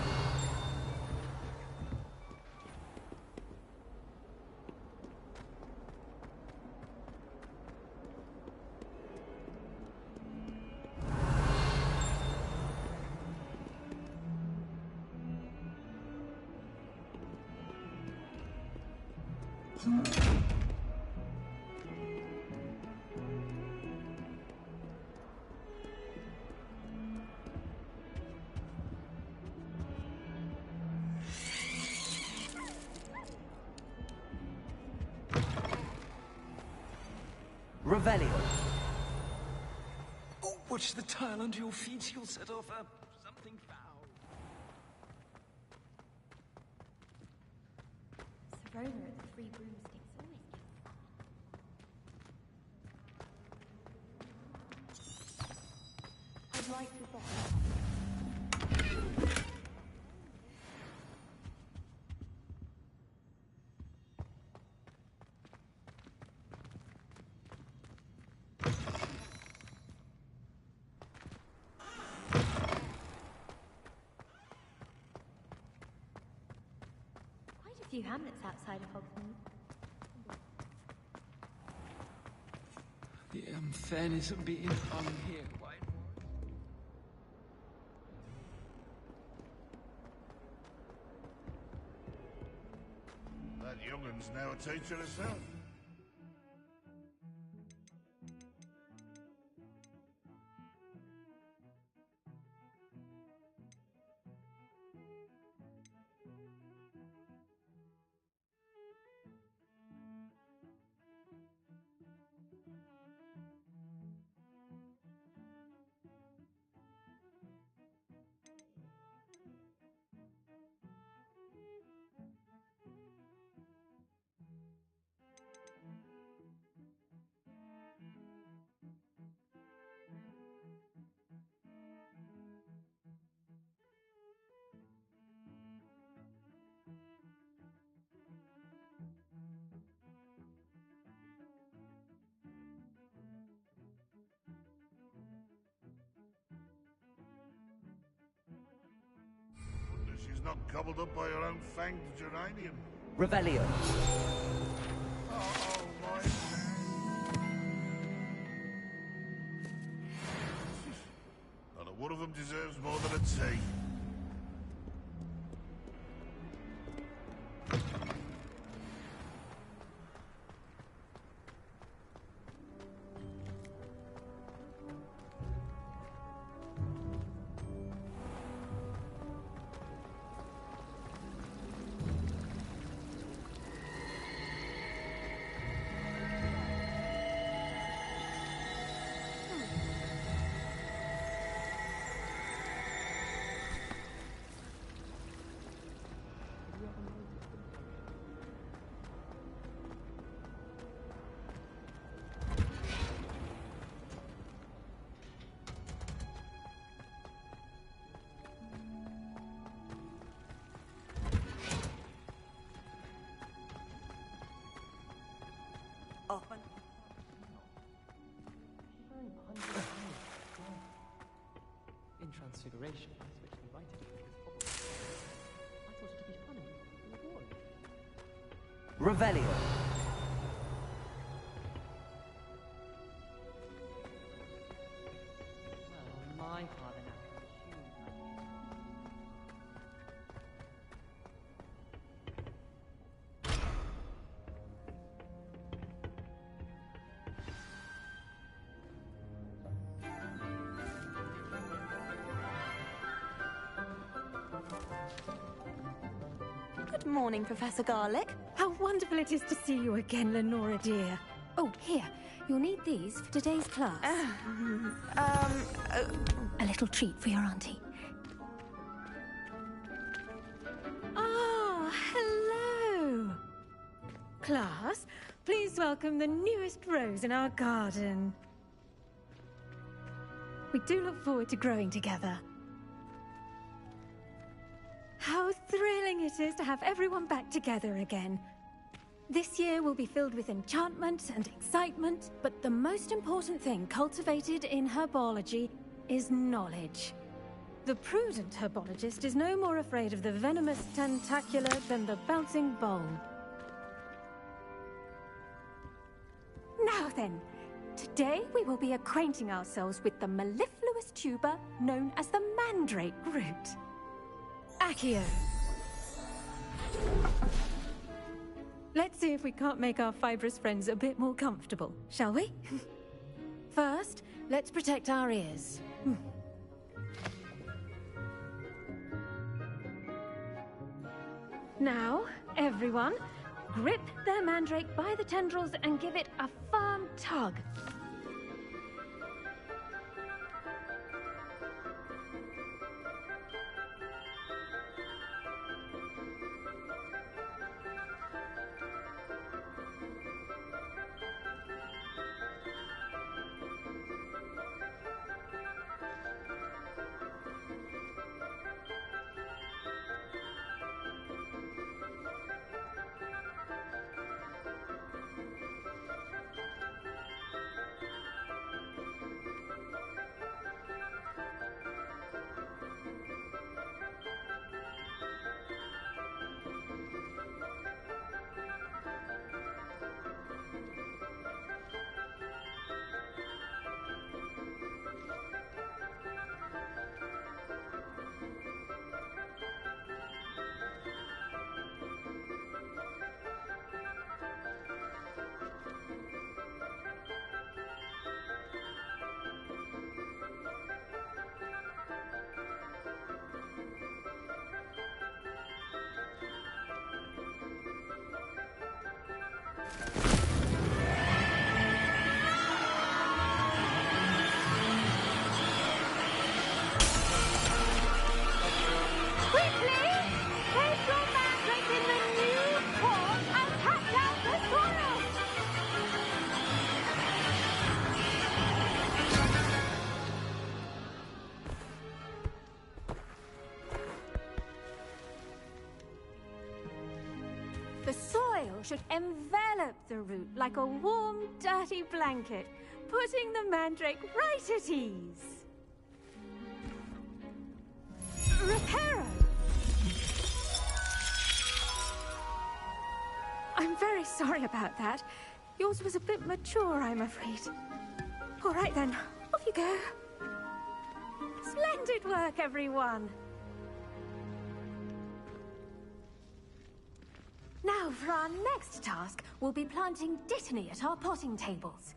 Revelio. Oh, watch the tile under your feet. You'll set off something foul. Serona at the Three Broomsticks always gets... I'd like the box. Few hamlets outside of Hogsmeade. The unfairness of being hung here. Why? That youngun's now a teacher herself. She's not gobbled up by her own fanged geranium. Revelio. Oh, my. Not a one of them deserves more than a tea. Often. In Transfiguration, I switched to writing because I thought it'd be funny. Revelio. Well, my father now can Good morning, Professor Garlick. How wonderful it is to see you again, Lenora dear. Oh, here. You'll need these for today's class. A little treat for your auntie. Ah, hello. Class, please welcome the newest rose in our garden. We do look forward to growing together. How thrilling it is to have everyone back together again. This year will be filled with enchantment and excitement, but the most important thing cultivated in herbology is knowledge. The prudent herbologist is no more afraid of the venomous tentacular than the bouncing bowl. Now then, today we will be acquainting ourselves with the mellifluous tuber known as the mandrake root. Accio. Let's see if we can't make our fibrous friends a bit more comfortable, shall we? First, let's protect our ears. Now, everyone, grip their mandrake by the tendrils and give it a firm tug. The soil should envelop the root like a warm, dirty blanket, putting the mandrake right at ease. Reparo! I'm very sorry about that. Yours was a bit mature, I'm afraid. All right then, off you go. Splendid work, everyone. Now, for our next task, we'll be planting dittany at our potting tables.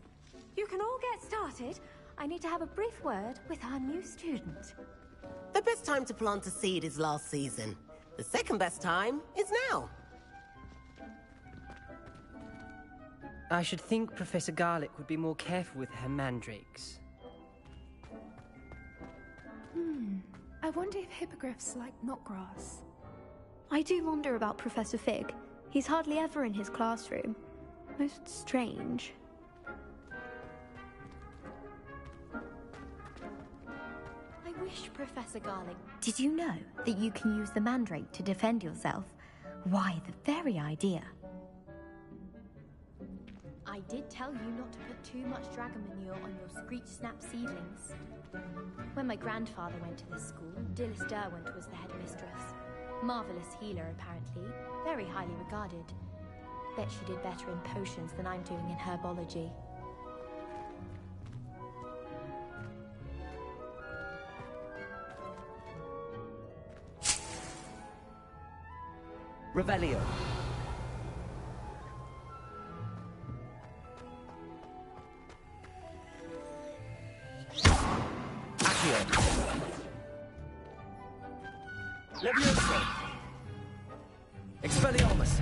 You can all get started. I need to have a brief word with our new student. The best time to plant a seed is last season. The second best time is now. I should think Professor Garlick would be more careful with her mandrakes. I wonder if hippogriffs like knotgrass. I do wonder about Professor Fig. He's hardly ever in his classroom. Most strange. I wish, Professor Garlick. Did you know that you can use the mandrake to defend yourself? Why, the very idea. I did tell you not to put too much dragon manure on your screech-snap seedlings. When my grandfather went to this school, Dilys Derwent was the headmistress. Marvelous healer, apparently. Very highly regarded. Bet she did better in potions than I'm doing in herbology. Revelio. Accio. Levioso. Expelliarmus.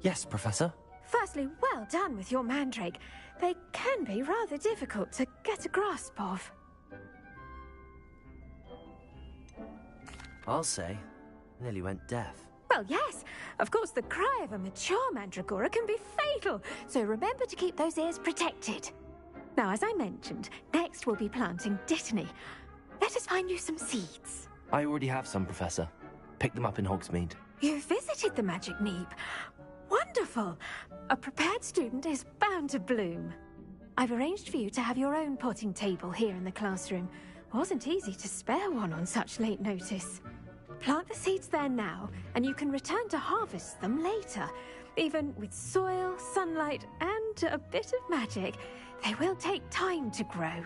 Yes, Professor? Firstly, well done with your mandrake. They can be rather difficult to get a grasp of. I'll say. Nearly went deaf. Well, yes. Of course, the cry of a mature mandragora can be fatal, so remember to keep those ears protected. Now, as I mentioned, next we'll be planting Dittany. Let us find you some seeds. I already have some, Professor. Picked them up in Hogsmeade. You visited the Magic Neep. Wonderful. A prepared student is bound to bloom. I've arranged for you to have your own potting table here in the classroom. Wasn't easy to spare one on such late notice. Plant the seeds there now, and you can return to harvest them later. Even with soil, sunlight, and a bit of magic, they will take time to grow.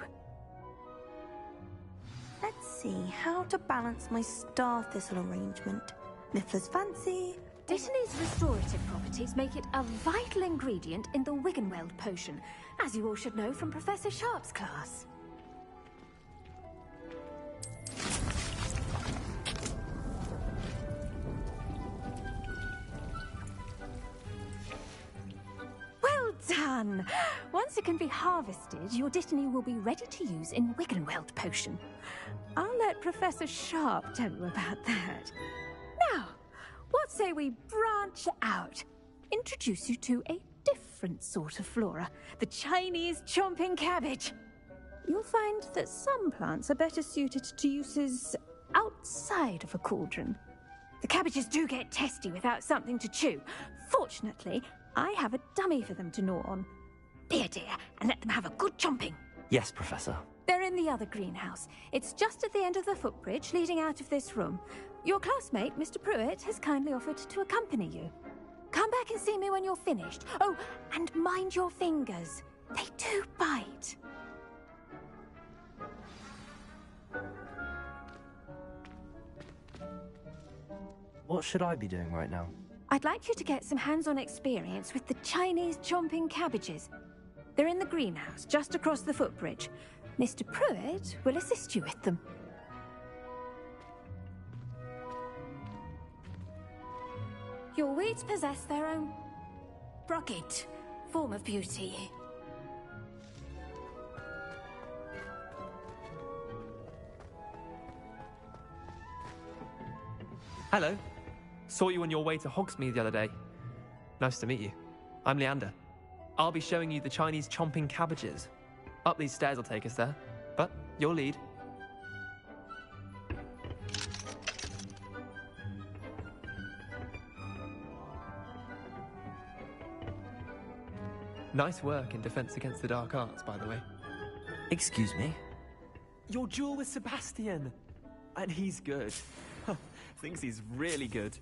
Let's see how to balance my star thistle arrangement. Niffler's fancy. Dittany's restorative properties make it a vital ingredient in the Wiggenweld potion, as you all should know from Professor Sharp's class. Well done! Once it can be harvested, your Dittany will be ready to use in Wiggenweld potion. I'll let Professor Sharp tell you about that. Now, what say we branch out? Introduce you to a different sort of flora, the Chinese chomping cabbage. You'll find that some plants are better suited to uses outside of a cauldron. The cabbages do get testy without something to chew. Fortunately, I have a dummy for them to gnaw on. Be a dear and let them have a good chomping. Yes, Professor. They're in the other greenhouse. It's just at the end of the footbridge leading out of this room. Your classmate, Mr. Pruitt, has kindly offered to accompany you. Come back and see me when you're finished. Oh, and mind your fingers. They do bite. What should I be doing right now? I'd like you to get some hands-on experience with the Chinese chomping cabbages. They're in the greenhouse, just across the footbridge. Mr. Pruitt will assist you with them. Your weeds possess their own rugged form of beauty. Hello. Saw you on your way to Hogsmeade the other day. Nice to meet you. I'm Leander. I'll be showing you the Chinese chomping cabbages. Up these stairs will take us there, but you'll lead. Nice work in Defense Against the Dark Arts, by the way. Excuse me? Your duel with Sebastian! And he's good. Thinks he's really good.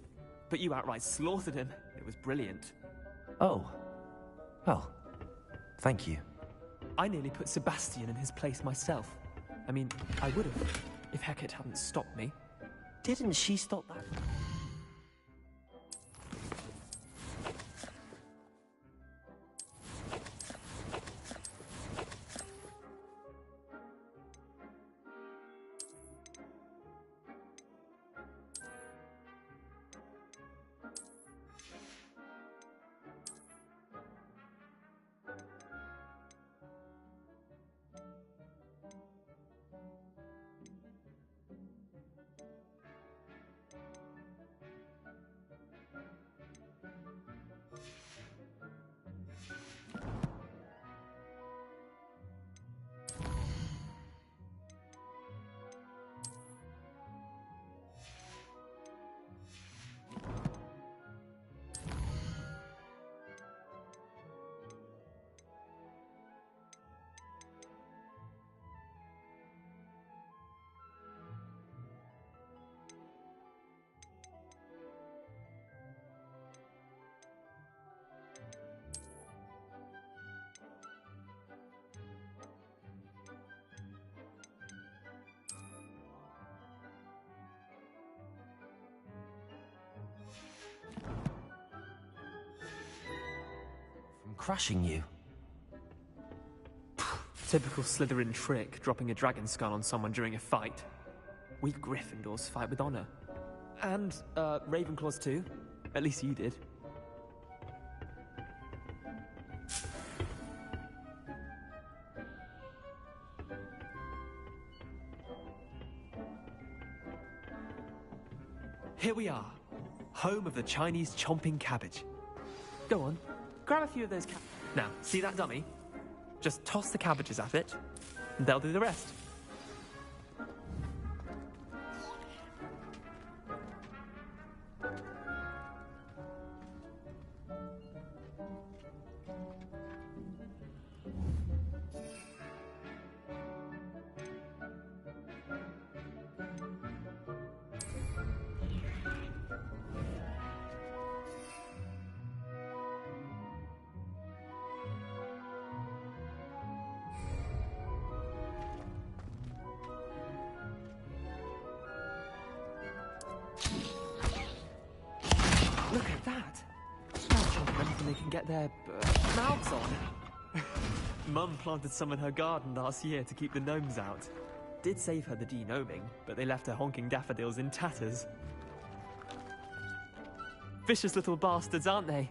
But you outright slaughtered him. It was brilliant. Oh. Well, thank you. I nearly put Sebastian in his place myself. I mean, I would have, if Hecate hadn't stopped me. Didn't she stop that? Crushing you. Typical Slytherin trick, dropping a dragon skull on someone during a fight. We Gryffindors fight with honor. And, Ravenclaws too. At least you did. Here we are. home of the Chinese chomping cabbage. Go on, grab a few of those Now, see that dummy? Just toss the cabbages at it, and they'll do the rest. Look at that! They're chomping anything they can get their mouths on. Mum planted some in her garden last year to keep the gnomes out. Did save her the de-gnoming, but they left her honking daffodils in tatters. Vicious little bastards, aren't they?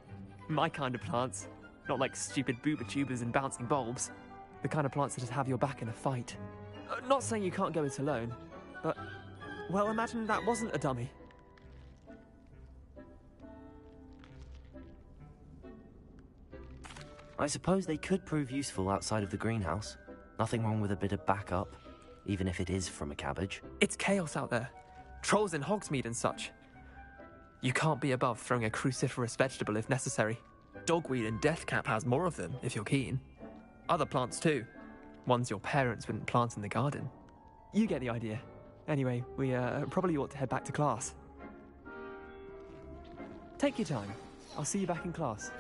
My kind of plants. Not like stupid booba tubers and bouncing bulbs. The kind of plants that'd have your back in a fight. Not saying you can't go it alone, but... well, imagine that wasn't a dummy. I suppose they could prove useful outside of the greenhouse. Nothing wrong with a bit of backup, even if it is from a cabbage. It's chaos out there. Trolls in Hogsmeade and such. You can't be above throwing a cruciferous vegetable if necessary. Dogweed and deathcap has more of them, if you're keen. Other plants too. Ones your parents wouldn't plant in the garden. You get the idea. Anyway, we probably ought to head back to class. Take your time. I'll see you back in class.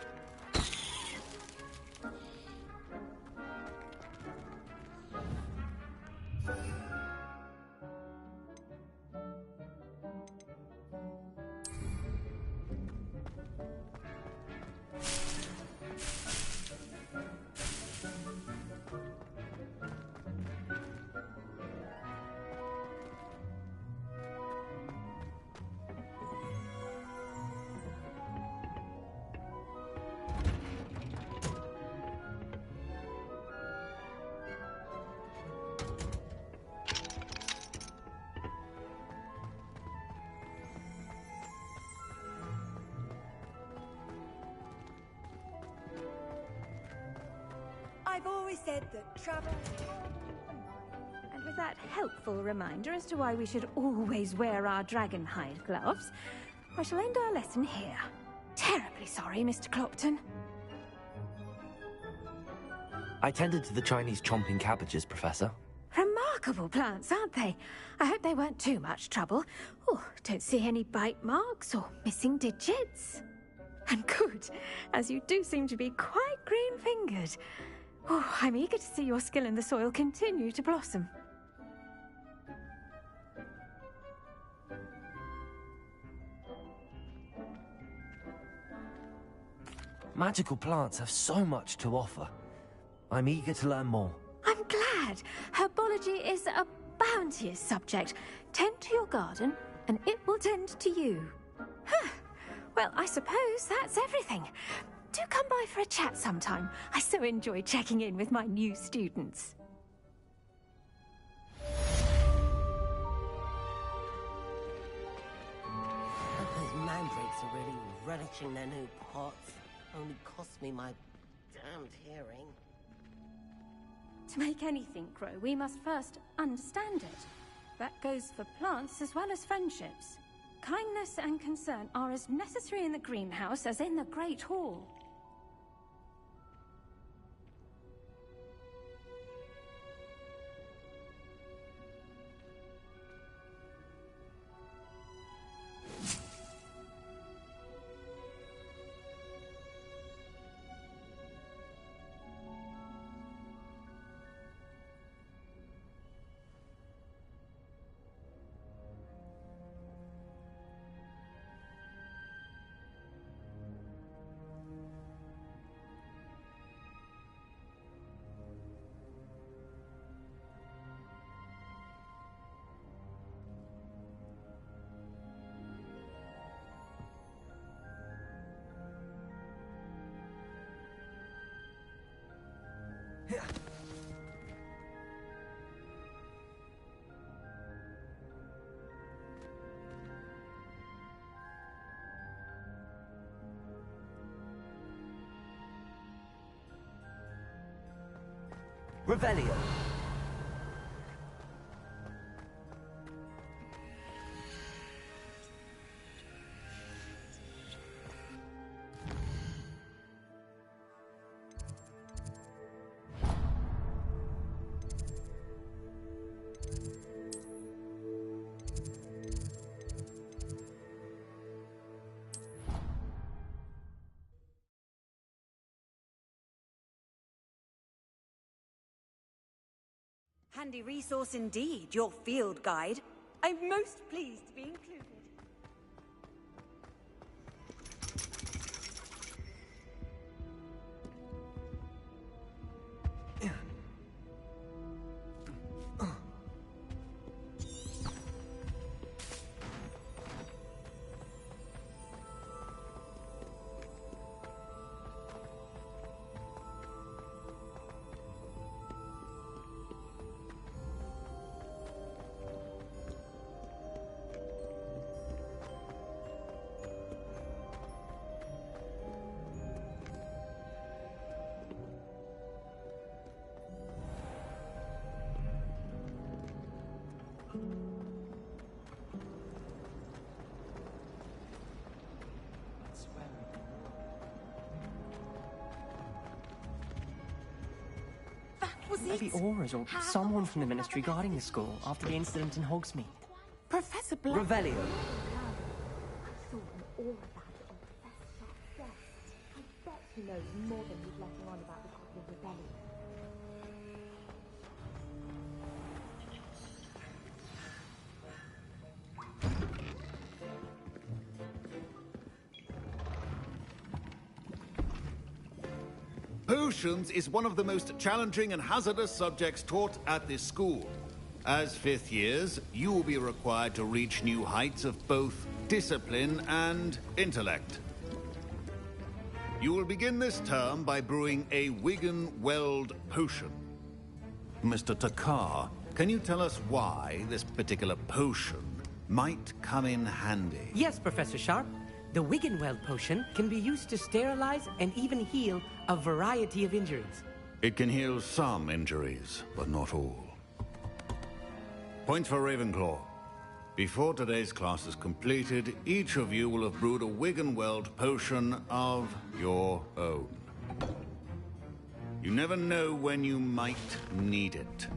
I've always said that travel... And with that helpful reminder as to why we should always wear our dragon hide gloves, I shall end our lesson here. Terribly sorry, Mr. Clopton. I tended to the Chinese chomping cabbages, Professor. Remarkable plants, aren't they? I hope they weren't too much trouble. Oh, don't see any bite marks or missing digits. And good, as you do seem to be quite green-fingered. Oh, I'm eager to see your skill in the soil continue to blossom. Magical plants have so much to offer. I'm eager to learn more. I'm glad. Herbology is a bounteous subject. Tend to your garden, and it will tend to you. Huh. Well, I suppose that's everything. Do come by for a chat sometime. I so enjoy checking in with my new students. Those mandrakes are really relishing their new pots. Only cost me my damned hearing. To make anything grow, we must first understand it. That goes for plants as well as friendships. Kindness and concern are as necessary in the greenhouse as in the Great Hall. Revelio. Handy resource indeed, your field guide. I'm most pleased to be included. Maybe Aura's or someone from the Ministry guarding the school after the incident in Hogsmeade. Professor Black. Revelio. I saw an aura about it on Professor Sharp's desk. I bet he knows more than he's letting on about the Goblin Rebellion. Potions is one of the most challenging and hazardous subjects taught at this school. As fifth years, you will be required to reach new heights of both discipline and intellect. You will begin this term by brewing a Wiggenweld potion. Mr. Takar, can you tell us why this particular potion might come in handy? Yes, Professor Sharp. The Wiggenweld potion can be used to sterilize and even heal a variety of injuries. It can heal some injuries, but not all. Points for Ravenclaw. Before today's class is completed, each of you will have brewed a Wiggenweld potion of your own. You never know when you might need it.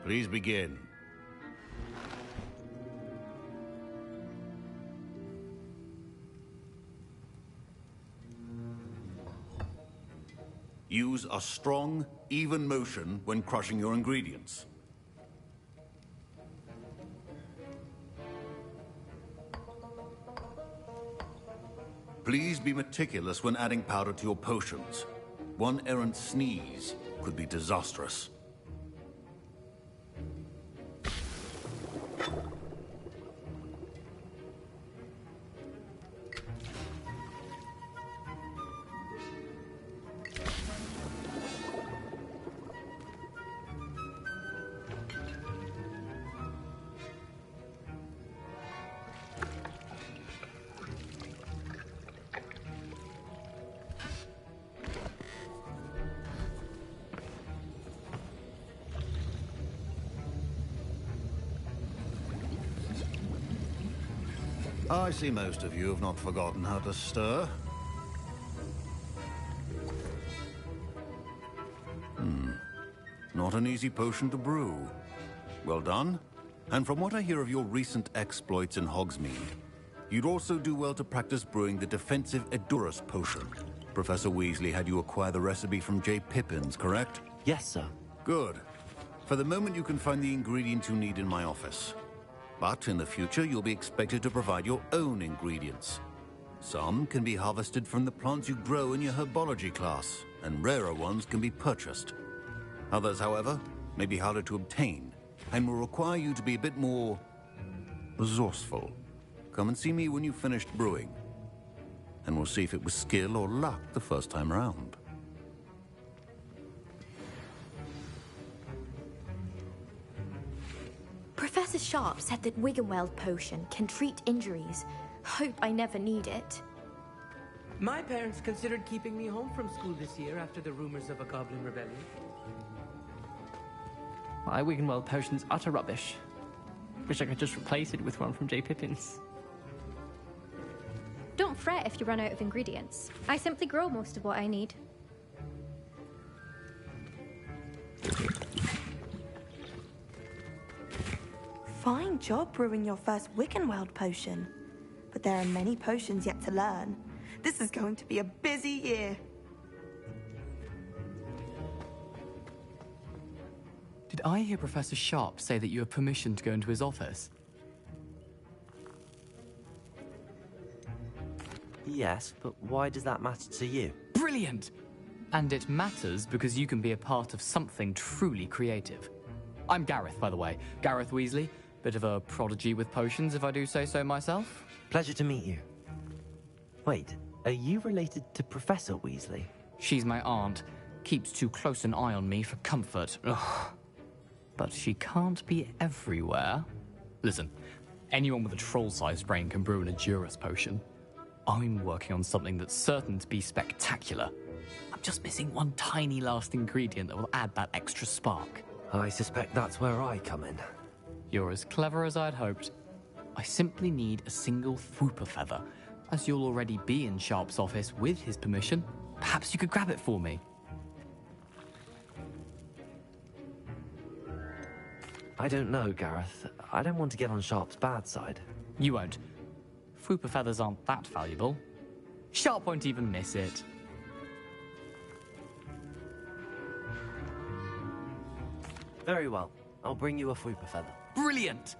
Please begin. Use a strong, even motion when crushing your ingredients. Please be meticulous when adding powder to your potions. One errant sneeze could be disastrous. I see most of you have not forgotten how to stir. Not an easy potion to brew. Well done. And from what I hear of your recent exploits in Hogsmeade, you'd also do well to practice brewing the defensive Edurus potion. Professor Weasley had you acquire the recipe from J. Pippins, correct? Yes, sir. Good. For the moment, you can find the ingredients you need in my office. But in the future, you'll be expected to provide your own ingredients. Some can be harvested from the plants you grow in your herbology class, and rarer ones can be purchased. Others, however, may be harder to obtain, and will require you to be a bit more resourceful. Come and see me when you've finished brewing, and we'll see if it was skill or luck the first time around. Professor Sharp said that Wiggenweld potion can treat injuries. Hope I never need it. My parents considered keeping me home from school this year after the rumors of a Goblin Rebellion. My Wiggenweld potion's utter rubbish. Wish I could just replace it with one from J. Pippin's. Don't fret if you run out of ingredients. I simply grow most of what I need. Fine job brewing your first Wickenweld potion. But there are many potions yet to learn. This is going to be a busy year. Did I hear Professor Sharp say that you have permission to go into his office? Yes, but why does that matter to you? Brilliant! And it matters because you can be a part of something truly creative. I'm Gareth, by the way. Gareth Weasley. Bit of a prodigy with potions, if I do say so myself. Pleasure to meet you. Wait, are you related to Professor Weasley? She's my aunt. Keeps too close an eye on me for comfort. Ugh. But she can't be everywhere. Listen, anyone with a troll-sized brain can brew an Adurus potion. I'm working on something that's certain to be spectacular. I'm just missing one tiny last ingredient that will add that extra spark. I suspect that's where I come in. You're as clever as I'd hoped. I simply need a single Fwooper feather. As you'll already be in Sharp's office with his permission, perhaps you could grab it for me. I don't know, Gareth. I don't want to get on Sharp's bad side. You won't. Fwooper feathers aren't that valuable. Sharp won't even miss it. Very well. I'll bring you a Fwooper feather. Brilliant!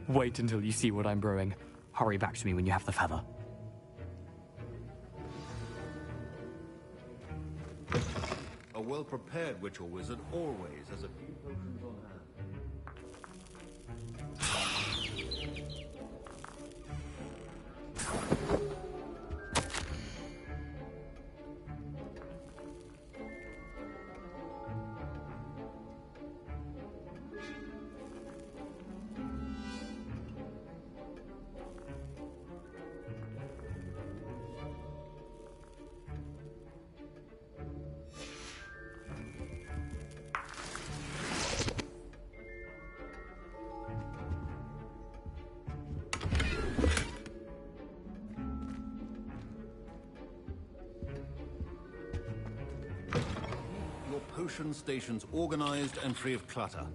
Wait until you see what I'm brewing. Hurry back to me when you have the feather. A well-prepared witch or wizard always has a few potions on hand. Potion stations organized and free of clutter.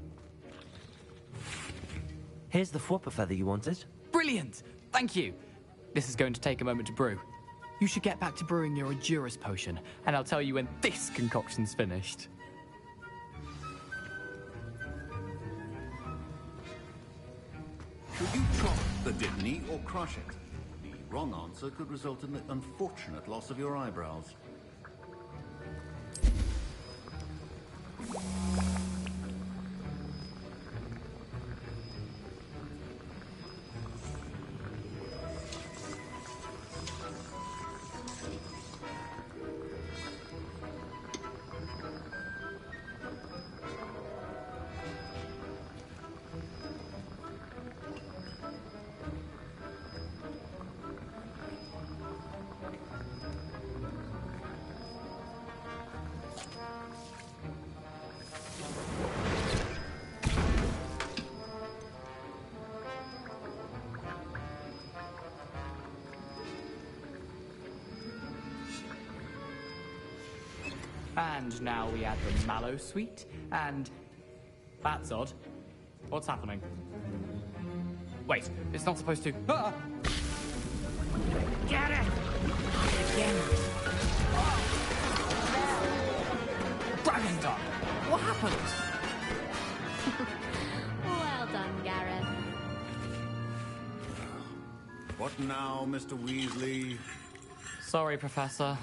Here's the Fwooper feather you wanted. Brilliant! Thank you! This is going to take a moment to brew. You should get back to brewing your Adurus potion, and I'll tell you when this concoction's finished. Should you chop the Dittany or crush it? The wrong answer could result in the unfortunate loss of your eyebrows. And now we add the mallow sweet, and... That's odd. What's happening? Wait, it's not supposed to... Ah! Get it! Again. Dragon Dog! What happened? Well done, Gareth. What now, Mr. Weasley? Sorry, Professor.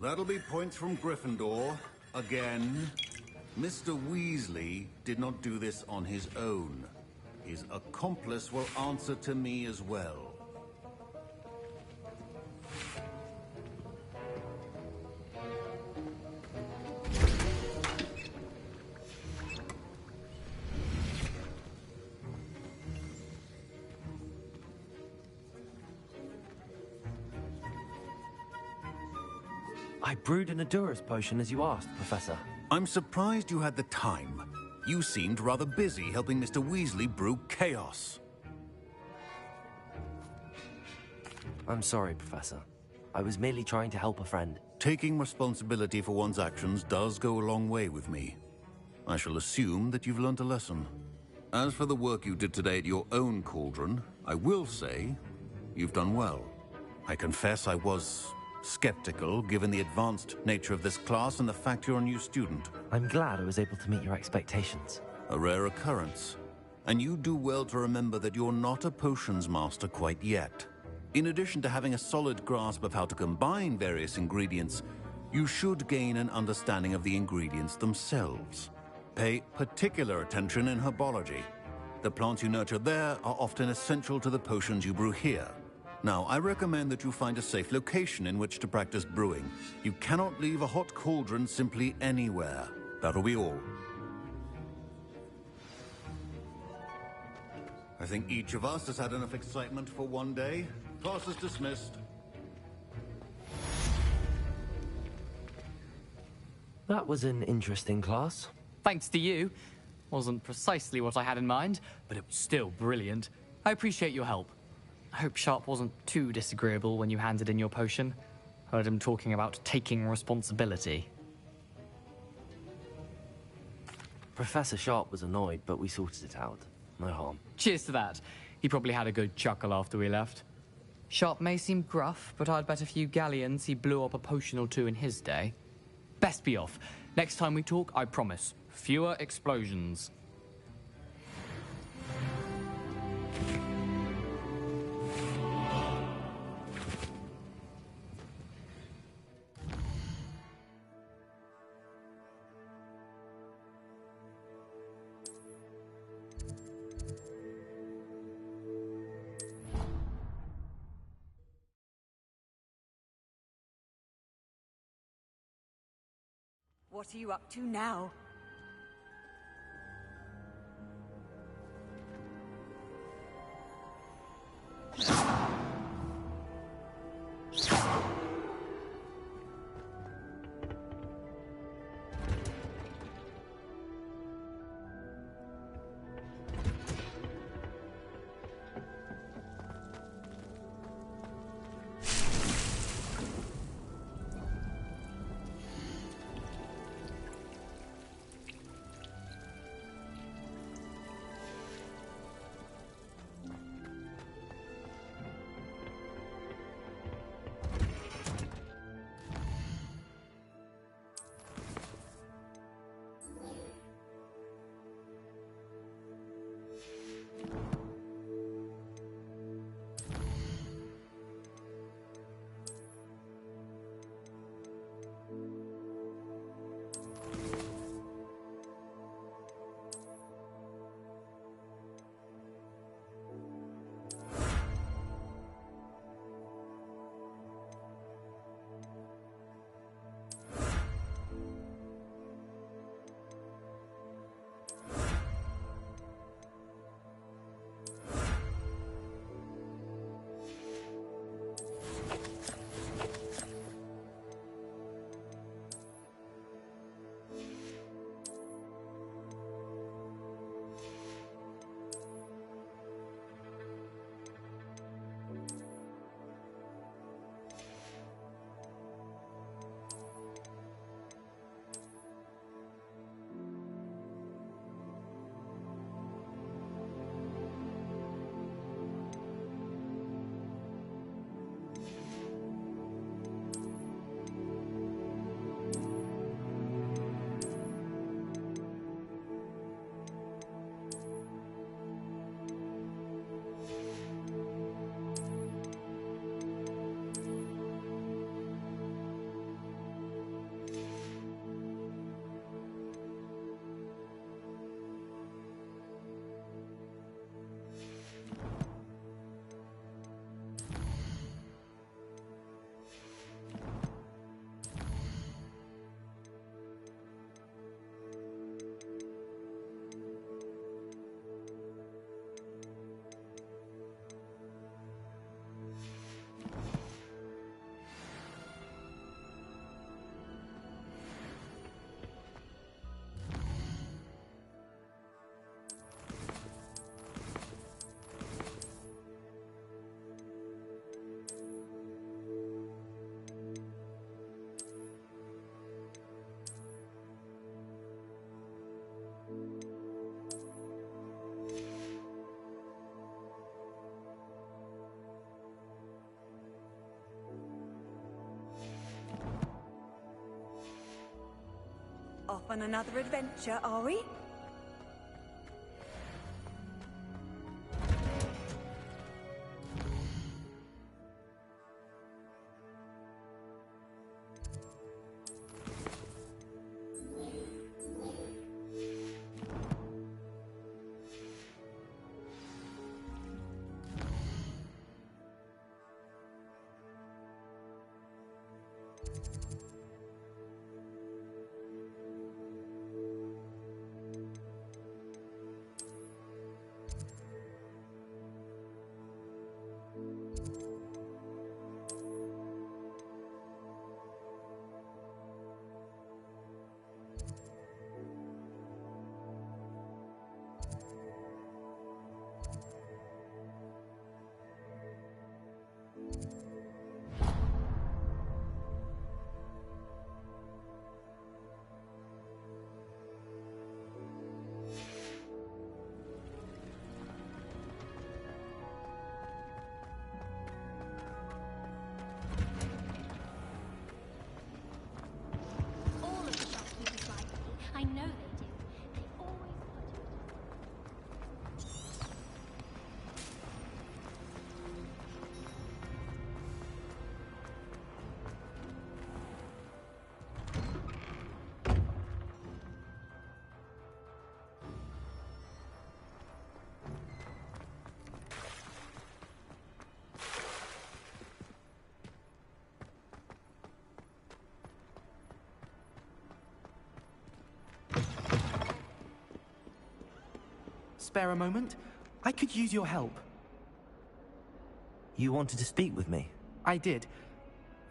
That'll be points from Gryffindor. Again. Mr. Weasley did not do this on his own. His accomplice will answer to me as well. I brewed an Adurus potion as you asked, Professor. I'm surprised you had the time. You seemed rather busy helping Mr. Weasley brew chaos. I'm sorry, Professor. I was merely trying to help a friend. Taking responsibility for one's actions does go a long way with me. I shall assume that you've learnt a lesson. As for the work you did today at your own cauldron, I will say you've done well. I confess I was skeptical, given the advanced nature of this class and the fact you're a new student. I'm glad I was able to meet your expectations. A rare occurrence. And you do well to remember that you're not a potions master quite yet. In addition to having a solid grasp of how to combine various ingredients, you should gain an understanding of the ingredients themselves. Pay particular attention in herbology. The plants you nurture there are often essential to the potions you brew here. Now, I recommend that you find a safe location in which to practice brewing. You cannot leave a hot cauldron simply anywhere. That'll be all. I think each of us has had enough excitement for one day. Class is dismissed. That was an interesting class. Thanks to you. Wasn't precisely what I had in mind, but it was still brilliant. I appreciate your help. I hope Sharp wasn't too disagreeable when you handed in your potion. Heard him talking about taking responsibility. Professor Sharp was annoyed, but we sorted it out. No harm. Cheers to that. He probably had a good chuckle after we left. Sharp may seem gruff, but I'd bet a few galleons he blew up a potion or two in his day. Best be off. Next time we talk, I promise, fewer explosions. What are you up to now? off on another adventure, are we? All of the shopkeepers like me. I know they do. They always Spare a moment? I could use your help. You wanted to speak with me? I did.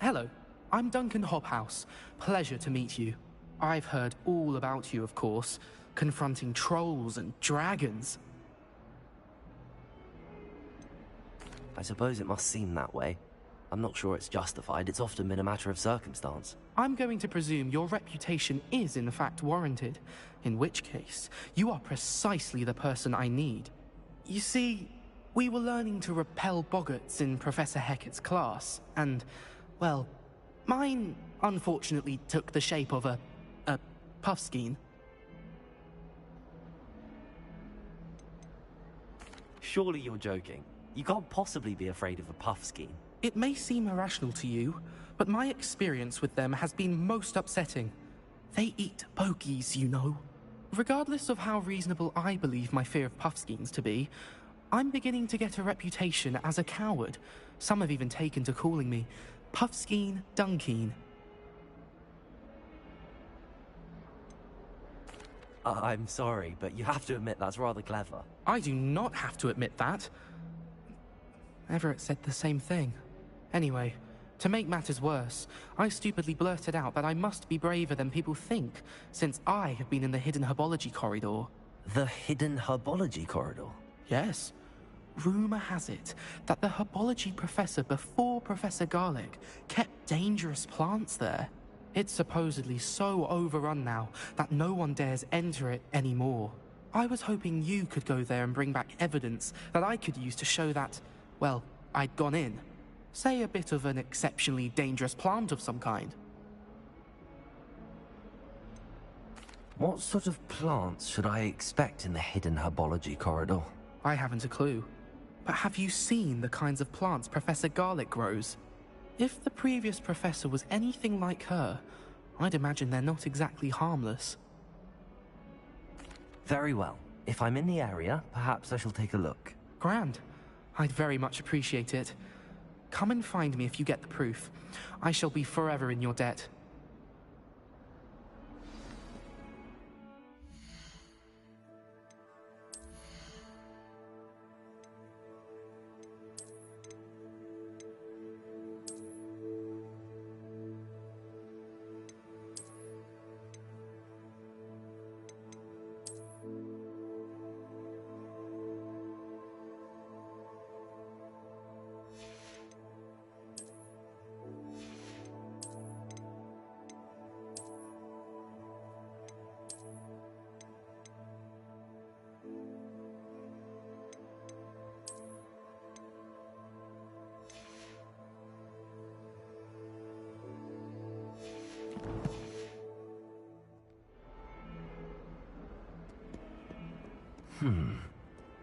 Hello, I'm Duncan Hobhouse. Pleasure to meet you. I've heard all about you, of course, confronting trolls and dragons. I suppose it must seem that way. I'm not sure it's justified. It's often been a matter of circumstance. I'm going to presume your reputation is in fact warranted, in which case, you are precisely the person I need. You see, we were learning to repel boggarts in Professor Hecat's class, and, well, mine unfortunately took the shape of a puffskein. Surely you're joking. You can't possibly be afraid of a puffskein. It may seem irrational to you, but my experience with them has been most upsetting. They eat bogies, you know. Regardless of how reasonable I believe my fear of puffskeins to be, I'm beginning to get a reputation as a coward. Some have even taken to calling me Puffskein Dunkeen. I'm sorry, but you have to admit that's rather clever. I do not have to admit that. Everett said the same thing. Anyway, to make matters worse, I stupidly blurted out that I must be braver than people think, since I have been in the hidden herbology corridor. The hidden herbology corridor? Yes. Rumor has it that the herbology professor before Professor Garlic kept dangerous plants there. It's supposedly so overrun now that no one dares enter it anymore. I was hoping you could go there and bring back evidence that I could use to show that, well, I'd gone in. Say a bit of an exceptionally dangerous plant of some kind. What sort of plants should I expect in the hidden herbology corridor? I haven't a clue. But have you seen the kinds of plants Professor Garlic grows? If the previous professor was anything like her, I'd imagine they're not exactly harmless. Very well. If I'm in the area, perhaps I shall take a look. Grand. I'd very much appreciate it. Come and find me if you get the proof. I shall be forever in your debt.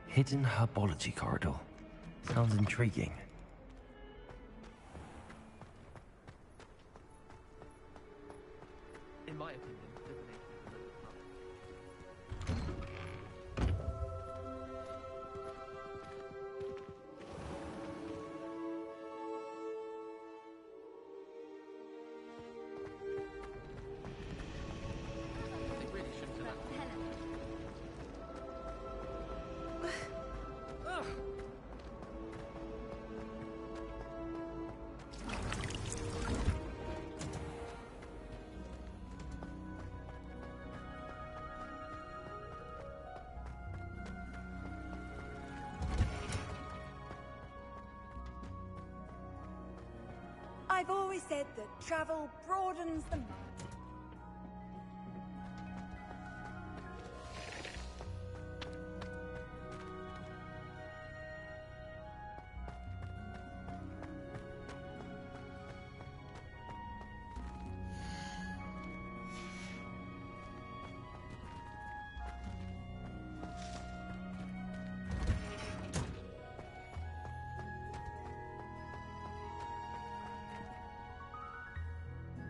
Hidden herbology corridor. Sounds intriguing. In my opinion, I've always said that travel broadens the mind.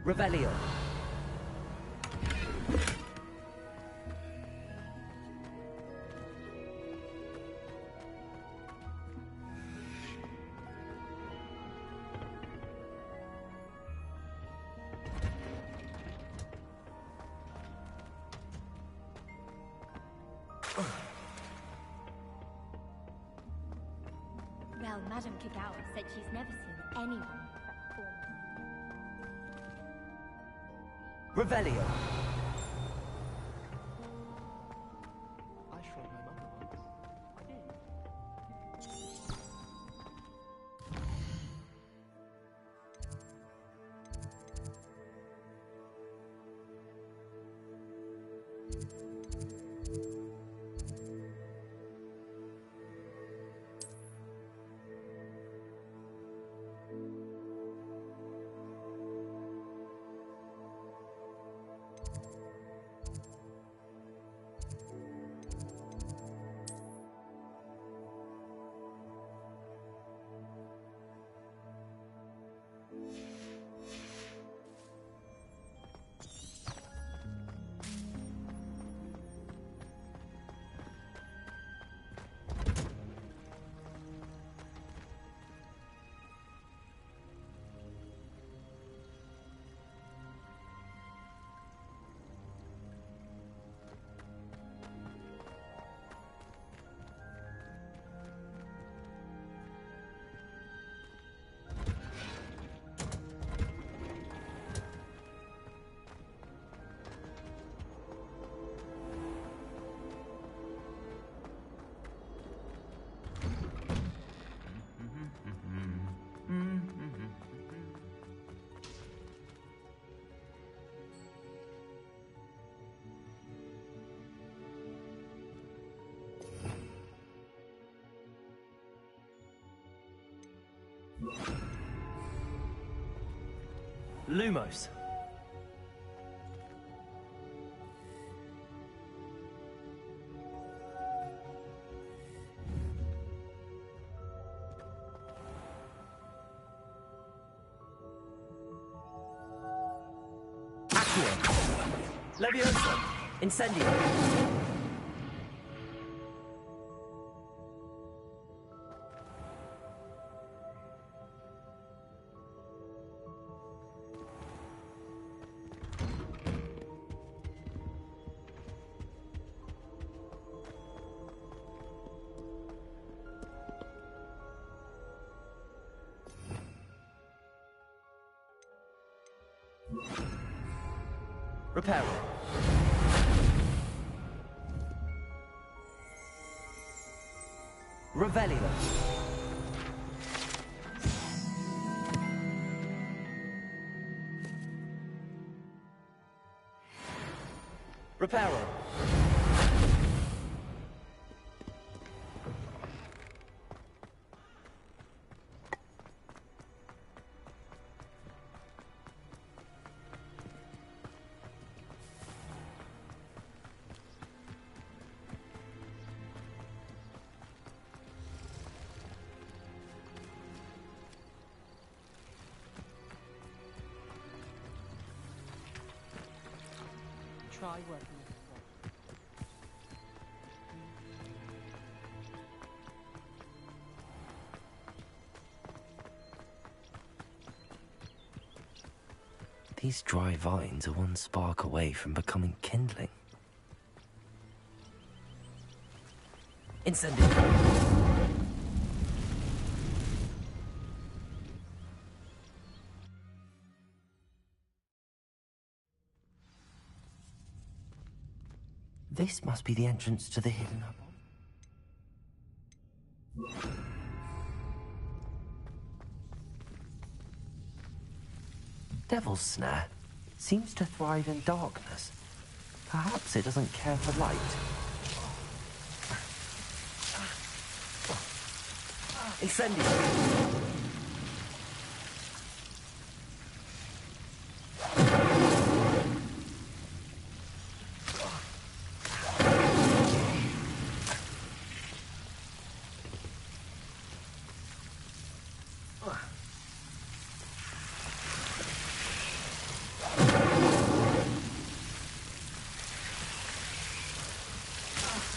Revelio. Well, Madame Kagawa said she's never seen anyone with that form. Revelio. I shrugged my mother once. I did. Lumos. Accio. Leviosa. Incendio. Reparo. Revelio. Reparo. Try working with the wall. These dry vines are one spark away from becoming kindling. Incendio! This must be the entrance to the hidden hub. Devil's Snare seems to thrive in darkness. Perhaps it doesn't care for light. Incendio!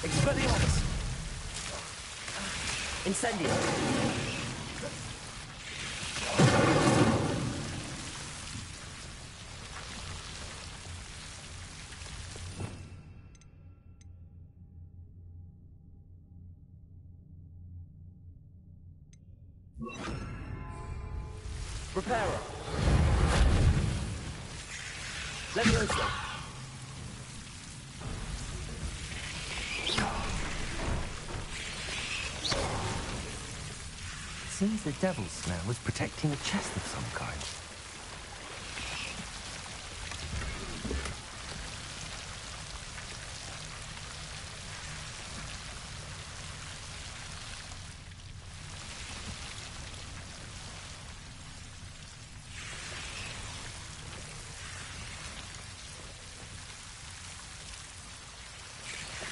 Expelliarmus! Incendio! Reparo! Levioso! Seems the Devil's Snare was protecting a chest of some kind.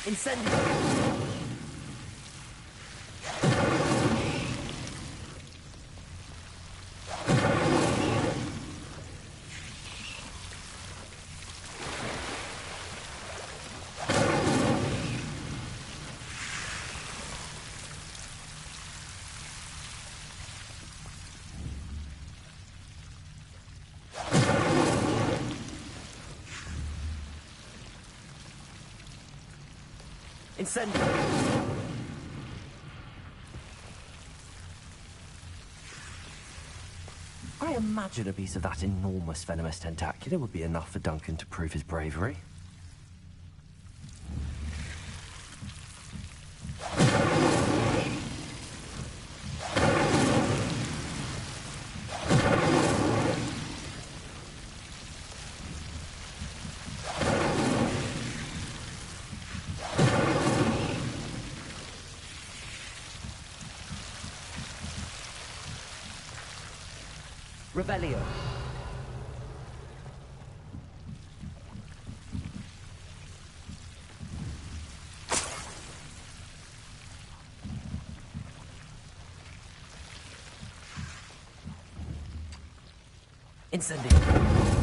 Incendio! Incendio! I imagine a piece of that enormous venomous tentacula would be enough for Duncan to prove his bravery. Revelio. Incendio.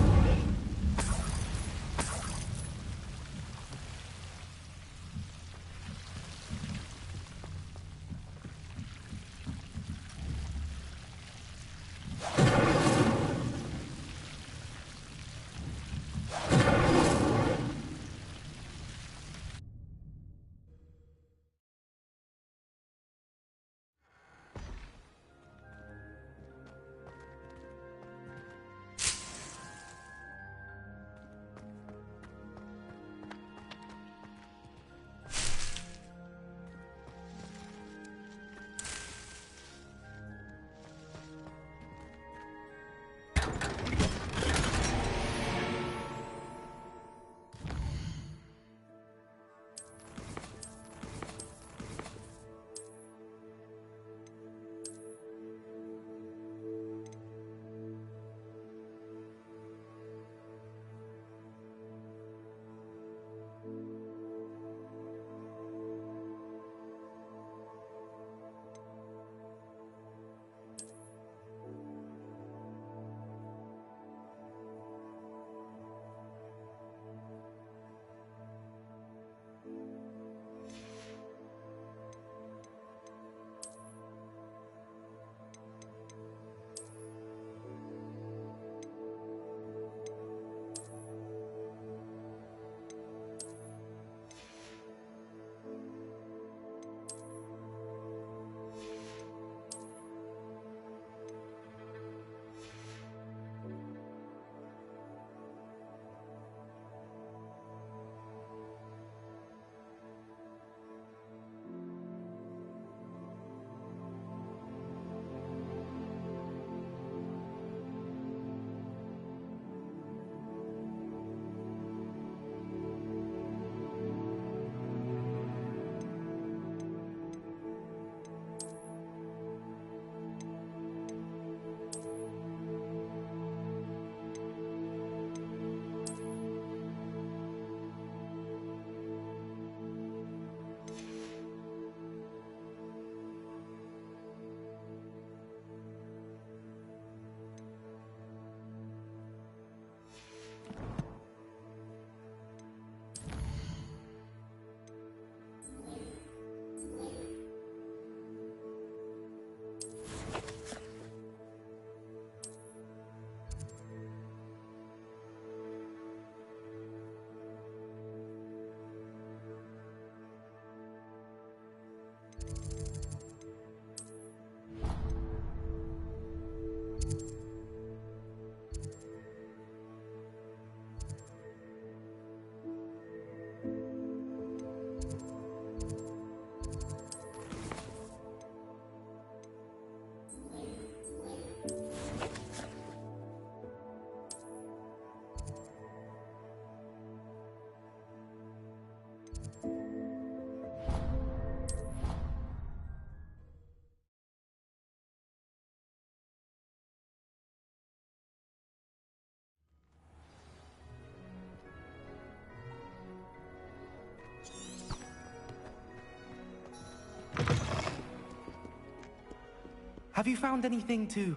Have you found anything to,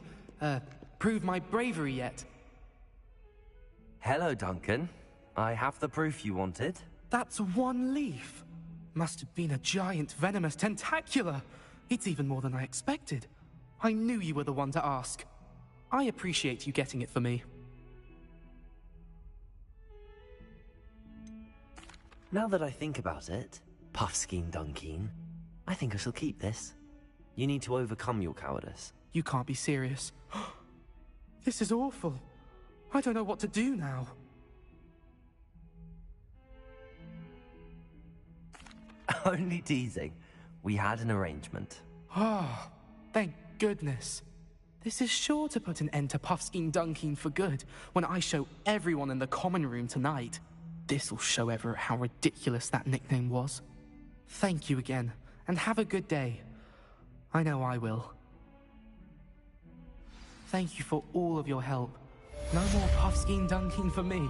prove my bravery yet? Hello, Duncan. I have the proof you wanted. That's one leaf. Must have been a giant venomous tentacula. It's even more than I expected. I knew you were the one to ask. I appreciate you getting it for me. Now that I think about it, Puffskein Dunkeen, I think I shall keep this. You need to overcome your cowardice. You can't be serious. This is awful. I don't know what to do now. Only teasing. We had an arrangement. Ah, thank goodness. This is sure to put an end to Puffskein Dunkeen for good when I show everyone in the common room tonight. This'll show Everett how ridiculous that nickname was. Thank you again, and have a good day. I know I will. Thank you for all of your help. No more Puffskein Dunkeen for me.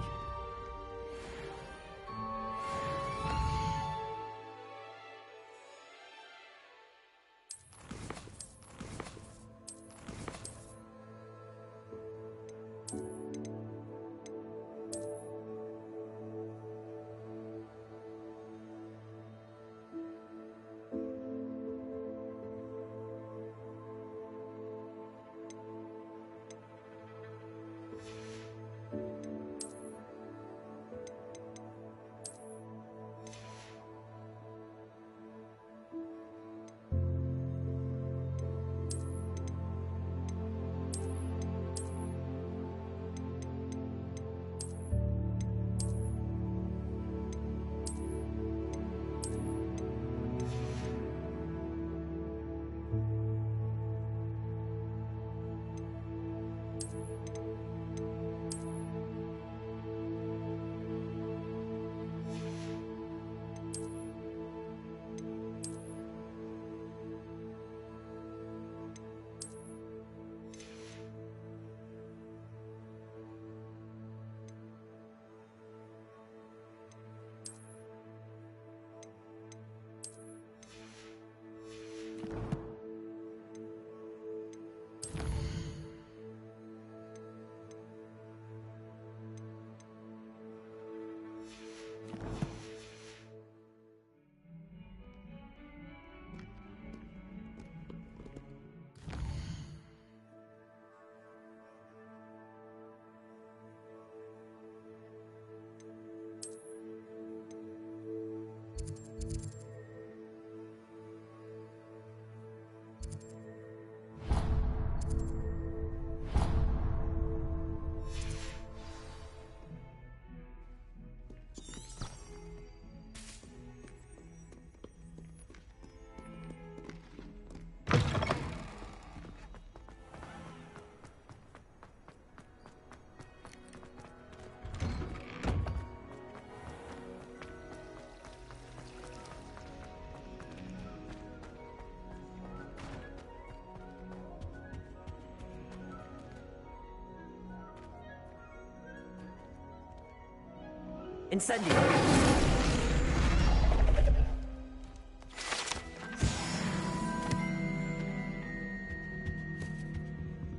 Incendio!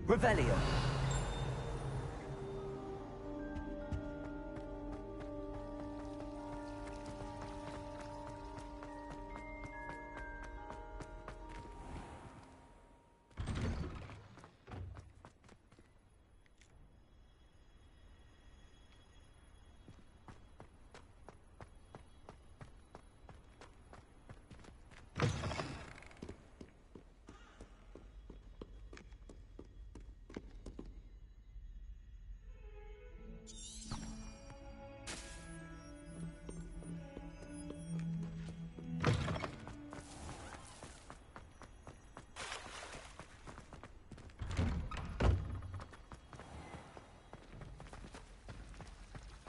Revelio!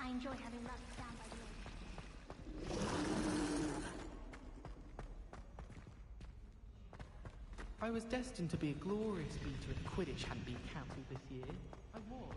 I enjoy having luck down by the ocean. I was destined to be a glorious beater if Quidditch hadn't been cancelled this year. I was.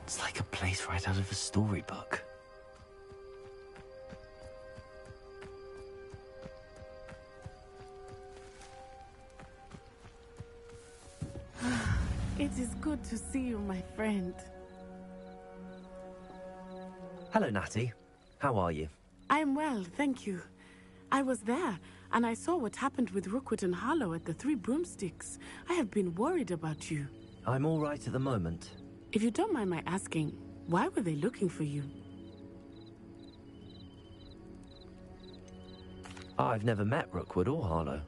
It's like a place right out of a storybook. It is good to see you, my friend. Hello, Natty. How are you? I am well, thank you. I was there, and I saw what happened with Rookwood and Harlow at the Three Broomsticks. I have been worried about you. I'm all right at the moment. If you don't mind my asking, why were they looking for you? I've never met Rookwood or Harlow.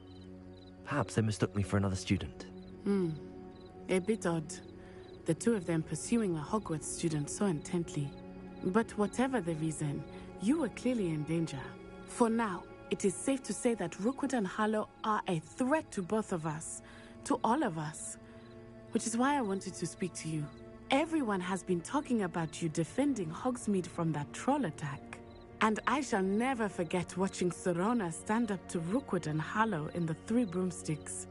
Perhaps they mistook me for another student. A bit odd. The two of them pursuing a Hogwarts student so intently. But whatever the reason, you were clearly in danger. For now, it is safe to say that Rookwood and Harlow are a threat to both of us. To all of us. Which is why I wanted to speak to you. Everyone has been talking about you defending Hogsmeade from that troll attack. And I shall never forget watching Serona stand up to Rookwood and Harlow in the Three Broomsticks.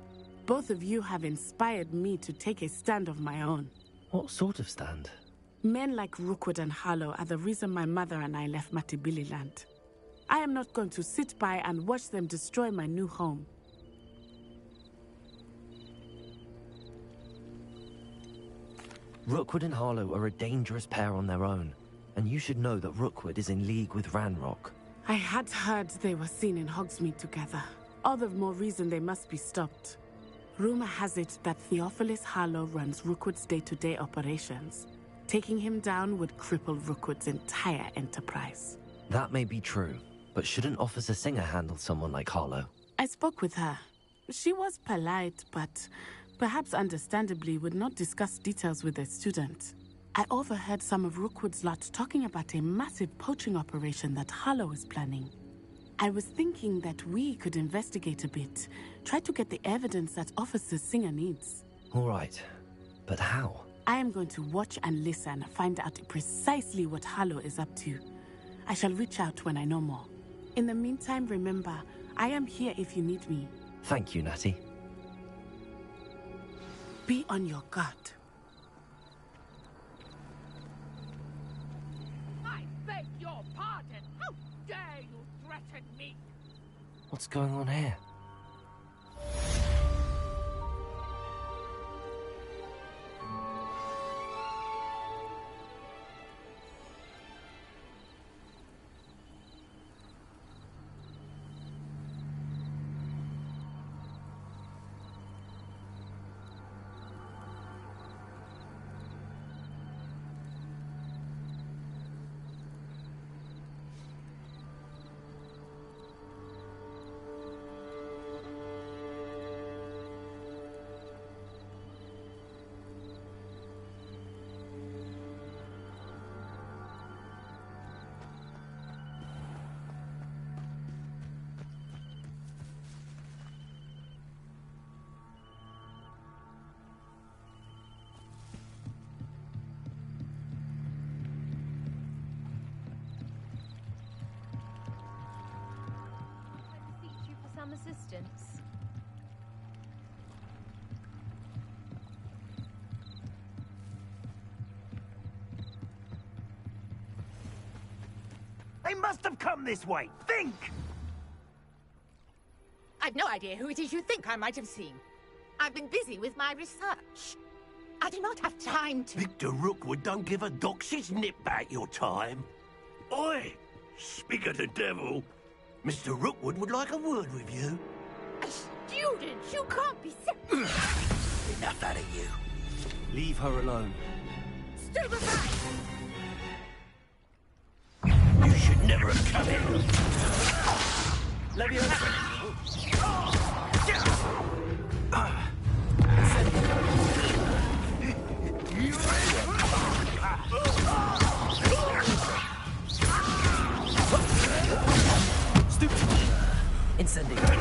Both of you have inspired me to take a stand of my own. What sort of stand? Men like Rookwood and Harlow are the reason my mother and I left Matibililand. I am not going to sit by and watch them destroy my new home. Rookwood and Harlow are a dangerous pair on their own, and you should know that Rookwood is in league with Ranrock. I had heard they were seen in Hogsmeade together. All the more reason they must be stopped. Rumor has it that Theophilus Harlow runs Rookwood's day-to-day operations. Taking him down would cripple Rookwood's entire enterprise. That may be true, but shouldn't Officer Singer handle someone like Harlow? I spoke with her. She was polite, but perhaps understandably would not discuss details with a student. I overheard some of Rookwood's lot talking about a massive poaching operation that Harlow is planning. I was thinking that we could investigate a bit, try to get the evidence that Officer Singer needs. All right, but how? I am going to watch and listen, find out precisely what Harlow is up to. I shall reach out when I know more. In the meantime, remember, I am here if you need me. Thank you, Natty. Be on your guard. I beg your pardon. How dare you threaten me? What's going on here? Some assistance. They must have come this way. Think! I've no idea who it is you think I might have seen. I've been busy with my research. I do not have time to... Victor Rookwood don't give a doxy's nip back your time. Oi! Speak of the devil. Mr. Rookwood would like a word with you. A student? You can't be serious. Enough out of you. Leave her alone. Stupefy! You should never have come here. Let me Incendiary.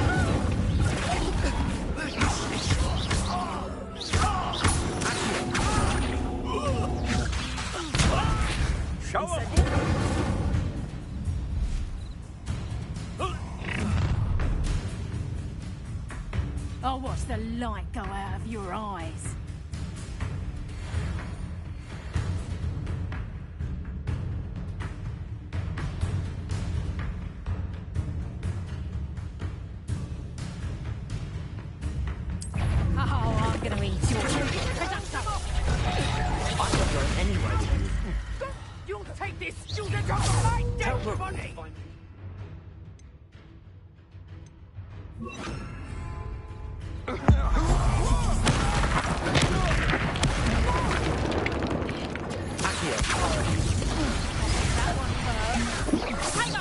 light go out of your eyes. Oh, I'm gonna eat your I'm not going anywhere with you. You'll take this student off my Tell dead Rookwood body! to find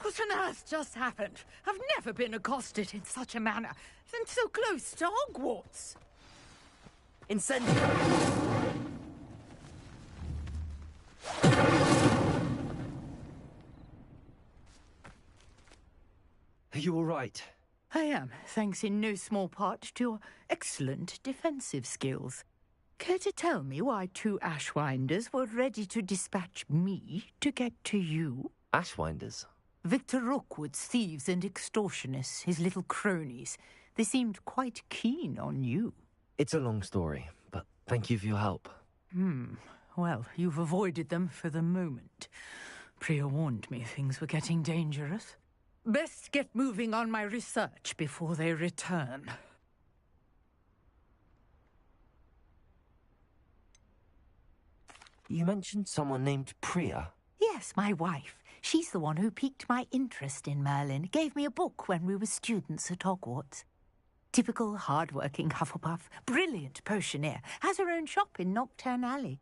What on earth just happened? I've never been accosted in such a manner, and so close to Hogwarts. Incendio! Are you all right? I am, thanks in no small part to your excellent defensive skills. Care to tell me why 2 Ashwinders were ready to dispatch me to get to you? Ashwinders? Victor Rookwood's thieves and extortionists, his little cronies. They seemed quite keen on you. It's a long story, but thank you for your help. Well, you've avoided them for the moment. Priya warned me things were getting dangerous. Best get moving on my research before they return. You mentioned someone named Priya. Yes, my wife. She's the one who piqued my interest in Merlin, gave me a book when we were students at Hogwarts. Typical hard-working Hufflepuff, brilliant potioneer, has her own shop in Nocturne Alley.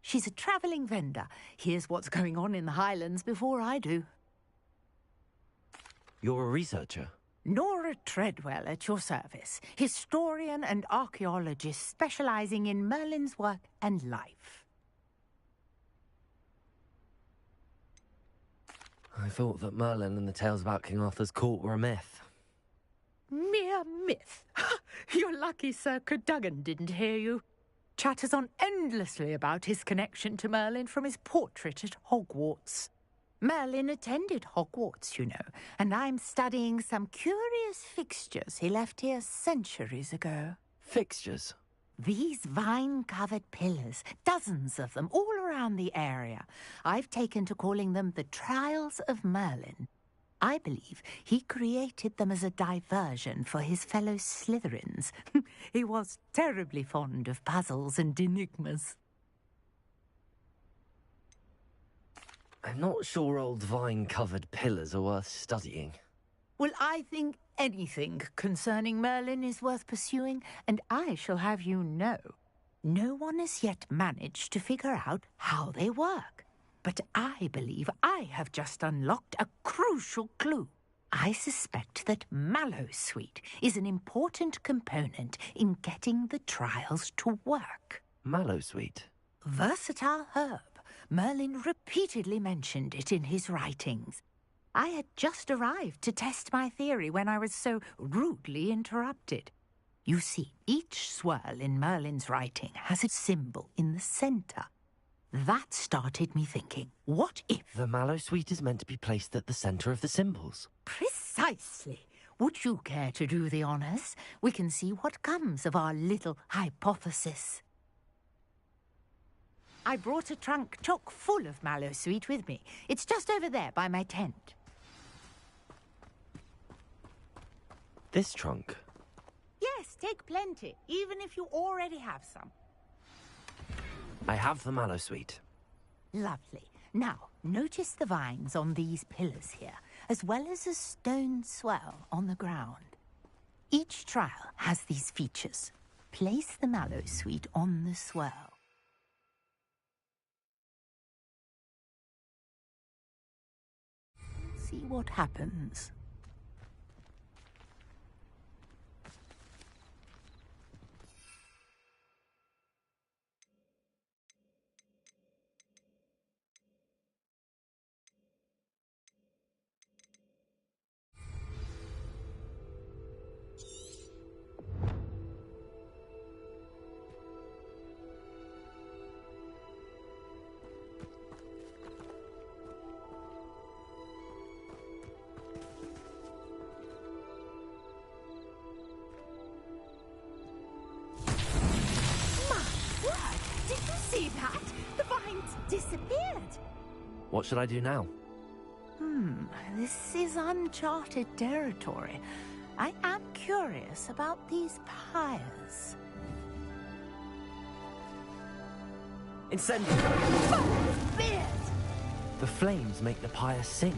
She's a travelling vendor, hears what's going on in the Highlands before I do. You're a researcher? Nora Treadwell at your service, historian and archaeologist specialising in Merlin's work and life. I thought that Merlin and the tales about King Arthur's court were a myth. Mere myth. You're lucky Sir Cadogan didn't hear you. Chatters on endlessly about his connection to Merlin from his portrait at Hogwarts. Merlin attended Hogwarts, you know, and I'm studying some curious fixtures he left here centuries ago. Fixtures? These vine-covered pillars, dozens of them, all around the area. I've taken to calling them the Trials of Merlin. I believe he created them as a diversion for his fellow Slytherins. He was terribly fond of puzzles and enigmas. I'm not sure old vine-covered pillars are worth studying. Well, I think anything concerning Merlin is worth pursuing, and I shall have you know, no one has yet managed to figure out how they work. But I believe I have just unlocked a crucial clue. I suspect that Mallowsweet is an important component in getting the trials to work. Mallowsweet? Versatile herb. Merlin repeatedly mentioned it in his writings. I had just arrived to test my theory when I was so rudely interrupted. You see, each swirl in Merlin's writing has a symbol in the centre. That started me thinking, what if... The Mallowsweet is meant to be placed at the centre of the symbols. Precisely. Would you care to do the honours? We can see what comes of our little hypothesis. I brought a trunk chock full of Mallowsweet with me. It's just over there by my tent. This trunk? Yes, take plenty, even if you already have some. I have the Mallowsweet. Lovely. Now, notice the vines on these pillars here, as well as a stone swell on the ground. Each trial has these features. Place the Mallowsweet on the swell. See what happens. see that? The vines disappeared. What should I do now? This is uncharted territory. I am curious about these pyres. Incendio! Beard! The flames make the pyre sink.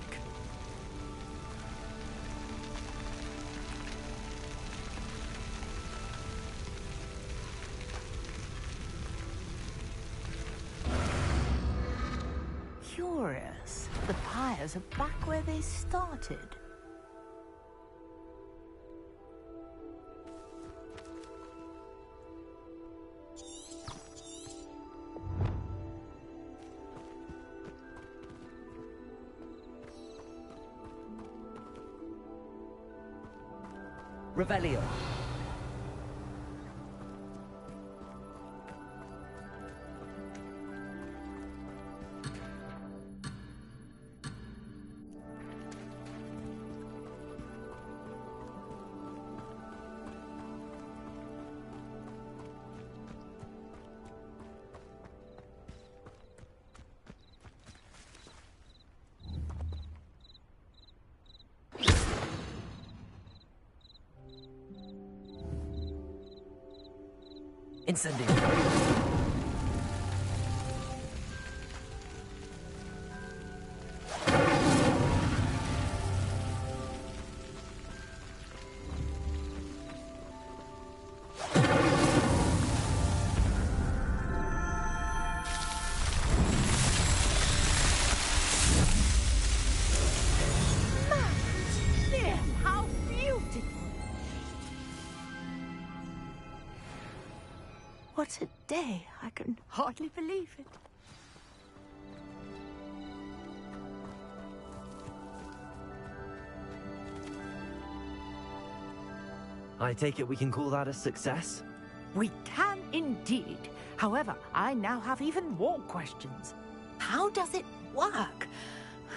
Curious. The pyres are back where they started. Revelio. Incendio. How beautiful! What a day! I can hardly believe it. I take it we can call that a success? We can indeed. However, I now have even more questions. How does it work?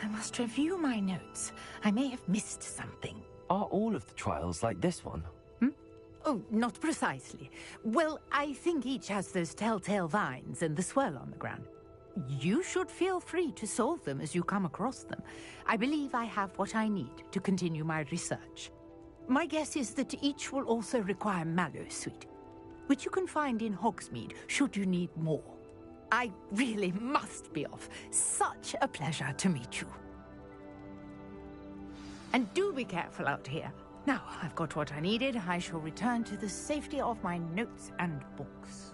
I must review my notes. I may have missed something. Are all of the trials like this one? Oh, not precisely. Well, I think each has those telltale vines and the swirl on the ground. You should feel free to solve them as you come across them. I believe I have what I need to continue my research. My guess is that each will also require mallow sweet, which you can find in Hogsmeade should you need more. I really must be off. Such a pleasure to meet you. And do be careful out here. Now, I've got what I needed. I shall return to the safety of my notes and books.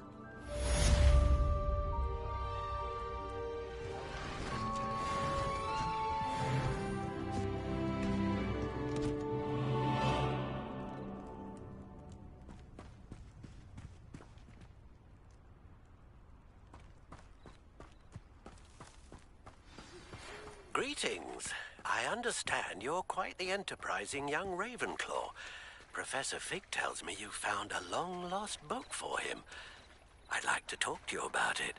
Greetings. I understand you're quite the enterprising young Ravenclaw. Professor Fig tells me you found a long-lost book for him. I'd like to talk to you about it.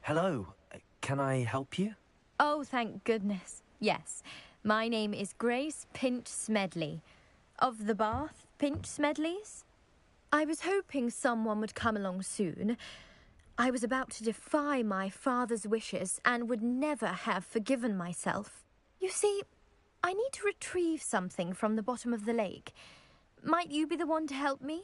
Hello. Can I help you? Oh, thank goodness. Yes. My name is Grace Pinch Smedley. Of the Bath Pinch Smedleys? I was hoping someone would come along soon. I was about to defy my father's wishes and would never have forgiven myself. You see, I need to retrieve something from the bottom of the lake. Might you be the one to help me?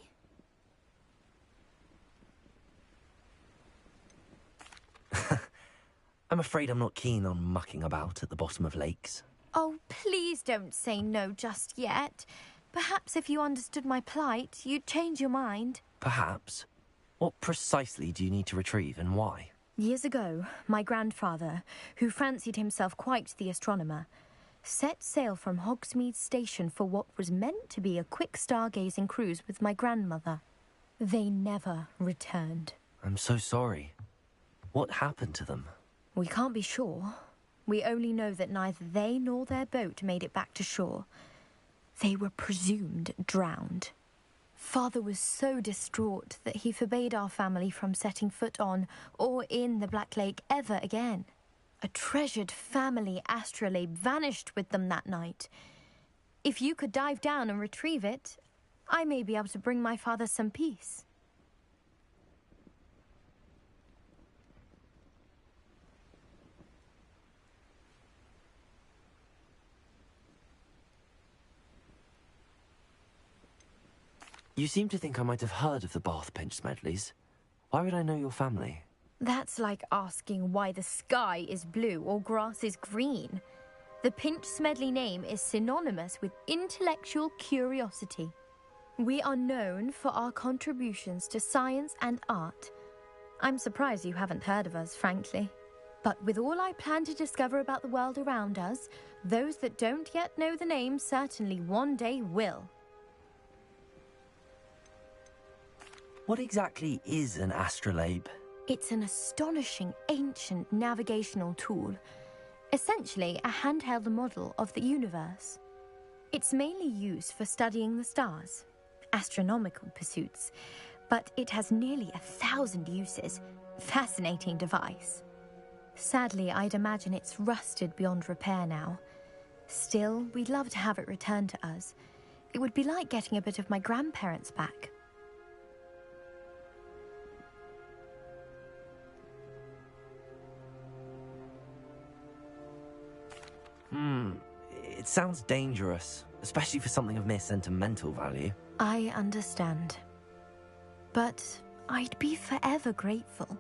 I'm afraid I'm not keen on mucking about at the bottom of lakes. Oh, please don't say no just yet. Perhaps if you understood my plight, you'd change your mind. Perhaps. What precisely do you need to retrieve and why? Years ago, my grandfather, who fancied himself quite the astronomer, set sail from Hogsmeade Station for what was meant to be a quick stargazing cruise with my grandmother. They never returned. I'm so sorry. What happened to them? We can't be sure. We only know that neither they nor their boat made it back to shore. They were presumed drowned. Father was so distraught that he forbade our family from setting foot on or in the Black Lake ever again. A treasured family astrolabe vanished with them that night. If you could dive down and retrieve it, I may be able to bring my father some peace. You seem to think I might have heard of the Bath Pinch Smedleys. Why would I know your family? That's like asking why the sky is blue or grass is green. The Pinch Smedley name is synonymous with intellectual curiosity. We are known for our contributions to science and art. I'm surprised you haven't heard of us, frankly. But with all I plan to discover about the world around us, those that don't yet know the name certainly one day will. What exactly is an astrolabe? It's an astonishing ancient navigational tool, essentially a handheld model of the universe. It's mainly used for studying the stars, astronomical pursuits, but it has nearly 1,000 uses. Fascinating device. Sadly, I'd imagine it's rusted beyond repair now. Still, we'd love to have it returned to us. It would be like getting a bit of my grandparents back. It sounds dangerous, especially for something of mere sentimental value. I understand. But I'd be forever grateful.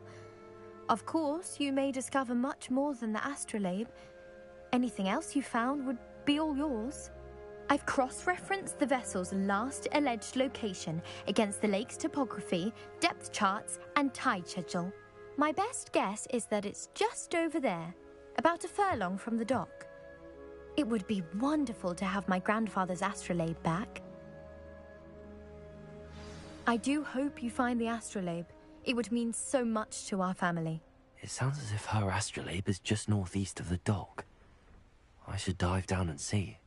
Of course, you may discover much more than the astrolabe. Anything else you found would be all yours. I've cross-referenced the vessel's last alleged location against the lake's topography, depth charts, and tide schedule. My best guess is that it's just over there, about a furlong from the dock. It would be wonderful to have my grandfather's astrolabe back. I do hope you find the astrolabe. It would mean so much to our family. It sounds as if her astrolabe is just northeast of the dock. I should dive down and see.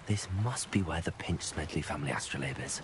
This must be where the Pinch Smedley family astrolabe is.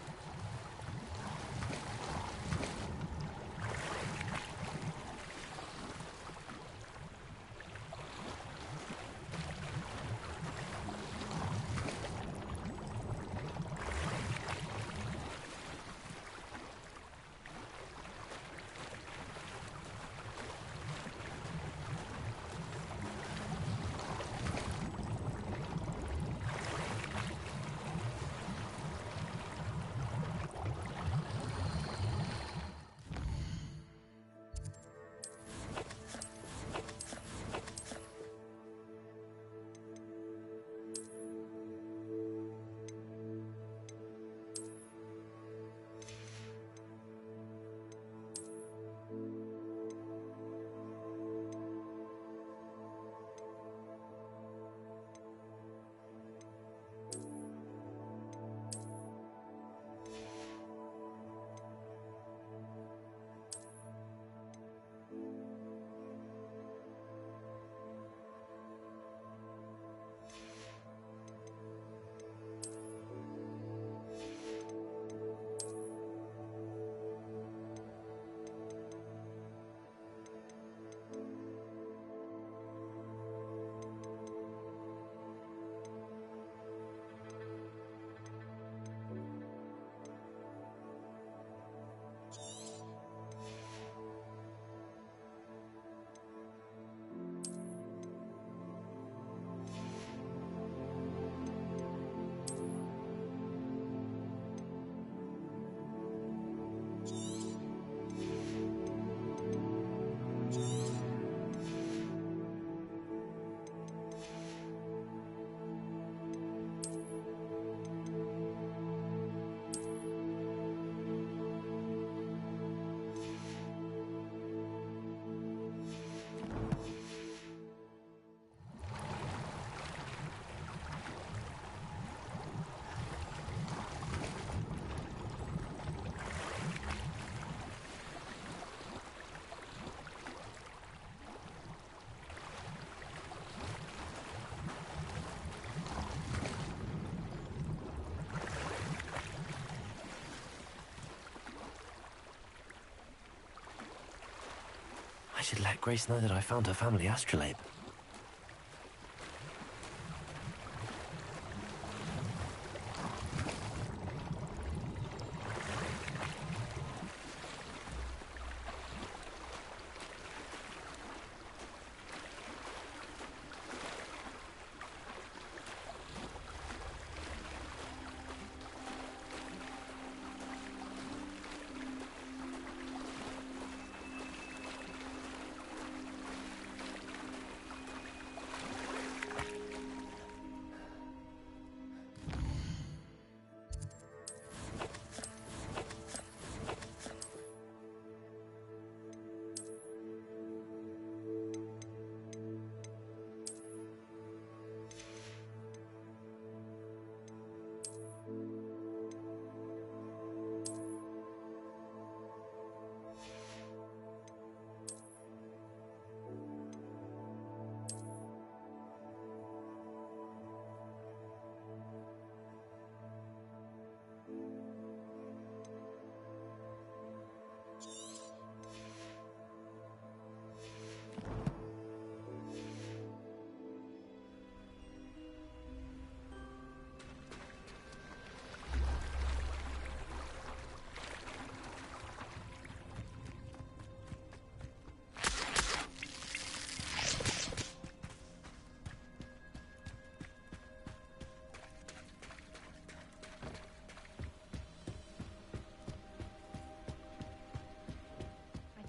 should let Grace know that I found her family astrolabe.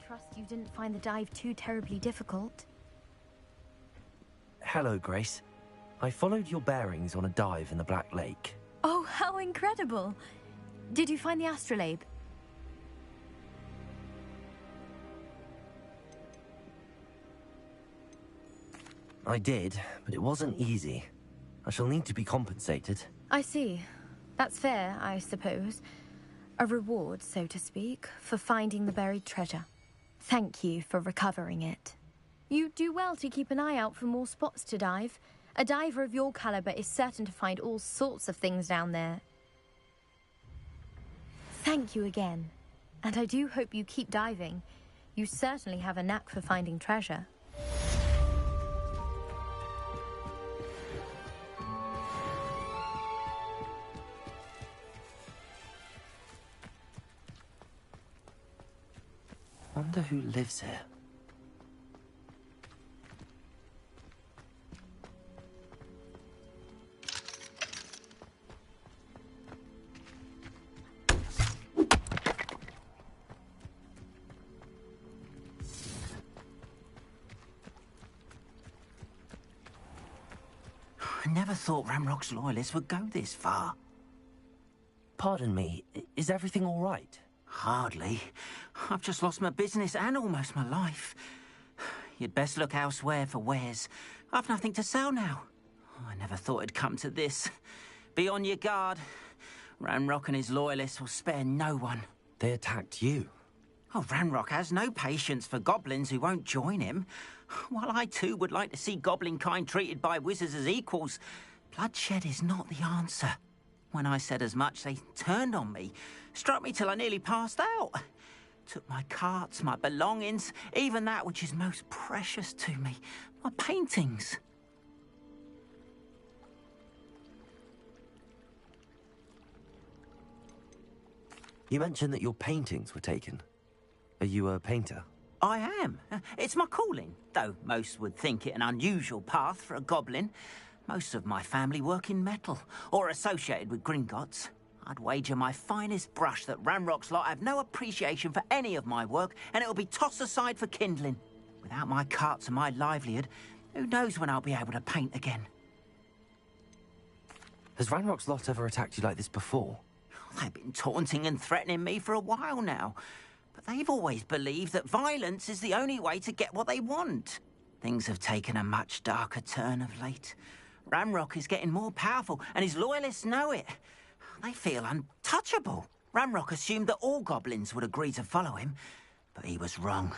Trust you didn't find the dive too terribly difficult. Hello, Grace. I followed your bearings on a dive in the Black Lake. Oh, how incredible! Did you find the astrolabe? I did, but it wasn't easy. I shall need to be compensated. I see. That's fair, I suppose. A reward, so to speak, for finding the buried treasure. Thank you for recovering it. You do well to keep an eye out for more spots to dive. A diver of your caliber is certain to find all sorts of things down there. Thank you again. And I do hope you keep diving. You certainly have a knack for finding treasure. Wonder who lives here. I never thought Ramrock's loyalists would go this far. Pardon me, is everything all right? Hardly. I've just lost my business and almost my life. You'd best look elsewhere for wares. I've nothing to sell now. I never thought it'd come to this. Be on your guard. Ranrock and his loyalists will spare no one. They attacked you? Oh, Ranrock has no patience for goblins who won't join him. While I too would like to see goblin kind treated by wizards as equals, bloodshed is not the answer. When I said as much, they turned on me, struck me till I nearly passed out. Took my carts, my belongings, even that which is most precious to me, my paintings. You mentioned that your paintings were taken. Are you a painter? I am. It's my calling, though most would think it an unusual path for a goblin. Most of my family work in metal, or associated with Gringotts. I'd wager my finest brush that Ranrock's lot have no appreciation for any of my work, and it'll be tossed aside for kindling. Without my carts and my livelihood, who knows when I'll be able to paint again? Has Ranrock's lot ever attacked you like this before? They've been taunting and threatening me for a while now, but they've always believed that violence is the only way to get what they want. Things have taken a much darker turn of late. Ranrock is getting more powerful, and his loyalists know it. They feel untouchable. Ranrock assumed that all goblins would agree to follow him, but he was wrong.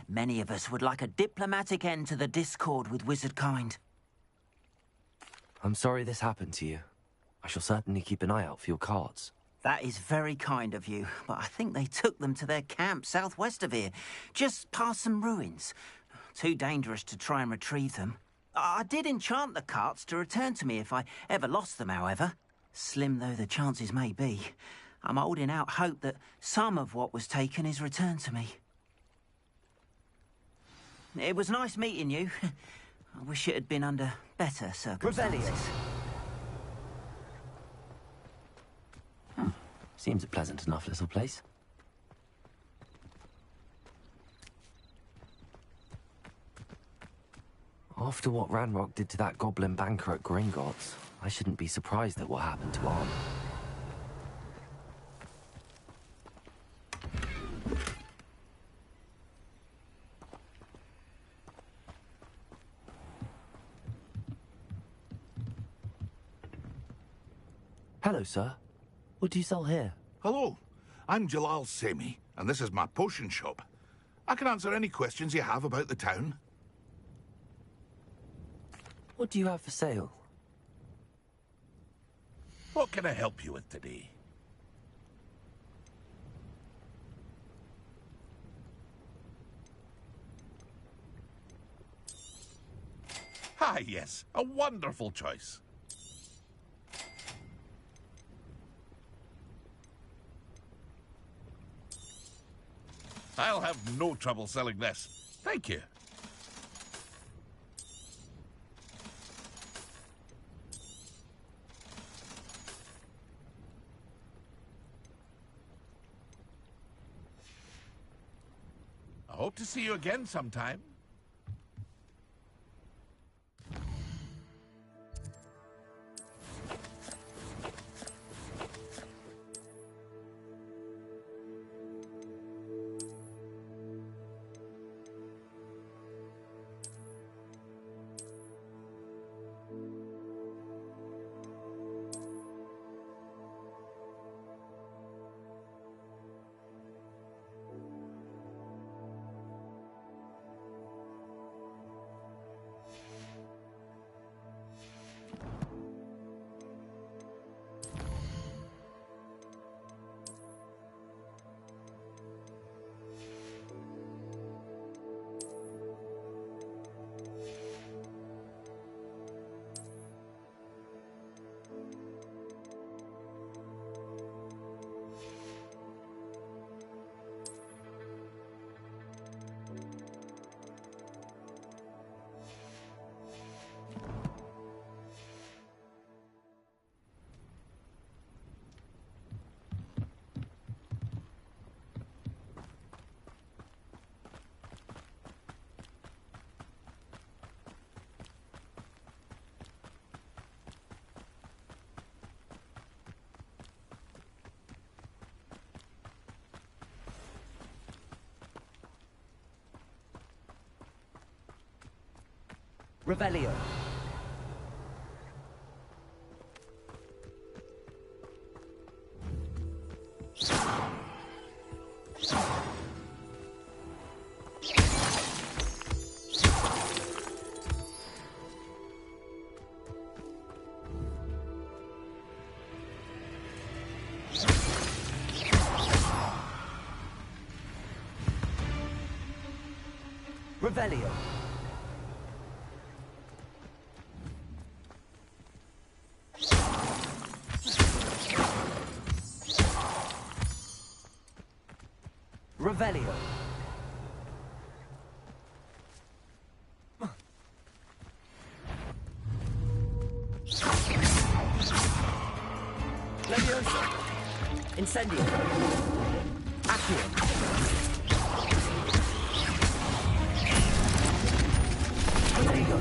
Many of us would like a diplomatic end to the discord with wizard kind. I'm sorry this happened to you. I shall certainly keep an eye out for your cards. That is very kind of you, but I think they took them to their camp southwest of here, just past some ruins. Too dangerous to try and retrieve them. I did enchant the carts to return to me if I ever lost them, however. Slim though the chances may be, I'm holding out hope that some of what was taken is returned to me. It was nice meeting you. I wish it had been under better circumstances. Seems a pleasant enough little place. After what Ranrock did to that goblin banker at Gringotts, I shouldn't be surprised at what happened to Arm. Hello, sir. What do you sell here? Hello, I'm Jalal Semi, and this is my potion shop. I can answer any questions you have about the town. What do you have for sale? What can I help you with today? Ah, yes, a wonderful choice. I'll have no trouble selling this. Thank you. I hope to see you again sometime. Revelio. Revelio. Revelio. Leviosa. Incendio. Accio. Protego.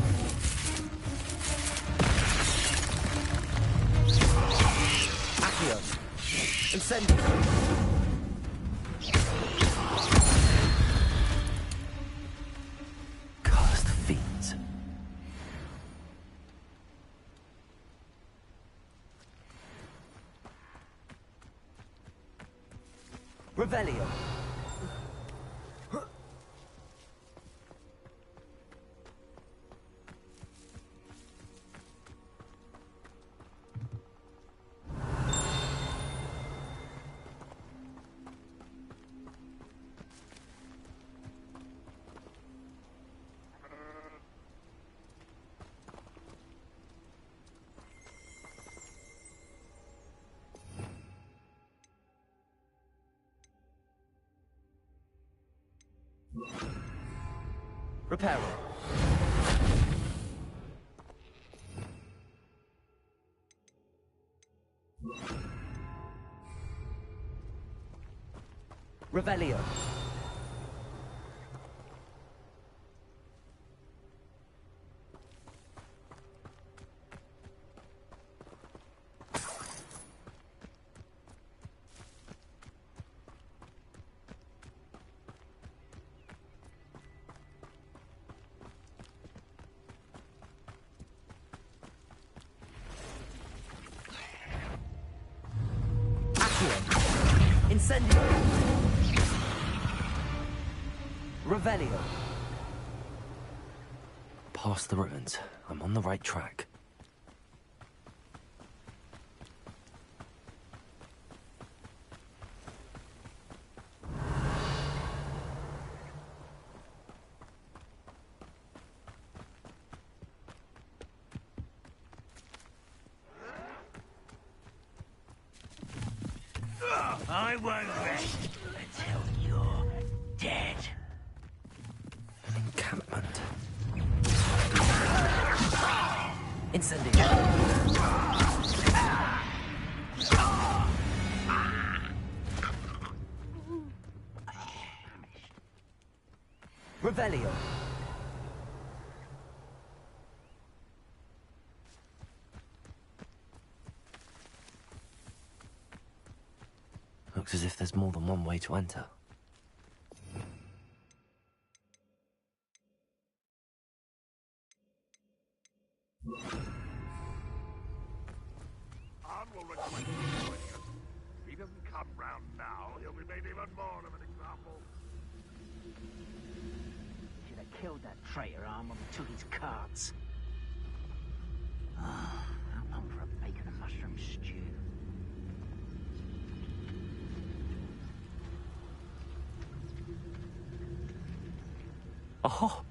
Accio. Incendio. Revelio. Reparo. Revelio. Incendio. Revelio. Past the ruins. I'm on the right track. I won't rest until you're dead. An encampment. Incendio. Revelio. Looks as if there's more than one way to enter. Anne will request him to join you. If he doesn't come round now, he'll be made even more of an example. Should have killed that traitor Arm when we took his carts. How long for a bacon and mushroom stew? Oh!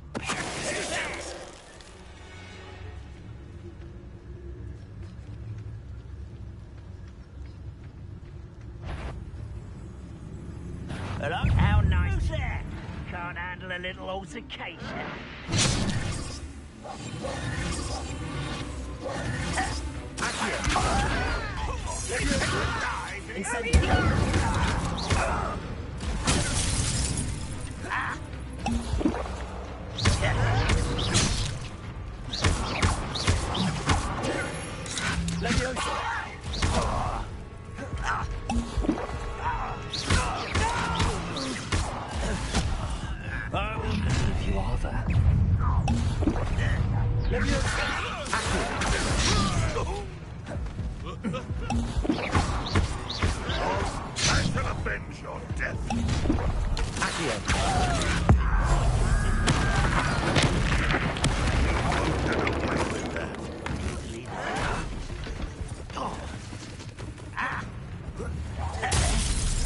Hello? How nice. Who's there? Can't handle a little altercation. If you are there. I shall avenge your death.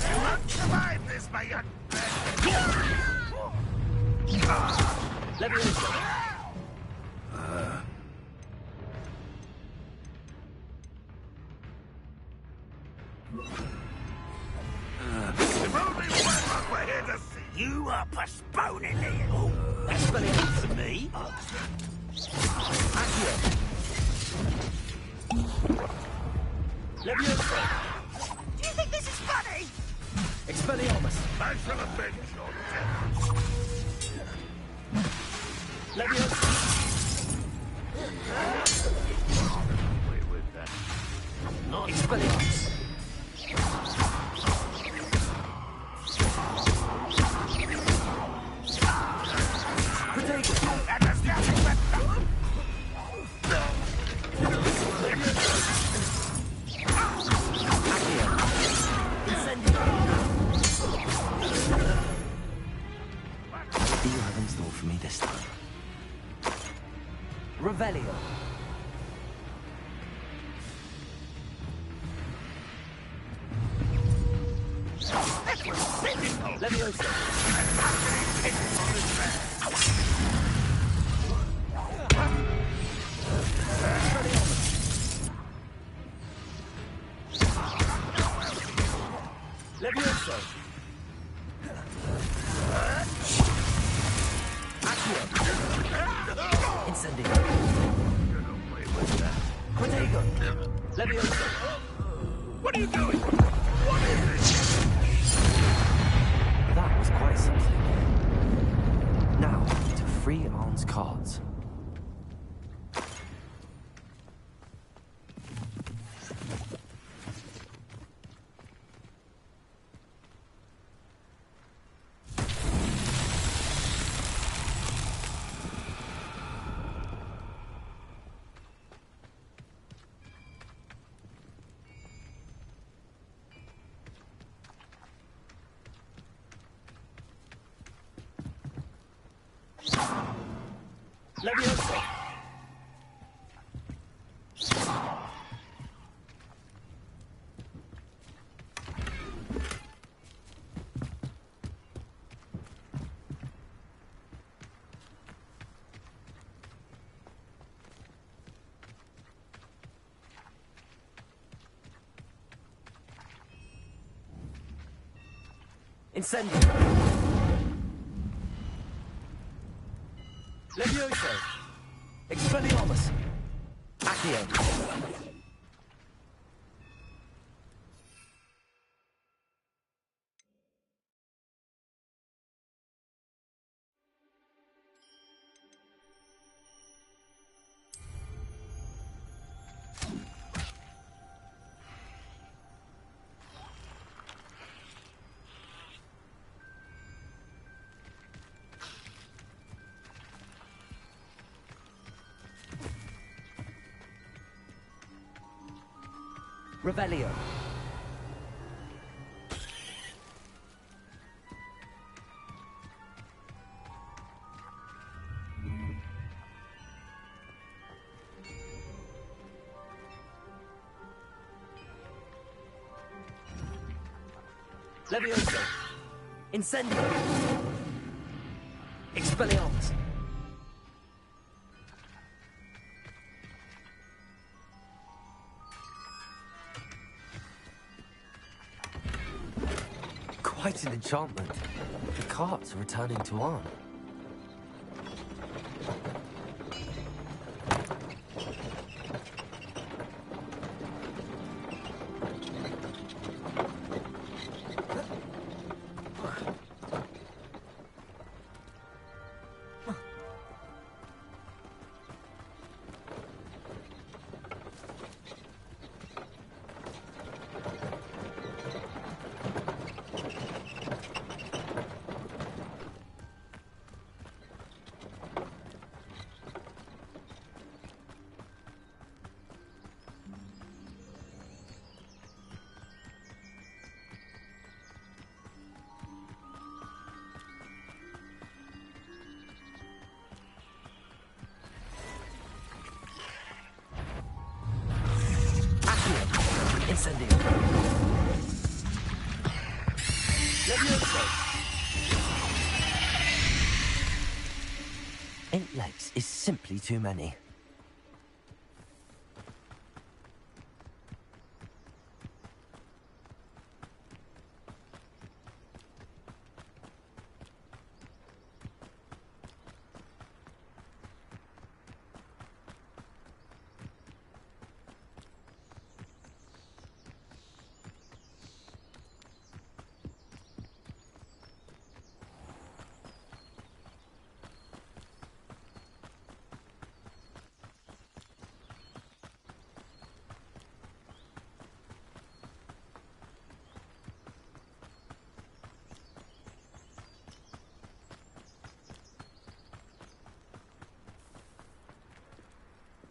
You won't survive this, my young You are postponing it. Oh, that's funny for me. Do you think this is funny? Expelliarmus. I shall avenge your death. Away with that. Not Expelliarmus. What do you have in store for me this time? Revelio. Leviosa. Leviosa. Incendio. Protego. Levioso. What are you doing? What is That was quite something. Now, to free Arn's cards. Levioso. Incendio. Levioso. Expelliarmus. Accio. Revelio. Levioso. Incendio. Expelliarmus. Quite an enchantment. The carts are returning to Arn. Incendio. Levioso. 8 legs is simply too many.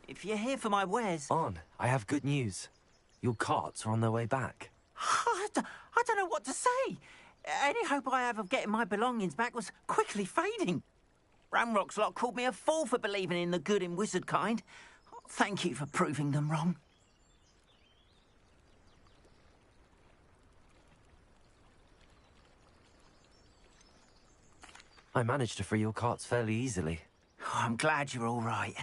If you're here for my wares... Arn, I have good news. Your carts are on their way back. I don't know what to say. Any hope I have of getting my belongings back was quickly fading. Ramrock's lot called me a fool for believing in the good in wizard kind. Thank you for proving them wrong. I managed to free your carts fairly easily. Oh, I'm glad you're all right.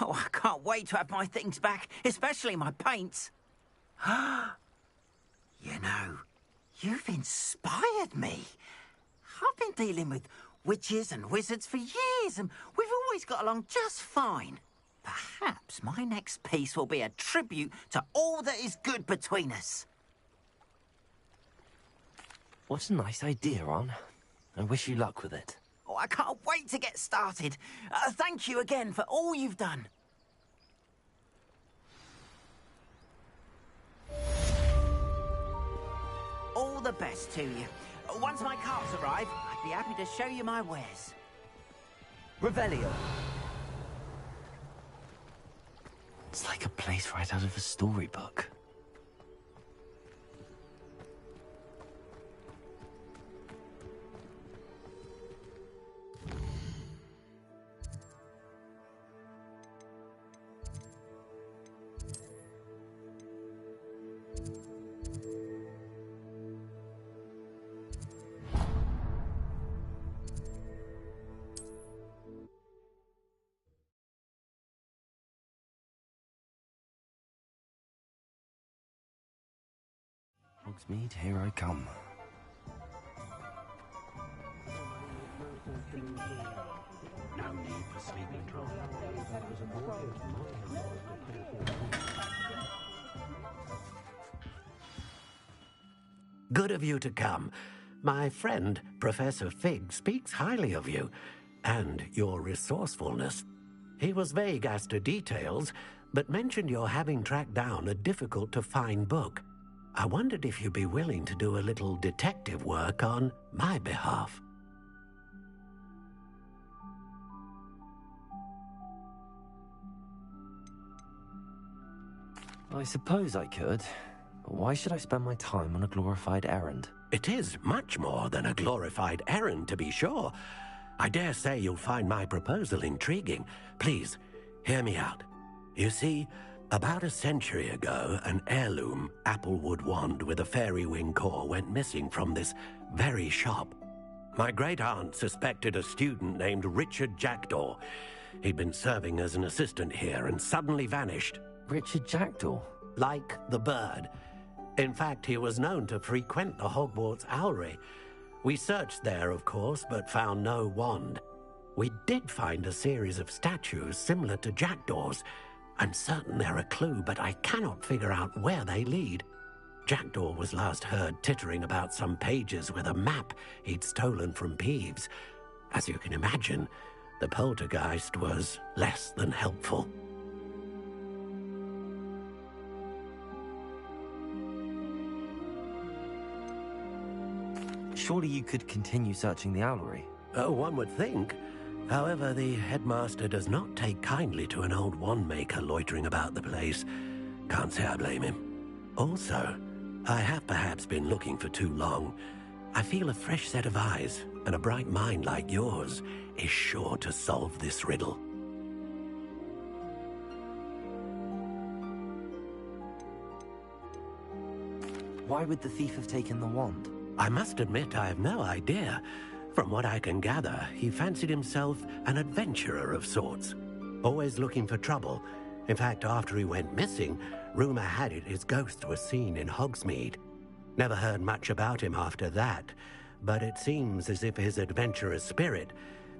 Oh, I can't wait to have my things back, especially my paints. You know, you've inspired me. I've been dealing with witches and wizards for years, and we've always got along just fine. Perhaps my next piece will be a tribute to all that is good between us. What a nice idea, Ron. I wish you luck with it. Oh, I can't wait to get started. Thank you again for all you've done. All the best to you. Once my carts arrive, I'd be happy to show you my wares. Revelio. It's like a place right out of a storybook. Hogsmeade, here I come. No need for sleeping draught. Good of you to come. My friend, Professor Fig, speaks highly of you and your resourcefulness. He was vague as to details, but mentioned your having tracked down a difficult-to-find book. I wondered if you'd be willing to do a little detective work on my behalf. I suppose I could. But why should I spend my time on a glorified errand? It is much more than a glorified errand, to be sure. I dare say you'll find my proposal intriguing. Please, hear me out. You see, about a century ago, an heirloom applewood wand with a fairy wing core went missing from this very shop. My great-aunt suspected a student named Richard Jackdaw. He'd been serving as an assistant here and suddenly vanished. Richard Jackdaw? Like the bird. In fact, he was known to frequent the Hogwarts Owlery. We searched there, of course, but found no wand. We did find a series of statues similar to Jackdaw's. I'm certain they're a clue, but I cannot figure out where they lead. Jackdaw was last heard tittering about some pages with a map he'd stolen from Peeves. As you can imagine, the poltergeist was less than helpful. Surely you could continue searching the Owlery. Oh, one would think. However, the headmaster does not take kindly to an old wand-maker loitering about the place. Can't say I blame him. Also, I have perhaps been looking for too long. I feel a fresh set of eyes, and a bright mind like yours is sure to solve this riddle. Why would the thief have taken the wand? I must admit I have no idea. From what I can gather, he fancied himself an adventurer of sorts. Always looking for trouble. In fact, after he went missing, rumor had it his ghost was seen in Hogsmeade. Never heard much about him after that, but it seems as if his adventurous spirit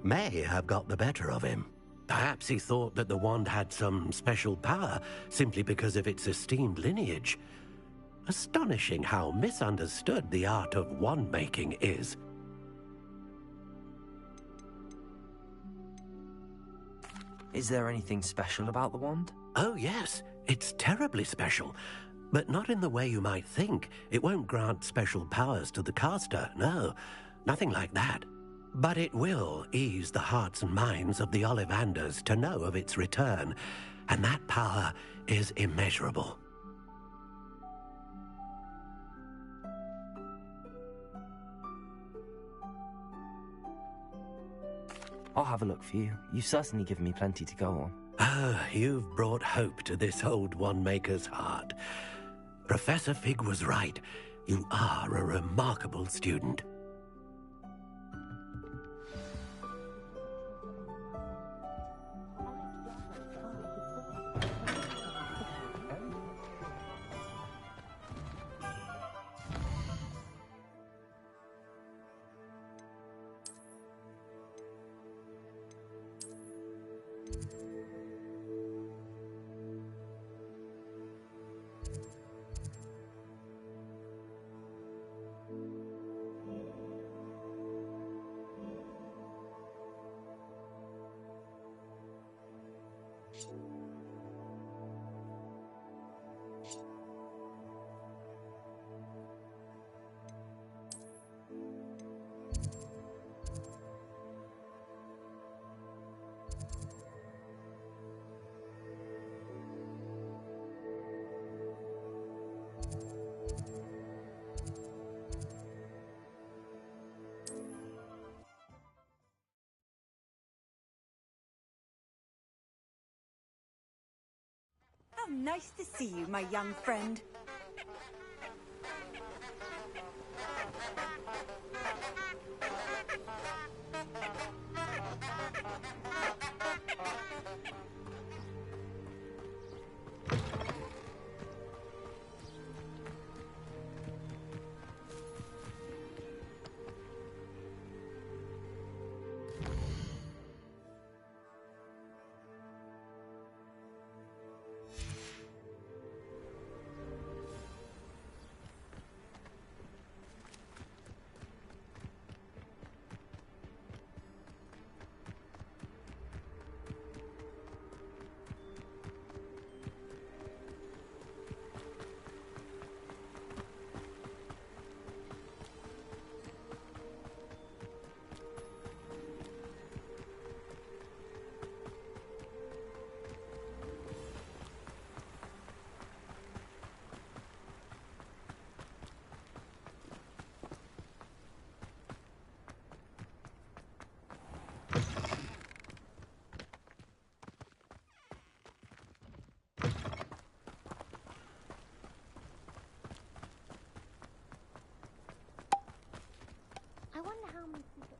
may have got the better of him. Perhaps he thought that the wand had some special power simply because of its esteemed lineage. Astonishing how misunderstood the art of wand-making is. Is there anything special about the wand? Oh, yes. It's terribly special. But not in the way you might think. It won't grant special powers to the caster, no. Nothing like that. But it will ease the hearts and minds of the Ollivanders to know of its return. And that power is immeasurable. I'll have a look for you. You've certainly given me plenty to go on. Ah, you've brought hope to this old wand-maker's heart. Professor Fig was right. You are a remarkable student. How nice to see you, my young friend. I wonder how many people...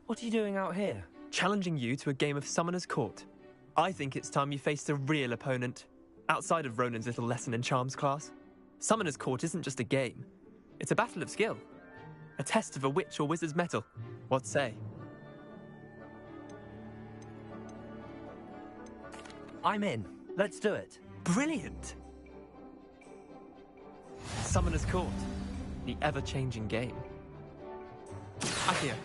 What are you doing out here? Challenging you to a game of Summoner's Court. I think it's time you faced a real opponent, outside of Ronan's little lesson in charms class. Summoner's Court isn't just a game. It's a battle of skill. A test of a witch or wizard's mettle. What say? I'm in. Let's do it. Brilliant! Summoner's Court. The ever-changing game. Accio.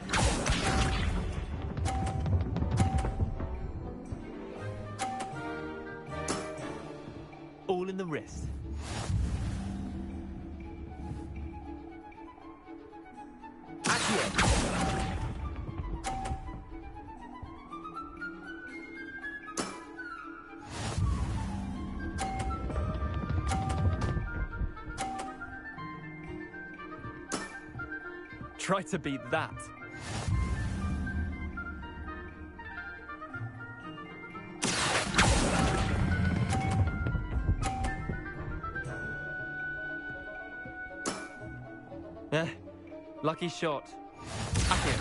All in the wrist. Accio. Try to beat that. Lucky shot. Accio.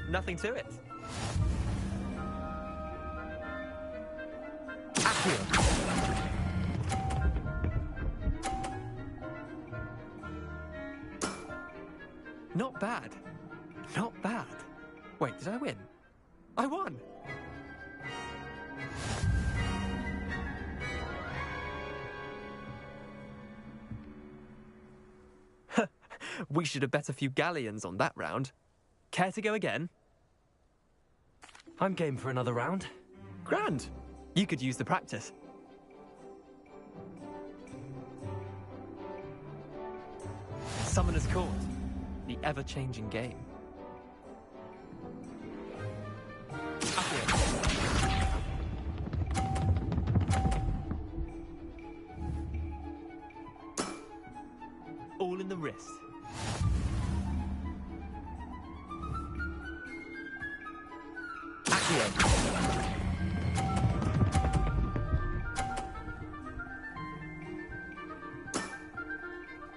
Nothing to it. Accio. Not bad. Not bad. Wait, did I win? I won! We should have bet a few galleons on that round. Care to go again? I'm game for another round. Grand. You could use the practice. Summoner's Court. The ever-changing game. All in the wrist. Accio.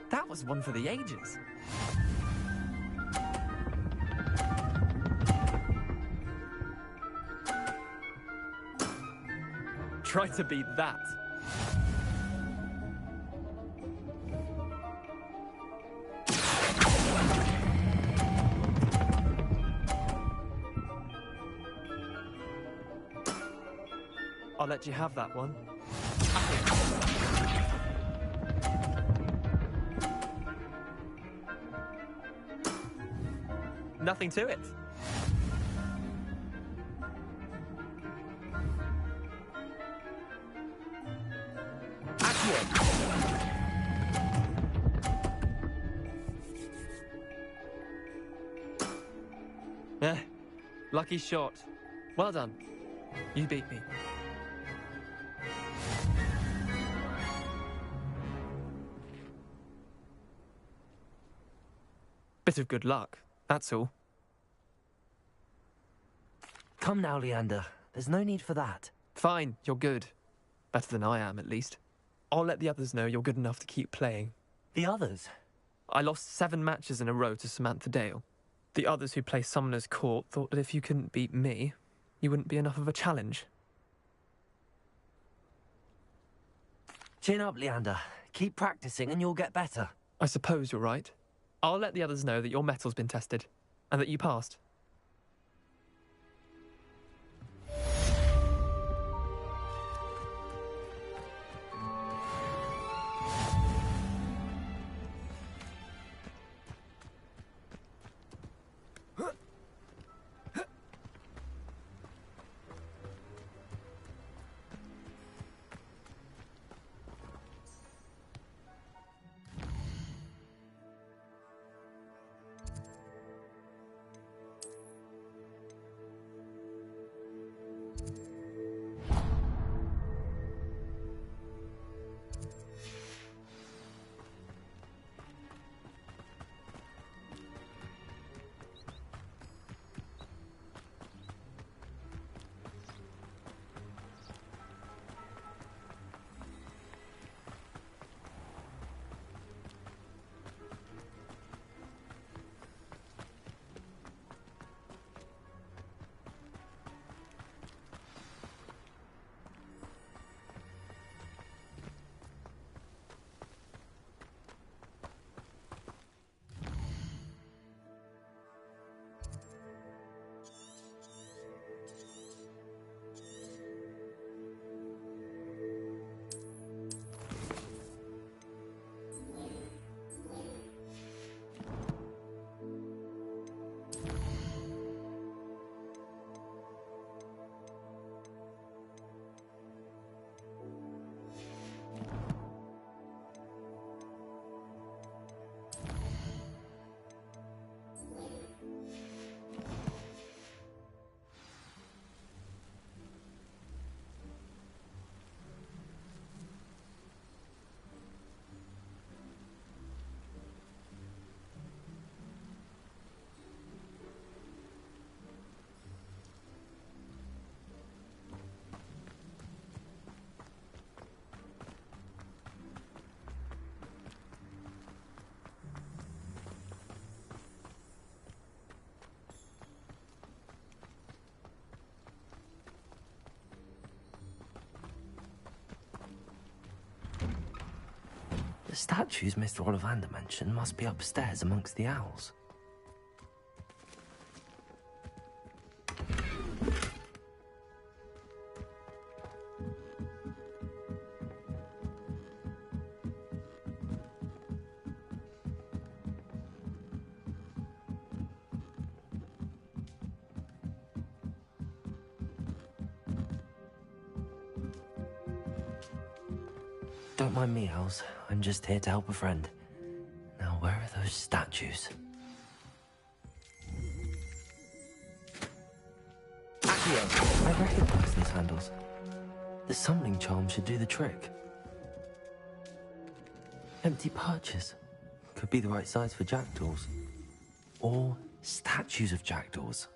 That was one for the ages. Try to beat that. I'll let you have that one. Nothing to it. Lucky shot. Well done. You beat me. Bit of good luck, that's all. Come now, Leander. There's no need for that. Fine, you're good. Better than I am, at least. I'll let the others know you're good enough to keep playing. The others? I lost 7 matches in a row to Samantha Dale. The others who play Summoner's Court thought that if you couldn't beat me, you wouldn't be enough of a challenge. Chin up, Leander. Keep practicing and you'll get better. I suppose you're right. I'll let the others know that your metal's been tested, and that you passed. The statues Mr. Ollivander mentioned must be upstairs amongst the owls. Don't mind me, owls. I'm just here to help a friend. Now, where are those statues? Accio! I recognize these handles. The summoning charm should do the trick. Empty perches. Could be the right size for jackdaws. Or statues of jackdaws.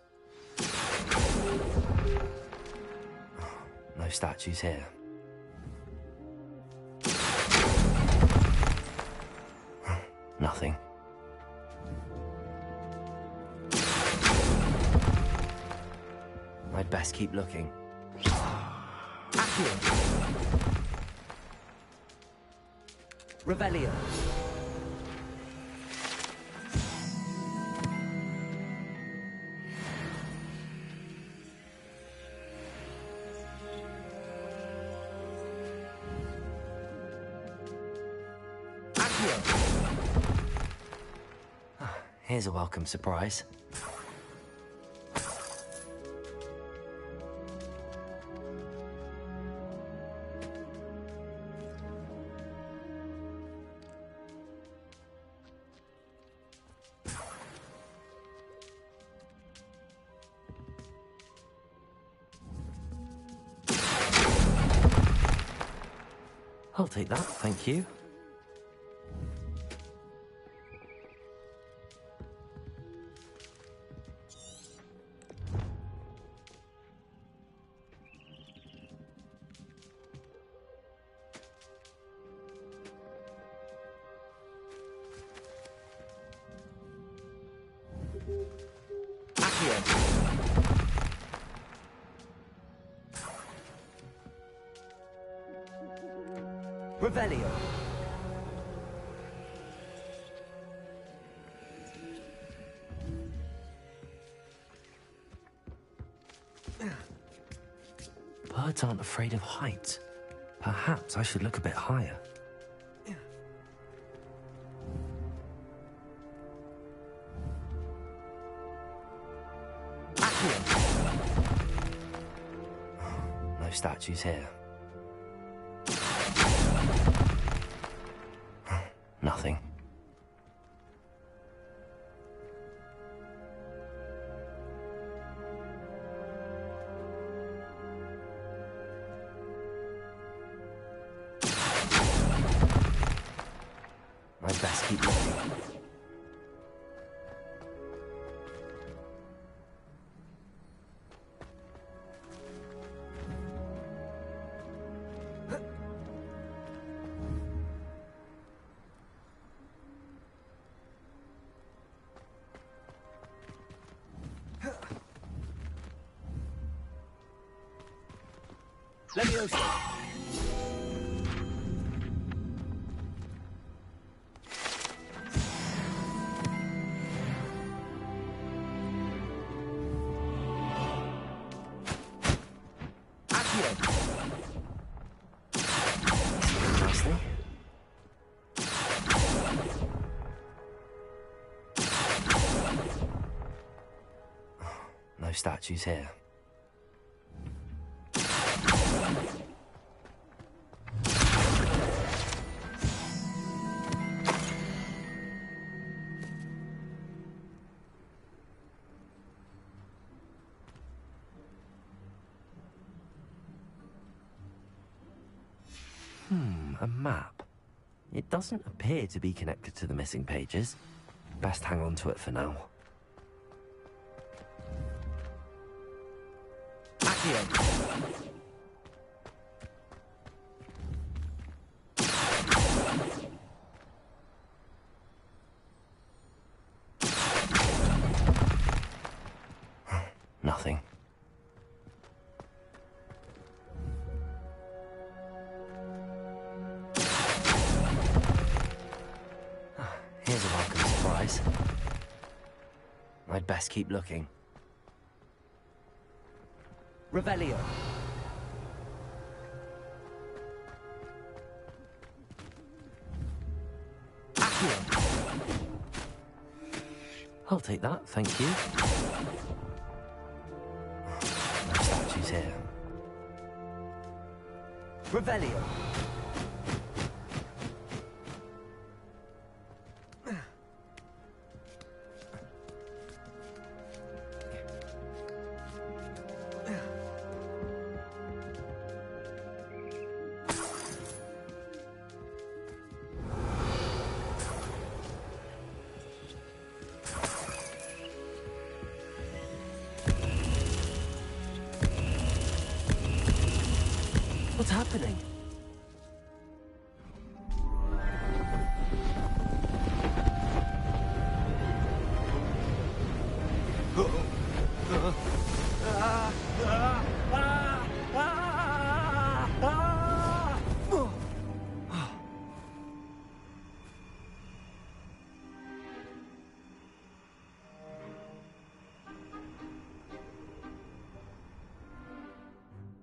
No statues here. Nothing. I'd best keep looking. Accio! Revelio! Here's a welcome surprise. I'll take that, thank you. Revelio. Birds aren't afraid of heights. Perhaps I should look a bit higher. No statues here. Nothing. I'd best keep looking. Leviosa. Nicely. No statues here. A map. It doesn't appear to be connected to the missing pages. Best hang on to it for now. Accio. Nothing. Here's a welcome surprise. I'd best keep looking. Revelio. I'll take that, thank you. No statues here. Revelio. What's happening?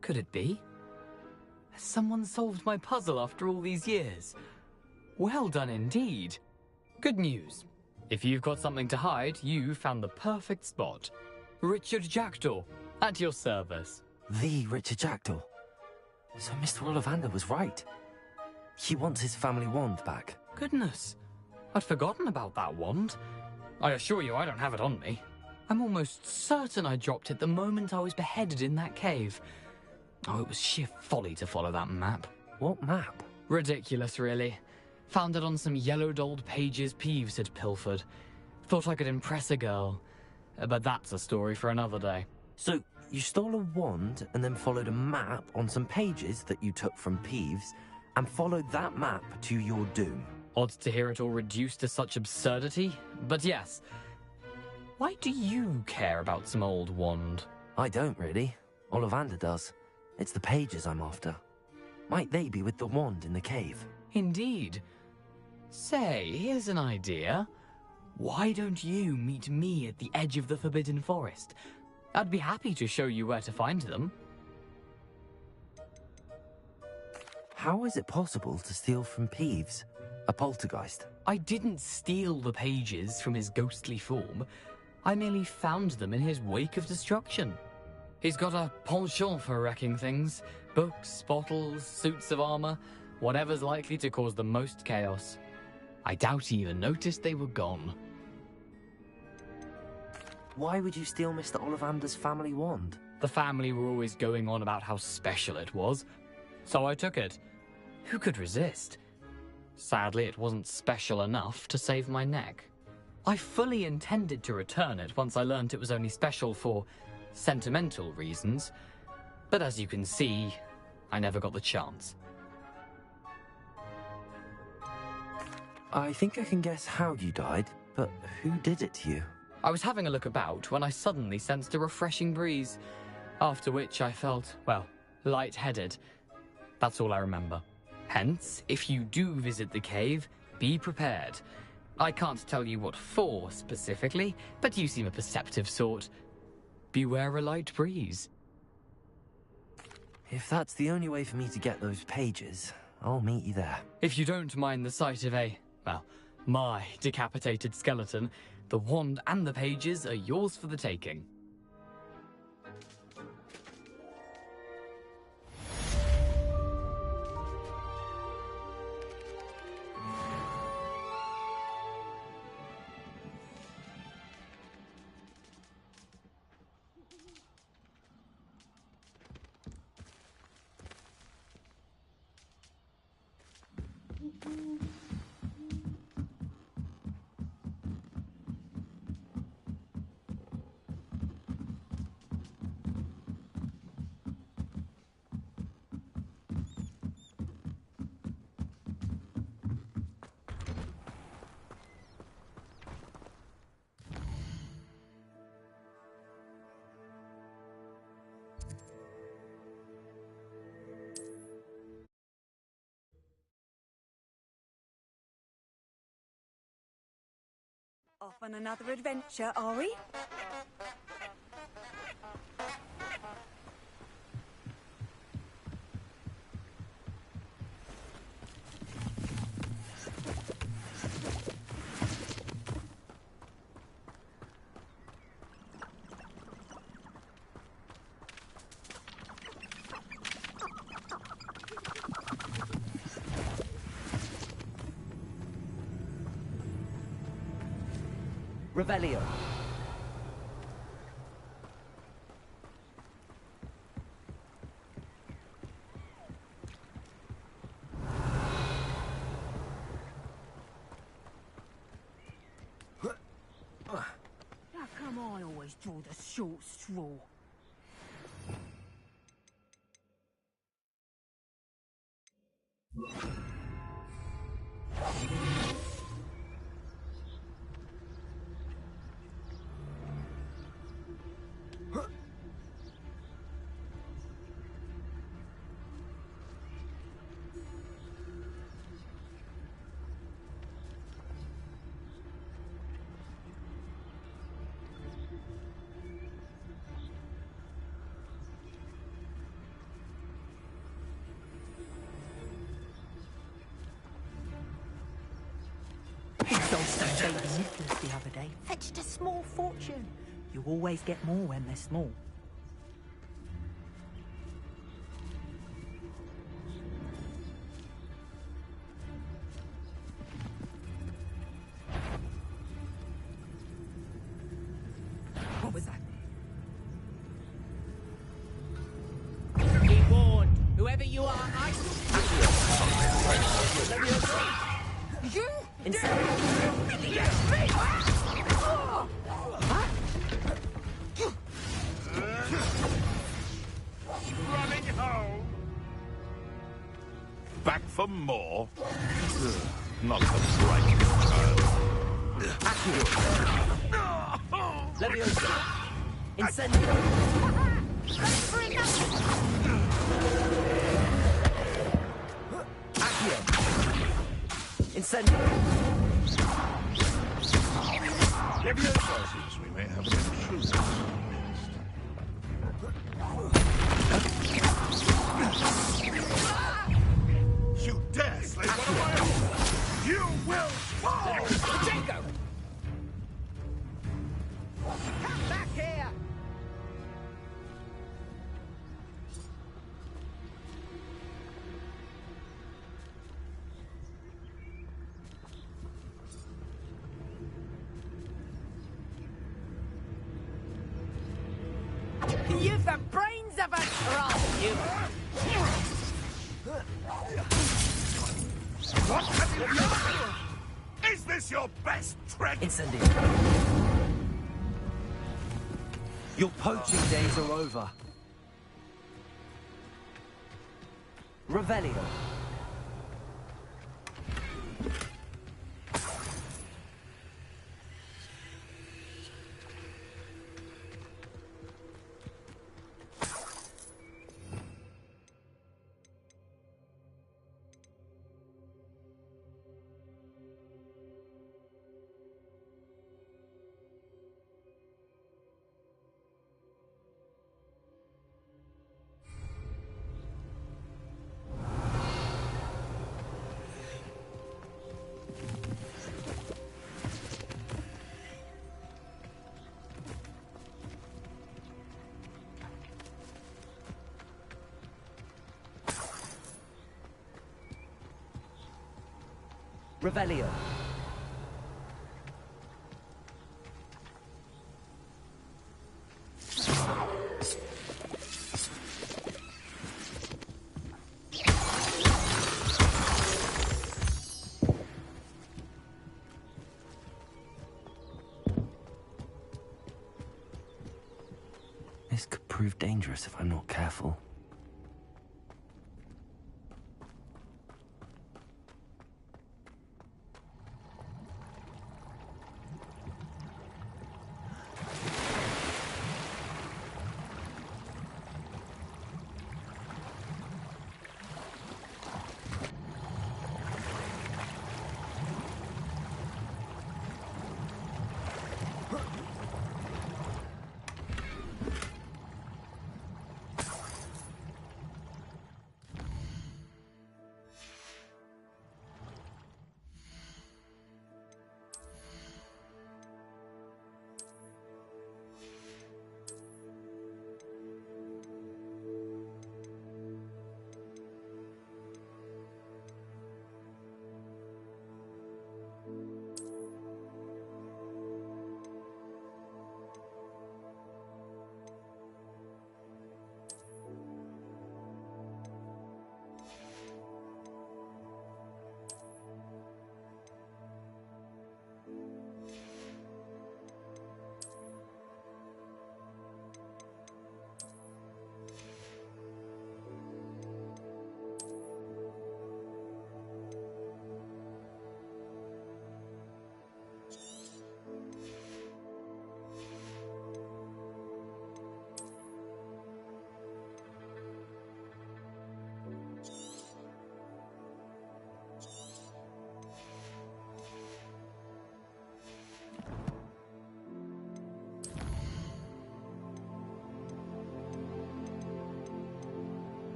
Could it be? Has someone solved my puzzle after all these years? Well done indeed. Good news. If you've got something to hide, you found the perfect spot. Richard Jackdaw, at your service. The Richard Jackdaw. So Mr. Ollivander was right. He wants his family wand back. Goodness, I'd forgotten about that wand. I assure you I don't have it on me. I'm almost certain I dropped it the moment I was beheaded in that cave. Oh, it was sheer folly to follow that map. What map? Ridiculous, really. Found it on some yellowed old pages Peeves had pilfered. Thought I could impress a girl. But that's a story for another day. So, you stole a wand and then followed a map on some pages that you took from Peeves and followed that map to your doom. Odd to hear it all reduced to such absurdity, but yes. Why do you care about some old wand? I don't really. Ollivander does. It's the pages I'm after. Might they be with the wand in the cave? Indeed. Say, here's an idea. Why don't you meet me at the edge of the Forbidden Forest? I'd be happy to show you where to find them. How is it possible to steal from Peeves, a poltergeist? I didn't steal the pages from his ghostly form. I merely found them in his wake of destruction. He's got a penchant for wrecking things. Books, bottles, suits of armor, whatever's likely to cause the most chaos. I doubt he even noticed they were gone. Why would you steal Mr. Ollivander's family wand? The family were always going on about how special it was, so I took it. Who could resist? Sadly, it wasn't special enough to save my neck. I fully intended to return it once I learned it was only special for sentimental reasons, but as you can see, I never got the chance. I think I can guess how you died, but who did it to you? I was having a look about when I suddenly sensed a refreshing breeze, after which I felt, well, lightheaded. That's all I remember. Hence, if you do visit the cave, be prepared. I can't tell you what for specifically, but you seem a perceptive sort. Beware a light breeze. If that's the only way for me to get those pages, I'll meet you there. If you don't mind the sight of my decapitated skeleton, the wand and the pages are yours for the taking. Off on another adventure, are we? Revelio. How come I always draw the short straw? Baby Nicholas the other day fetched a small fortune. You always get more when they're small. What was that? Be warned, whoever you are, You? Running home. Back for more? Not the brightest child. Leviosa! Incendio! Accio! Incendio! Leviosa! Seems we may have an intruder. You dare slay one of my own! You will fall! Jago! Come back here! You've the brains of a troll, you... What have you done? Is this your best trick? Incendio! Your poaching days are over. Revelio. Revelio. This could prove dangerous if I'm not careful.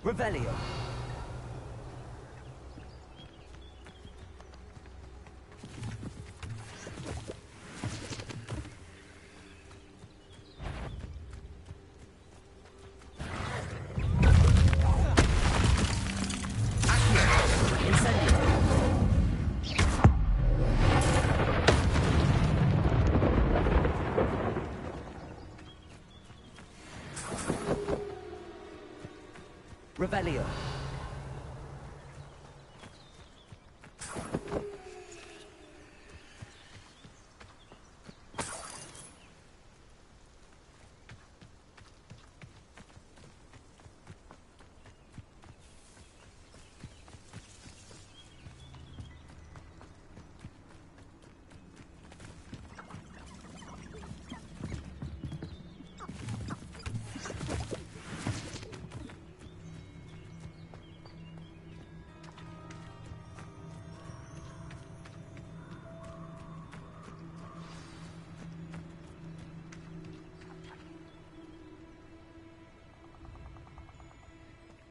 Revelio. Revelio.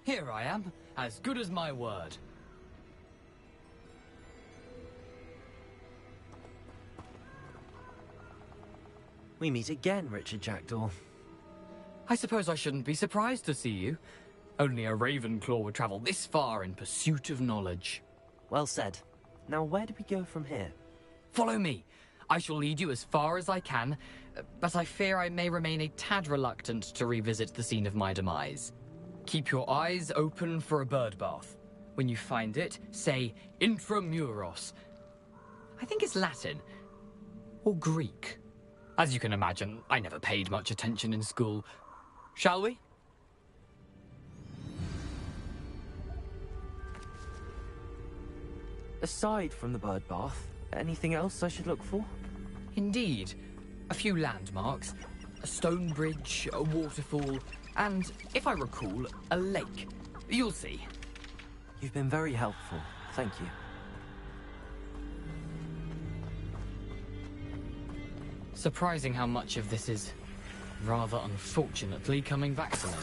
Here I am, as good as my word. We meet again, Richard Jackdaw. I suppose I shouldn't be surprised to see you. Only a Ravenclaw would travel this far in pursuit of knowledge. Well said. Now where do we go from here? Follow me. I shall lead you as far as I can, but I fear I may remain a tad reluctant to revisit the scene of my demise. Keep your eyes open for a bird bath. When you find it, say intramuros. I think it's Latin. Or Greek. As you can imagine, I never paid much attention in school. Shall we? Aside from the bird bath, anything else I should look for? Indeed. A few landmarks. A stone bridge, a waterfall, and, if I recall, a lake. You'll see. You've been very helpful. Thank you. Surprising how much of this is, rather unfortunately, coming back to me.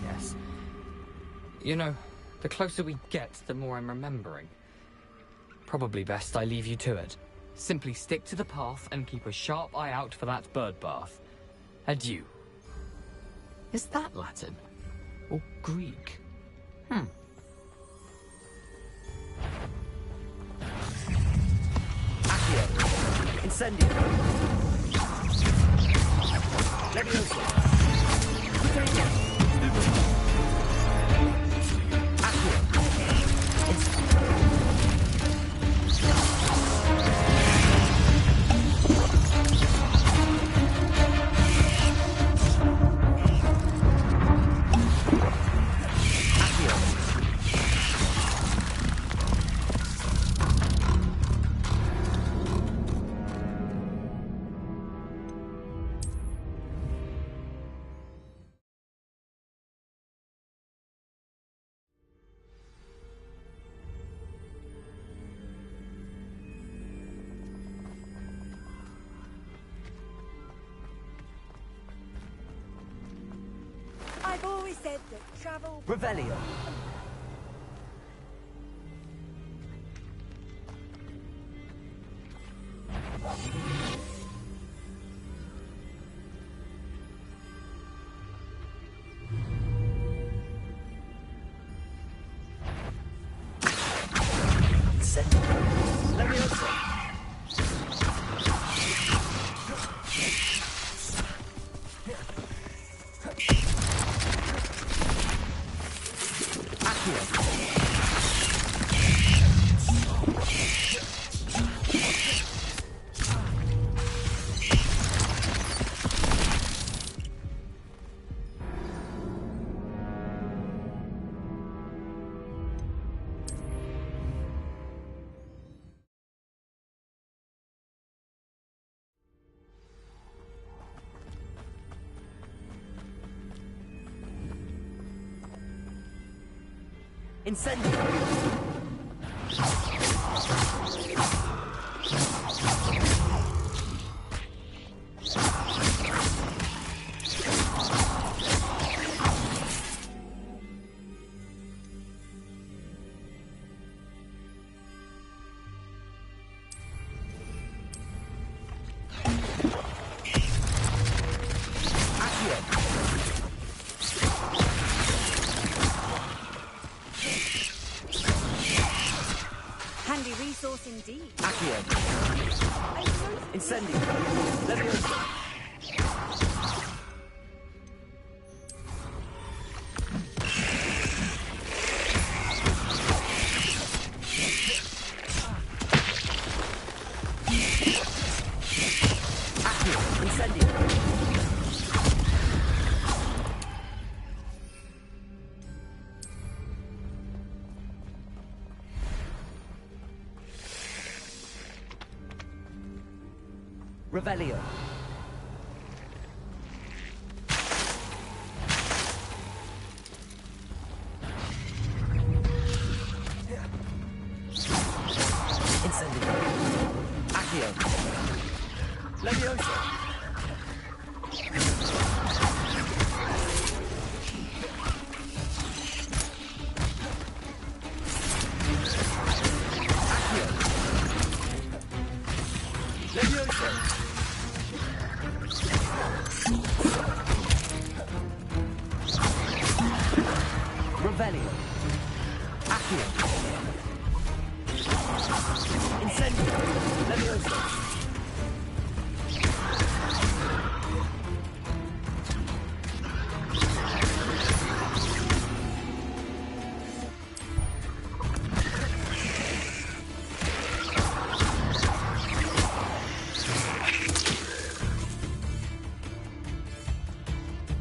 Yes. You know, the closer we get, the more I'm remembering. Probably best I leave you to it. Simply stick to the path and keep a sharp eye out for that bird bath. Adieu. Is that Latin? Or Greek? Accio. Incendio. Leviosa. I've always said that travel... Revelio. Leviosa. Incendio. indeed. Accio. Incendio. Leviosa. Revelio. Incendio. Accio. Leviosa. Accio. Leviosa. Revelio. Accio. Incendio. Leviosa.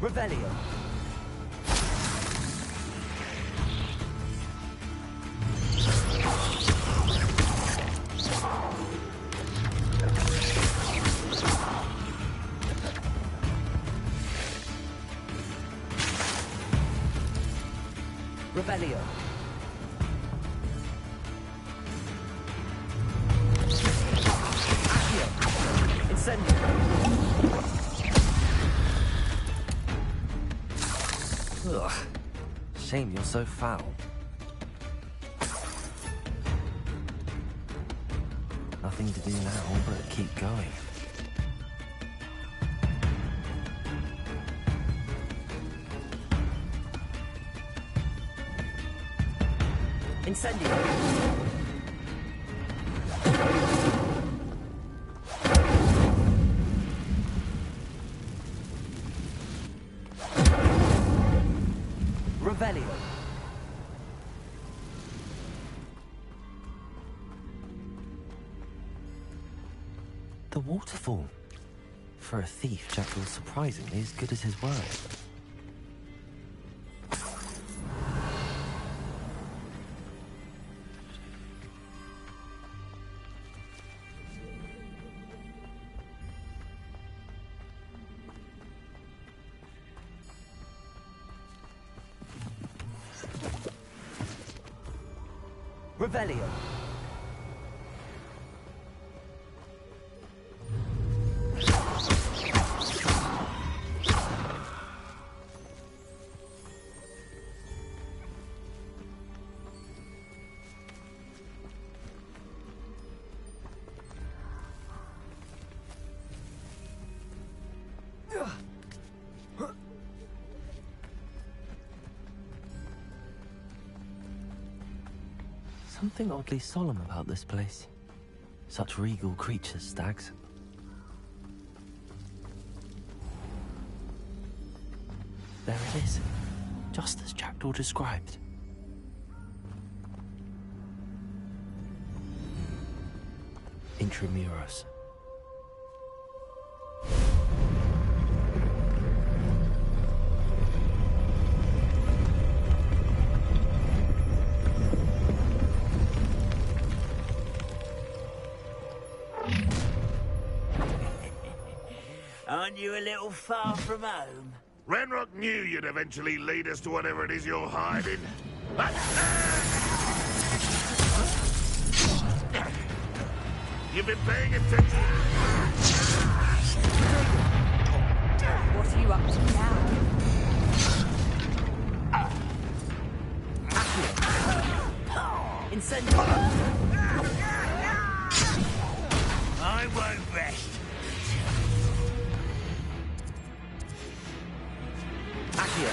Revelio. Revelio. Accio. Incendio. Ugh. Shame you're so foul. Nothing to do now but keep going. Incendio. Revelio. The waterfall. For a thief, Jack was surprisingly as good as his word. Revelio. Something oddly solemn about this place. Such regal creatures, stags. There it is, just as Jackdaw described. Intramuros. Aren't you a little far from home? Renrock knew you'd eventually lead us to whatever it is you're hiding. You've been paying attention. What are you up to now? Incendio. I won't rest. Accio.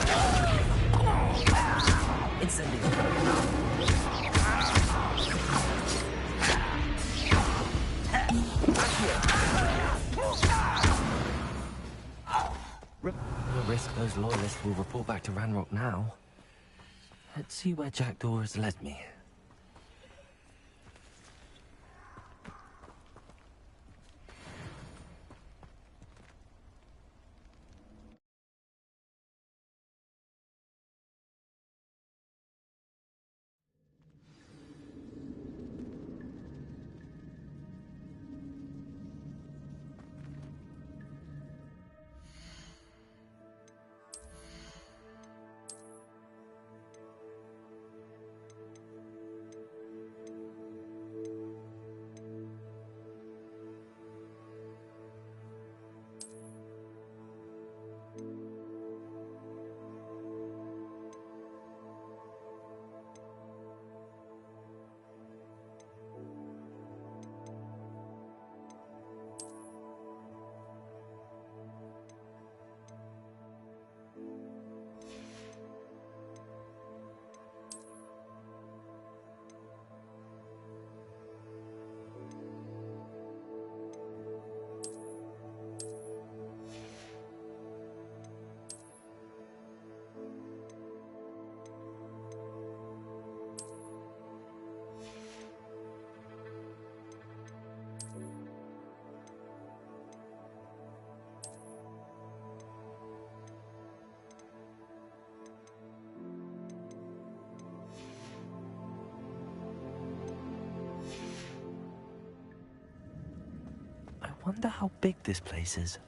Incendio. risk those loyalists will report back to Ranrock now. Let's see where Jackdaw has led me. I wonder how big this place is.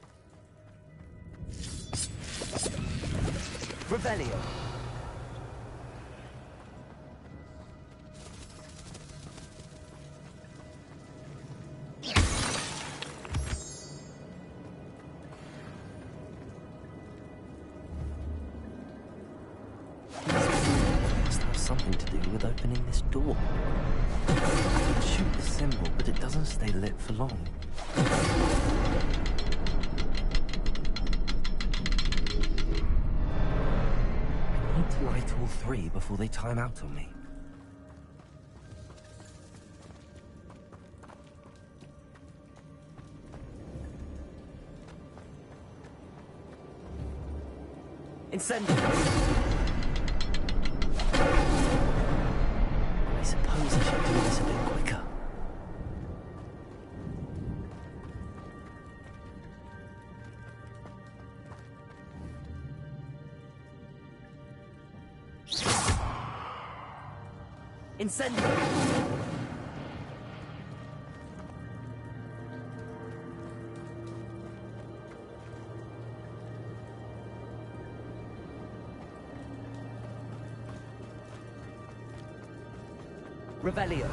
Revelio. Must have something to do with opening this door. I can shoot the symbol, but it doesn't stay lit for long. I need to light all three before they time out on me. Incendio! I suppose I should do this a bit quicker. Incendio! Revelio.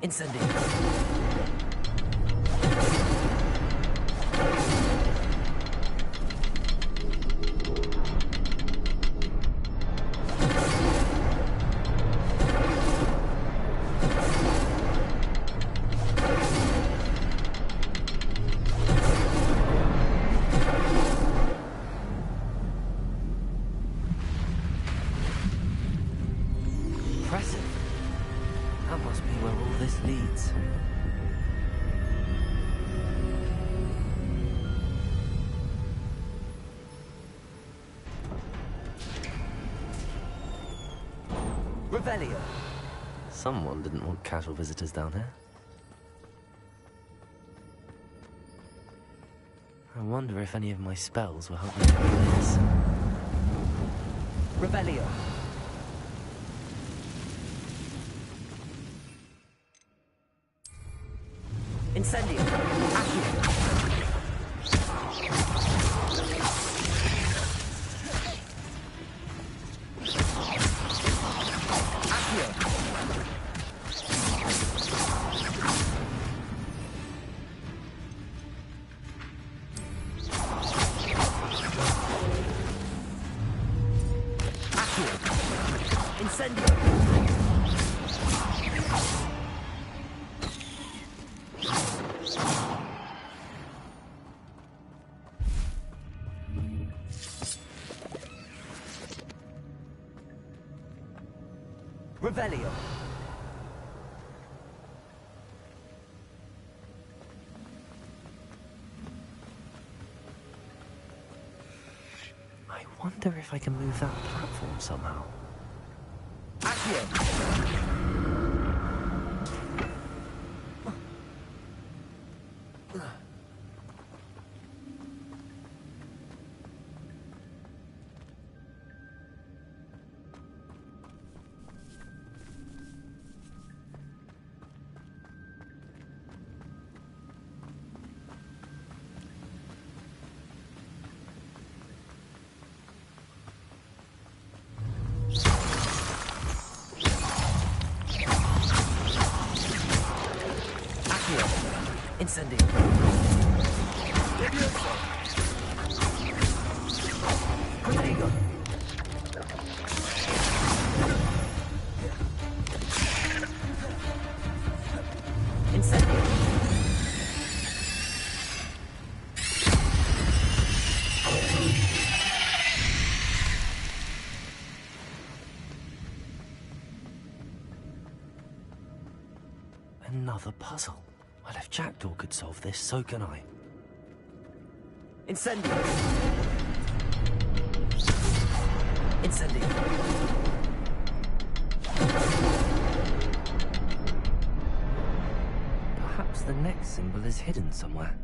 Incendio. Impressive. That must be where all this leads. Revelio. Someone didn't want casual visitors down here. I wonder if any of my spells will help me with this. Revelio. Incendio. Accio. Revelio. I wonder if I can move that platform somehow. Accio. Incendio. Protego. Incendio. Another puzzle. Well, if Jackdaw could solve this, so can I. Incendio. Incendio. Perhaps the next symbol is hidden somewhere.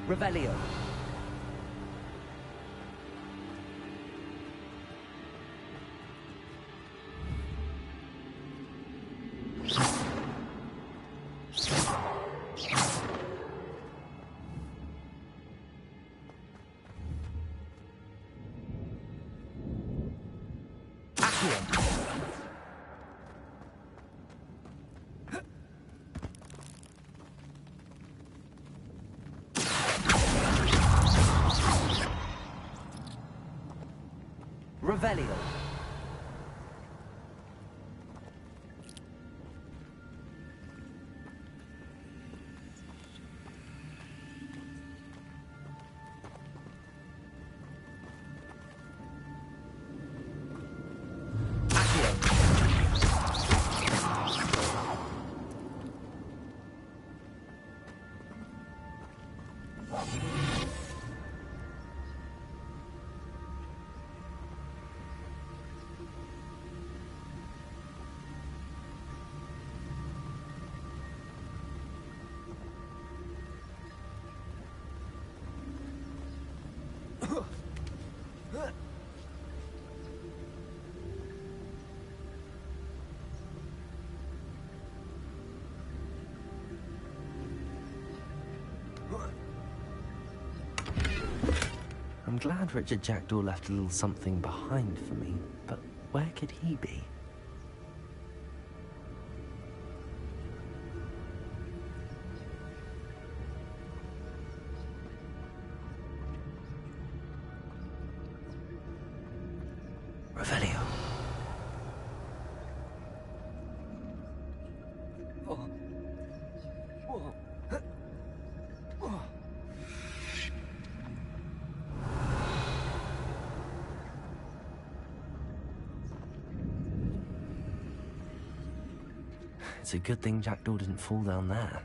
Revelio. Revelio. I'm glad Richard Jackdaw left a little something behind for me, but where could he be? Revelio. It's a good thing Jackdaw didn't fall down there.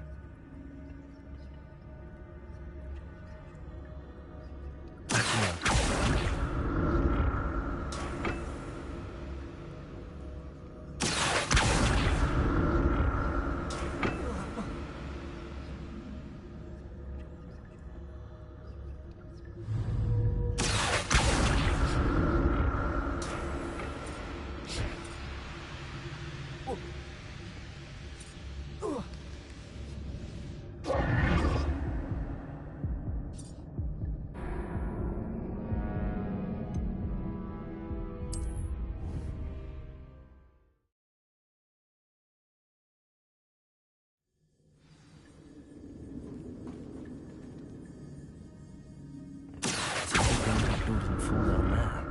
Didn't fall down there.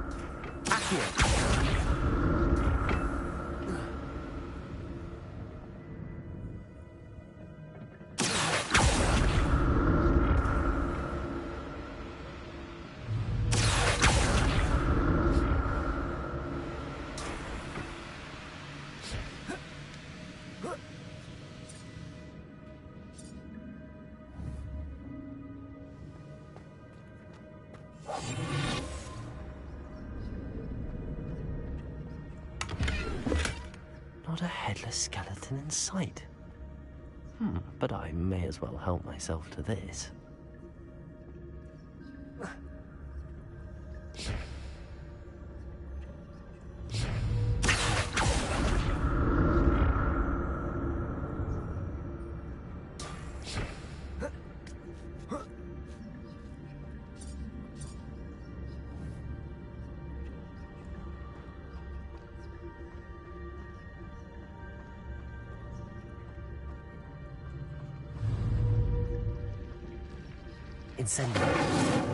Accio! Not a headless skeleton in sight. But I may as well help myself to this. Incendio.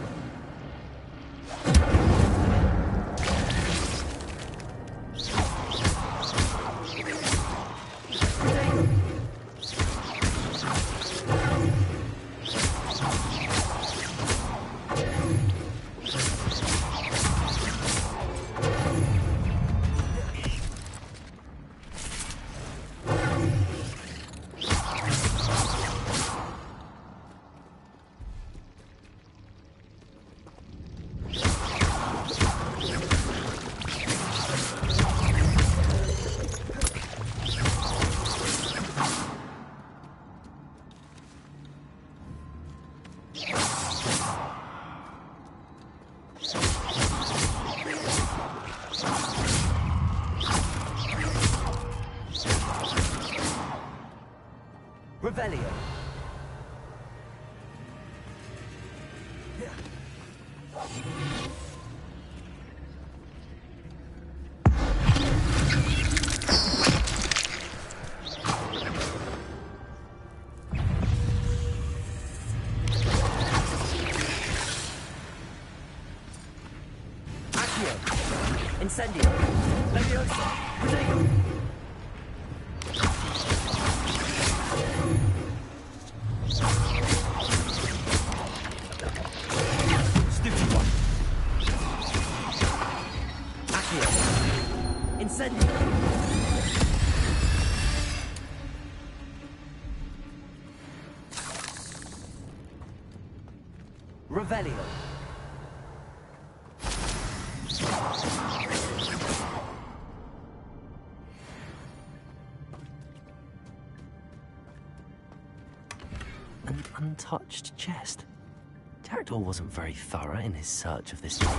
Revelio. Accio. Incendio. Leviosa. Protego. Revelio. An untouched chest. Jackdaw wasn't very thorough in his search of this cave.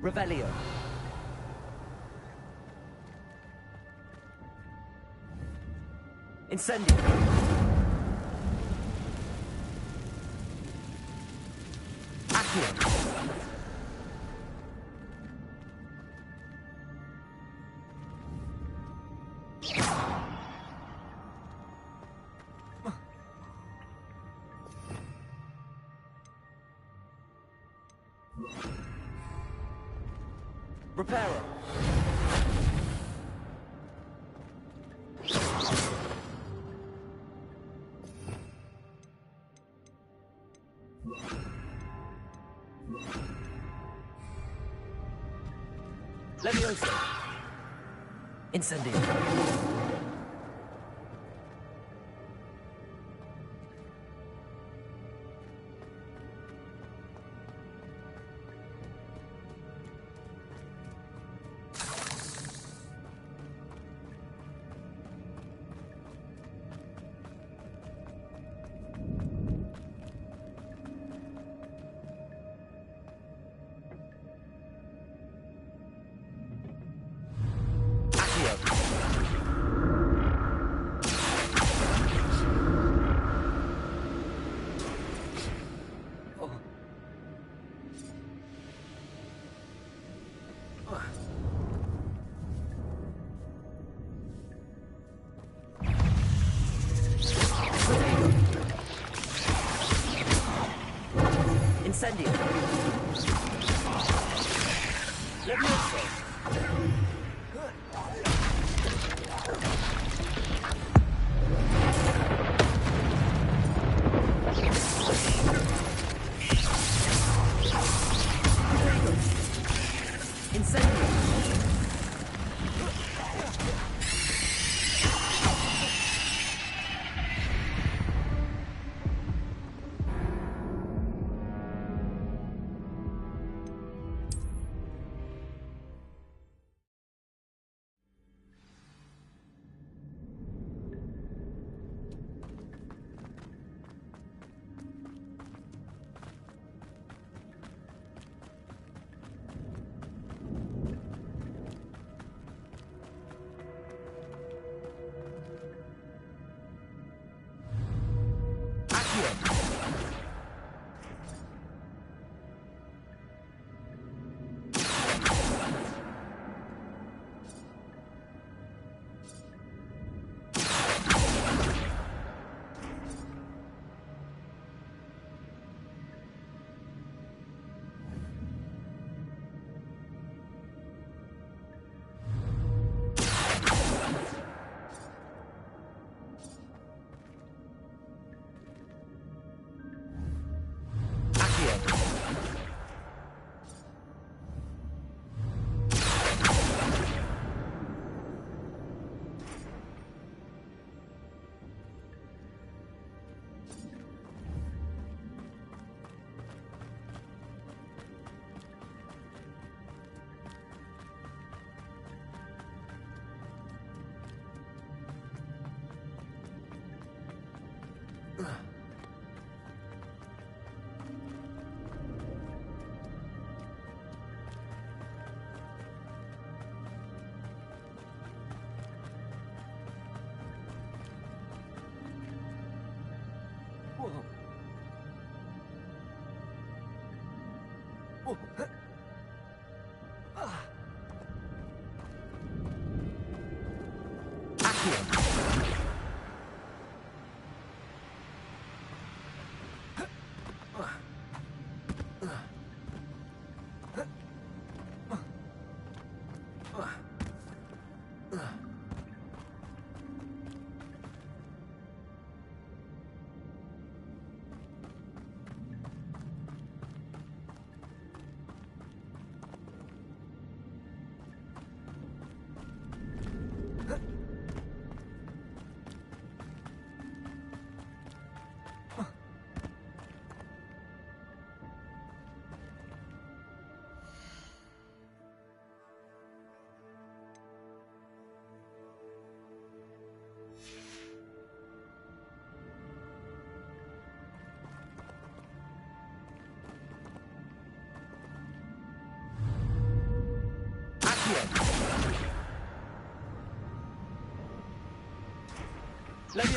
Revelio. Incendio. Accio. Reparo. Levioso. Incendio. Incendio. Levioso.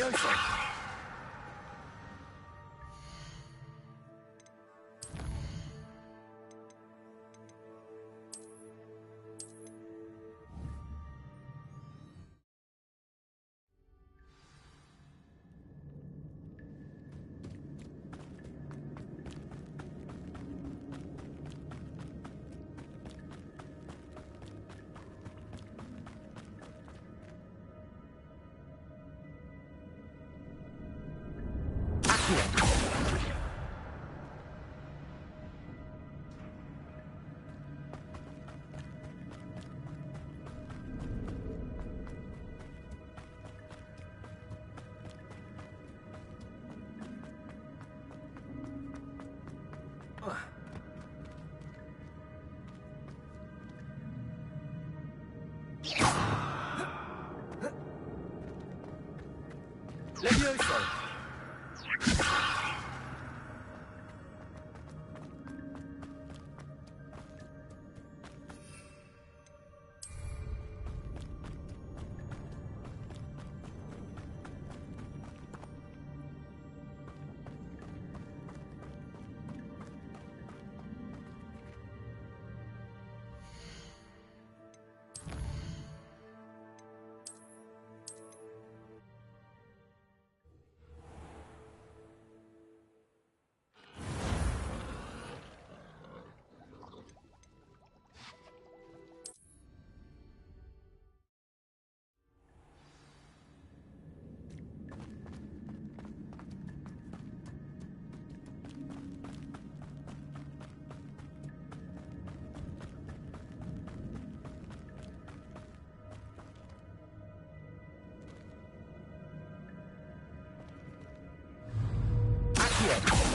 Levioso! Levioso! Accio!